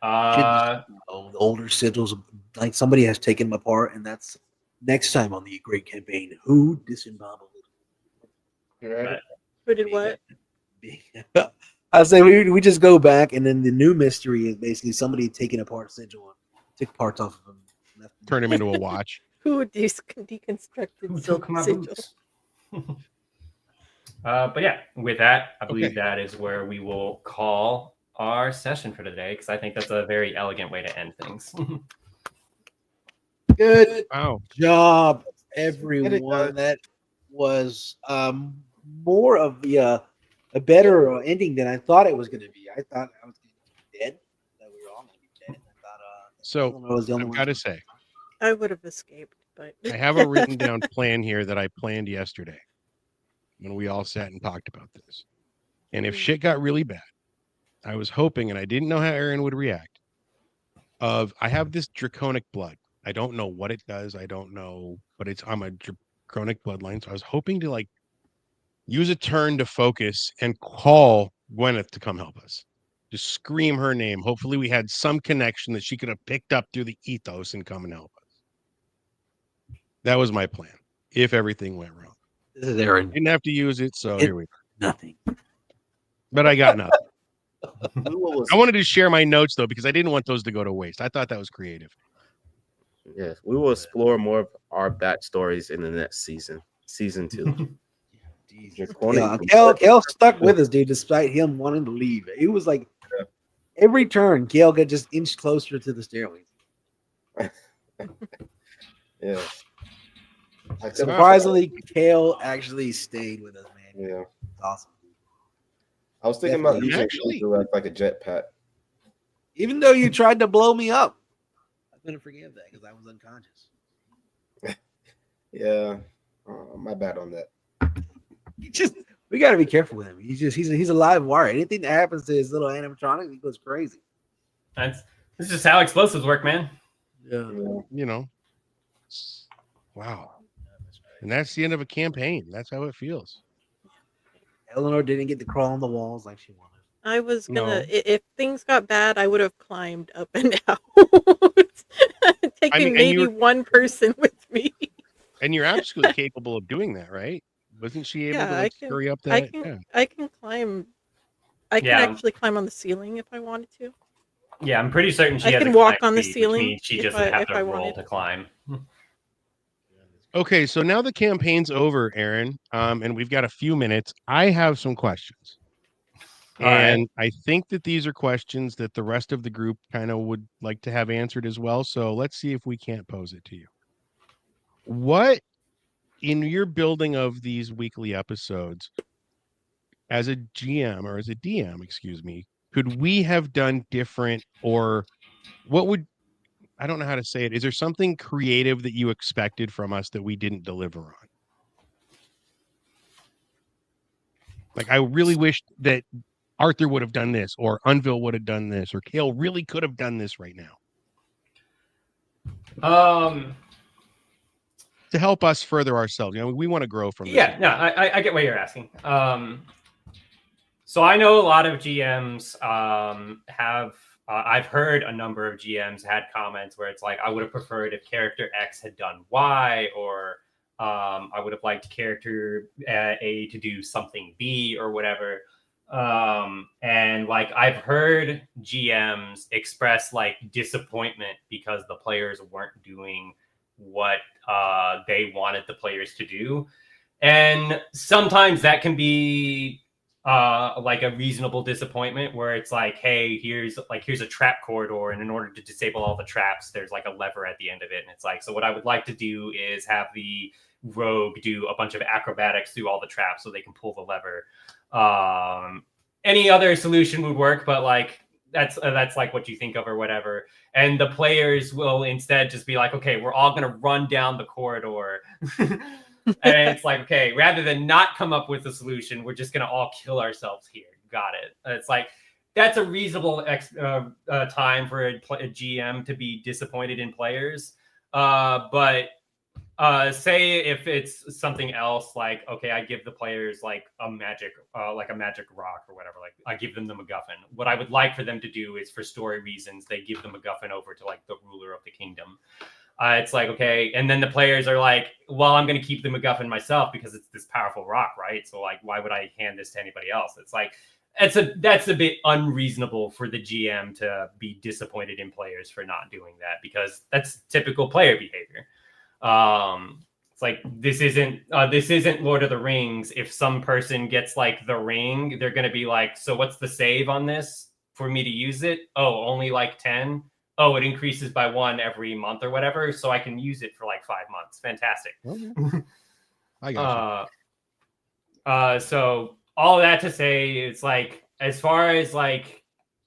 The older sigils, like somebody has taken them apart, and that's next time on the Great Campaign. Who disemboweled? Right. Who did what? I say we just go back, and then the new mystery is basically somebody taking apart sigil and took parts off of them, Turn him into a watch. Who deconstructed Who took my sigil? boots? But yeah, with that, I believe Okay. that is where we will call our session for today, because I think that's a very elegant way to end things. Good Wow. job, Get it, everyone. guys. That was more of a better ending than I thought it was going to be. I thought I was going to be dead. That we were all going to be dead. I thought So Eleanor was the only I've one. got to say, I would have escaped, but I have a written down plan here that I planned yesterday when we all sat and talked about this. And if shit got really bad, I was hoping, and I didn't know how Aaron would react, I have this draconic blood. I don't know what it does. I don't know, but I'm a draconic bloodline. So I was hoping to like use a turn to focus and call Gwyneth to come help us. Just scream her name. Hopefully we had some connection that she could have picked up through the ethos and come and help us. That was my plan. If everything went wrong. This is Aaron. Didn't have to use it, so here we go. Nothing. But I got nothing. We will, I wanted to share my notes though, because I didn't want those to go to waste. I thought that was creative. yes, we will explore more of our backstories in the next season, season 2. Draconic Kel stuck with us, dude, despite him wanting to leave. It was like every turn, Kel got just inch closer to the stairway. Yeah. Surprisingly, Kel actually stayed with us, man. Yeah. It's awesome. I was thinking about using Actually- it like a jetpack. Even though you tried to blow me up, I'm gonna forgive that because I was unconscious. Yeah. My bad on that. We got to be careful with him. He's a live wire. Anything that happens to his little animatronic, he goes crazy. This is just how explosives work, man. Yeah. You know. Wow. And that's the end of a campaign. That's how it feels. Eleanor didn't get to crawl on the walls like she wanted. I was gonna. No. If things got bad, I would have climbed up and out, taking and maybe you're- one person with me. And you're absolutely capable of doing that, right? Wasn't she able Yeah, to I like, can- scurry up I that? can. Yeah. I can climb. I can Yeah. actually climb on the ceiling if I wanted to. Yeah, I'm pretty certain she I has can a walk climb on the speed, which ceiling means she if doesn't have if to I roll wanted. to climb. Okay, so now the campaign's over, Aaron, and we've got a few minutes. I have some questions. All right. And I think that these are questions that the rest of the group kind of would like to have answered as well. So let's see if we can't pose it to you. What, in your building of these weekly episodes, as a GM or as a DM, excuse me, could we have done different, or what would, I don't know how to say it. Is there something creative that you expected from us that we didn't deliver on? Like, I really wish that Arthur would have done this, or Unville would have done this, or Kale really could have done this right now to help us further ourselves. You know, we want to grow from this. Yeah, no, I get what you're asking. So I know a lot of GMs have. I've heard a number of GMs had comments where it's like, I would have preferred if character X had done Y, or I would have liked character A to do something B or whatever. And like I've heard GMs express like disappointment because the players weren't doing what they wanted the players to do. And sometimes that can be like a reasonable disappointment where it's like, hey, here's a trap corridor, and in order to disable all the traps, there's like a lever at the end of it. And it's like, so what I would like to do is have the rogue do a bunch of acrobatics through all the traps so they can pull the lever. Any other solution would work, but like that's like what you think of or whatever. And the players will instead just be like, okay, we're all going to run down the corridor. And it's like, okay, rather than not come up with a solution, we're just going to all kill ourselves here. Got it. It's like, that's a reasonable time for a GM to be disappointed in players. But say if it's something else, like, okay, I give the players like a magic rock or whatever, like I give them the MacGuffin. What I would like for them to do is, for story reasons, they give the MacGuffin over to like the ruler of the kingdom. It's like, okay, and then the players are like, well, I'm going to keep the MacGuffin myself because it's this powerful rock, right? So like, why would I hand this to anybody else? It's like, that's a bit unreasonable for the GM to be disappointed in players for not doing that, because that's typical player behavior. It's like, this isn't Lord of the Rings. If some person gets like the ring, they're going to be like, so what's the save on this for me to use it? Oh, only like 10. Oh, it increases by 1 every month or whatever, so I can use it for like 5 months. Fantastic. Okay. I got So all that to say, it's like, as far as like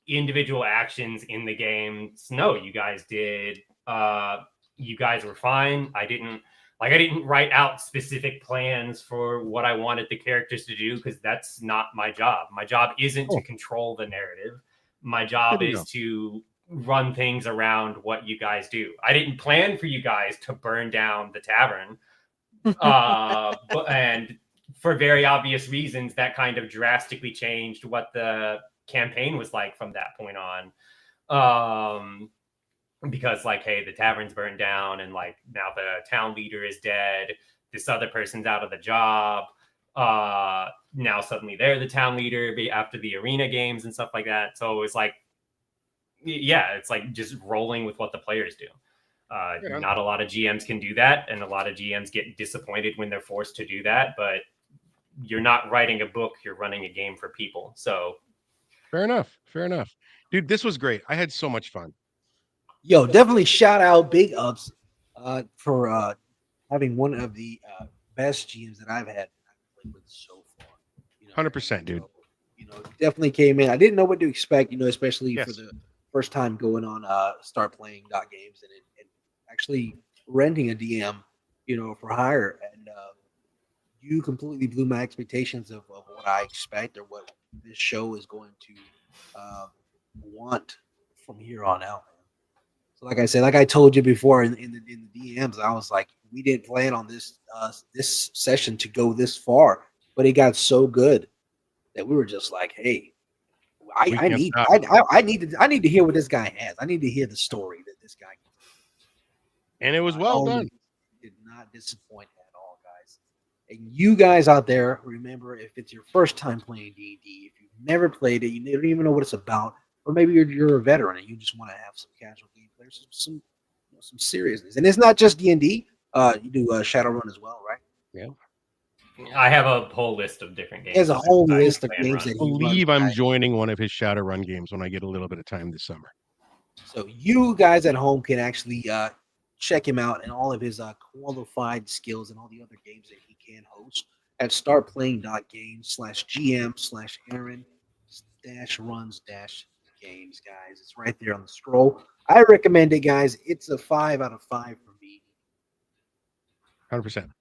individual actions in the game, no, you guys did. You guys were fine. I didn't write out specific plans for what I wanted the characters to do, because that's not my job. My job isn't to control the narrative. My job is to run things around what you guys do. I didn't plan for you guys to burn down the tavern. And for very obvious reasons, that kind of drastically changed what the campaign was like from that point on. Because like, hey, the tavern's burned down, and like now the town leader is dead. This other person's out of the job. Now suddenly they're the town leader after the arena games and stuff like that. So it's like, yeah, it's like just rolling with what the players do. Not a lot of GMs can do that, and a lot of GMs get disappointed when they're forced to do that. But you're not writing a book; you're running a game for people. So fair enough. Dude, this was great. I had so much fun. Yo, definitely shout out, big ups for having one of the best GMs that I've had played with so far. 100%, dude. Definitely came in. I didn't know what to expect, especially for the first time going on start playing games and actually renting a DM, for hire. And you completely blew my expectations of what I expect or what this show is going to want from here on out. So, like I said, like I told you before in the DMs, I was like, we didn't plan on this this session to go this far, but it got so good that we were just like, hey, I need to hear what this guy has. I need to hear the story that this guy can. And it was well done. Did not disappoint at all, guys. And you guys out there, remember, if it's your first time playing D&D, if you've never played it, you don't even know what it's about, or maybe you're a veteran and you just want to have some casual gameplay, some seriousness. And it's not just D&D. You do Shadowrun as well, right? Yeah. I have a whole list of different games. There's a whole list of games that I believe I'm joining one of his Shadowrun games when I get a little bit of time this summer. So you guys at home can actually check him out and all of his qualified skills and all the other games that he can host at startplaying.games/GM/Aaron-runs-games, guys. It's right there on the scroll. I recommend it, guys. It's a 5 out of 5 for me. 100%.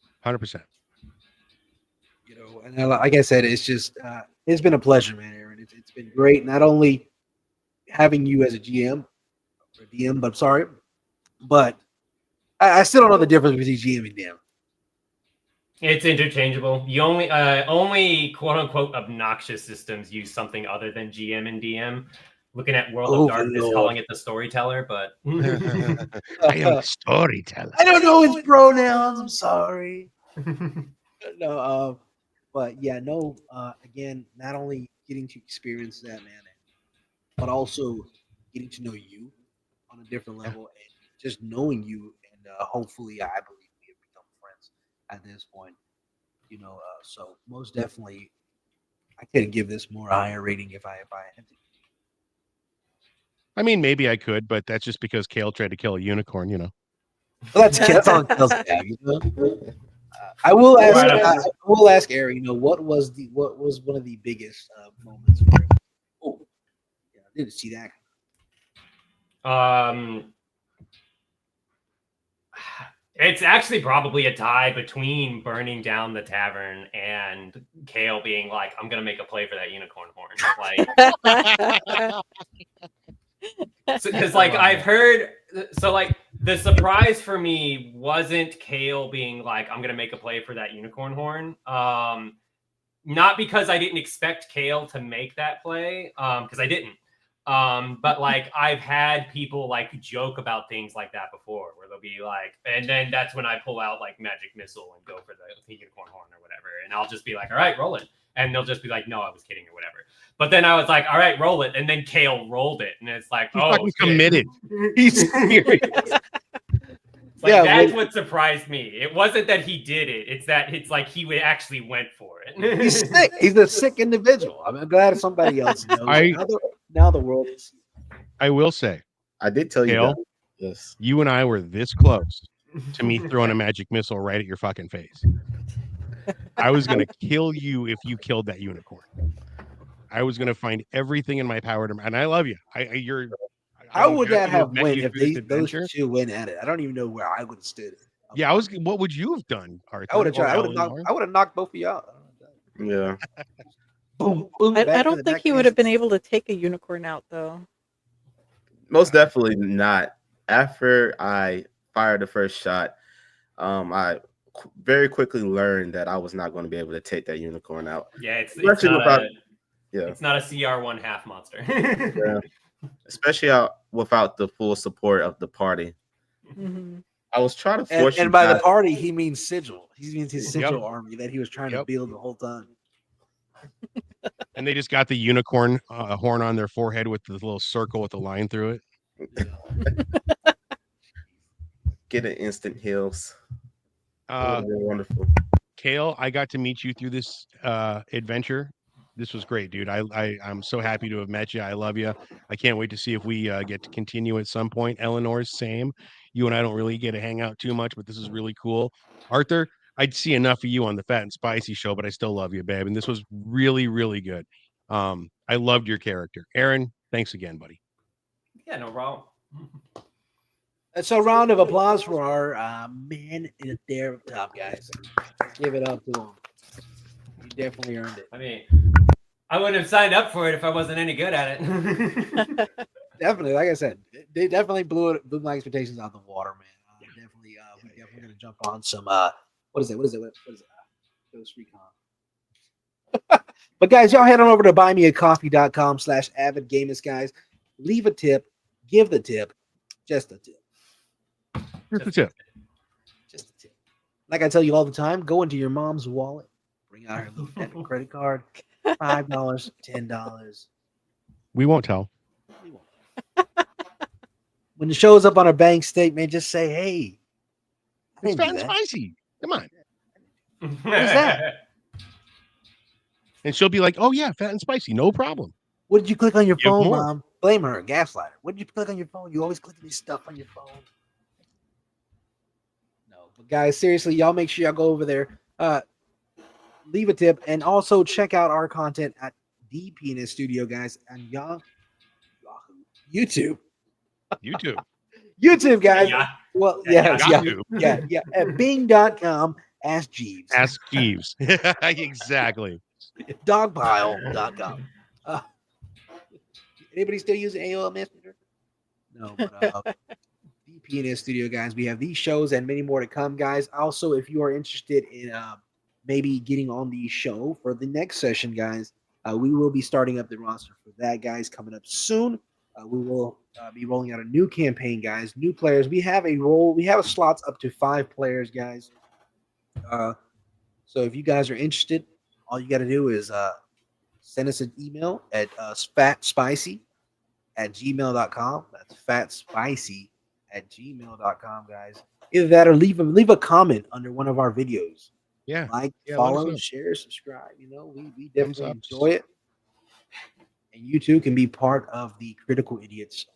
And like I said, it's just it's been a pleasure, man, Aaron. It's been great, not only having you as a GM or DM, but I still don't know the difference between GM and DM. It's interchangeable. You only quote unquote obnoxious systems use something other than GM and DM. Looking at World of Darkness, calling it the storyteller, but I am a storyteller. I don't know his pronouns. I'm sorry. No, but yeah, no. Again, not only getting to experience that, man, but also getting to know you on a different level, and just knowing you, and hopefully, I believe we have become friends at this point. So most definitely, I couldn't give this more a higher rating if I had to. I mean, maybe I could, but that's just because Kale tried to kill a unicorn, Well, that's on Kale's tab, I will ask Aaron. What was one of the biggest moments for him? Oh, yeah, I didn't see that. It's actually probably a tie between burning down the tavern and Kale being like, "I'm gonna make a play for that unicorn horn." Like, because like I've heard, so like the surprise for me wasn't Kale being like, "I'm gonna make a play for that unicorn horn." Not because I didn't expect Kale to make that play, because I didn't. But like I've had people like joke about things like that before, where they'll be like, and then that's when I pull out like magic missile and go for the unicorn horn or whatever, and I'll just be like, all right, roll it, and they'll just be like, no, I was kidding or whatever. But then I was like, all right, roll it, and then Kale rolled it, and it's like, He's oh, fucking shit. committed. He's serious. Like, Yeah, that's but- what surprised me. It wasn't that he did it; it's that it's like he actually went for it. He's sick. He's a sick individual. I'm glad somebody else knows. Now the world is. I will say, I did tell you Kale? that. Yes. you and I were this close to me throwing a magic missile right at your fucking face. I was gonna kill you if you killed that unicorn. I was gonna find everything in my power to, and I love you. You're. How I'm would happy that to have met went you if through this those adventure. two went at it? I don't even know where I would have stood. Yeah, I was. What would you have done, Arthur? I would have tried. or I would have knocked both of you out. Yeah. Boom, boom. I back to don't the think back he fence. would have been able to take a unicorn out, though. Most definitely not. After I fired the first shot, I very quickly learned that I was not going to be able to take that unicorn out. Yeah, it's Especially not without- a, Yeah. it's not a CR1 half monster. Yeah. Especially without the full support of the party. Mhm. I was trying to force And you by the guys- party, he means sigil. He means his Yep. sigil army that he was trying to Yep. build the whole time. And they just got the unicorn horn on their forehead with this little circle with a line through it. get an instant heals. Uh, Wonderful. Kale, I got to meet you through this adventure. This was great, dude. I'm so happy to have met you. I love you. I can't wait to see if we get to continue at some point. Eleanor's same. You and I don't really get to hang out too much, but this is really cool. Arthur, I'd see enough of you on the Fat and Spicy show, but I still love you, babe. And this was really, really good. I loved your character. Aaron, thanks again, buddy. Yeah, no problem. And so, round of applause for our man in there up top, guys. Let's give it up to him. You definitely earned it. I mean, I wouldn't have signed up for it if I wasn't any good at it. Definitely, like I said, they definitely blew my expectations out of the water, man. We're definitely gonna jump on some. What is it? Ghost Recon. But guys, y'all head on over to buymeacoffee.com/avidgamers, guys. Leave a tip, give the tip, just a tip. Here's the tip. Just a tip. Like I tell you all the time, go into your mom's wallet, bring out her little debit credit card, $5, $10. We won't tell. When it shows up on a bank statement, just say, "Hey, I It's didn't Fat do and that." Spicy. Come on. What is that? And she'll be like, oh, yeah, Fat and Spicy. No problem. What did you click on your Give phone, more. Mom? Blame her, gaslighter. What did you click on your phone? You always click this stuff on your phone. No, but guys, seriously, y'all make sure y'all go over there, leave a tip, and also check out our content at the Penis Studio, guys, and YouTube, guys. Yeah. Well, Yeah, yeah. At Bing.com, Ask Jeeves. Ask Jeeves. Exactly. Dogpile.com. Anybody still using AOL Messenger? No, but the PNS Studio, guys. We have these shows and many more to come, guys. Also, if you are interested in maybe getting on the show for the next session, guys, we will be starting up the roster for that, guys, coming up soon. We will be rolling out a new campaign, guys. New players. We have slots up to 5 players, guys. So if you guys are interested, all you got to do is send us an email at fatspicy@gmail.com. That's fatspicy@gmail.com, guys. Either that or leave a comment under one of our videos. Yeah. Like, Yeah, let us follow, know. share, subscribe. We Thumbs definitely up. enjoy it. And you too can be part of the Critical Idiots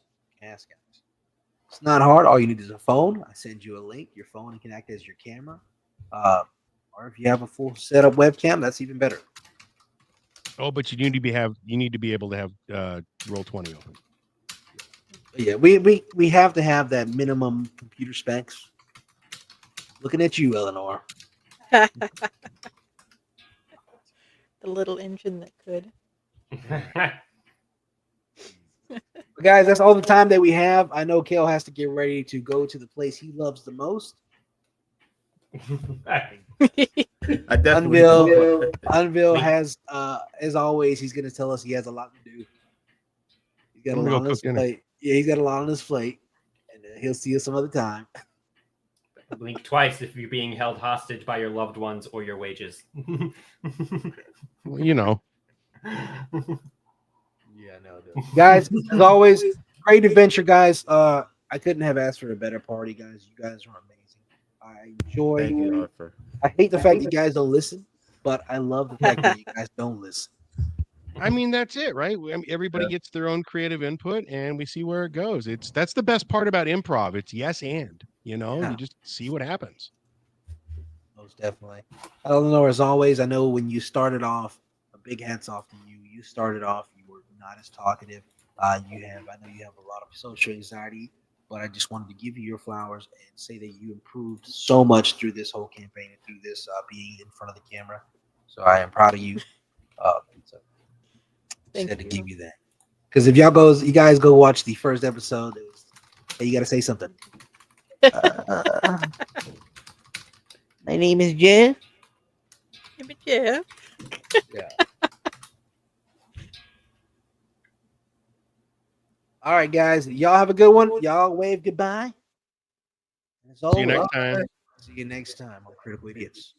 cast, guys. It's not hard. All you need is a phone. I send you a link. Your phone can act as your camera. Or if you have a full setup webcam, that's even better. Oh, but you need to be able to have Roll20 open. Yeah, we have to have that minimum computer specs. Looking at you, Eleanor. The little engine that could. But guys, that's all the time that we have. I know Kale has to get ready to go to the place he loves the most. I definitely Unveil has, as always, he's going to tell us he has a lot to do. He's got a I'm gonna lot go on his cook dinner. plate. Yeah, he's got a lot on his plate, and he'll see us some other time. Blink twice if you're being held hostage by your loved ones or your wages. Well, you know, Yeah, no, guys. As always, great adventure, guys. I couldn't have asked for a better party, guys. You guys are amazing. I enjoy. Thank you, Arthur. I hate the fact that you guys don't listen, but I love the fact that you guys don't listen. I mean that's it, right? I mean, everybody gets their own creative input, and we see where it goes. That's the best part about improv. It's yes and Yeah. you just see what happens. Most definitely. Eleanor, as always, I know when you started off, a big hats off to you. You started off, you were not as talkative. I know you have a lot of social anxiety, but I just wanted to give you your flowers and say that you improved so much through this whole campaign and through this being in front of the camera. So I am proud of you. So Thank said to you. give you that. Because if you guys go watch the first episode, hey, you got to say something. My name is Jeff. Yeah. Yeah. All right, guys. Y'all have a good one. Y'all wave goodbye. As See you always, next time. see you next time on Critical Idiots.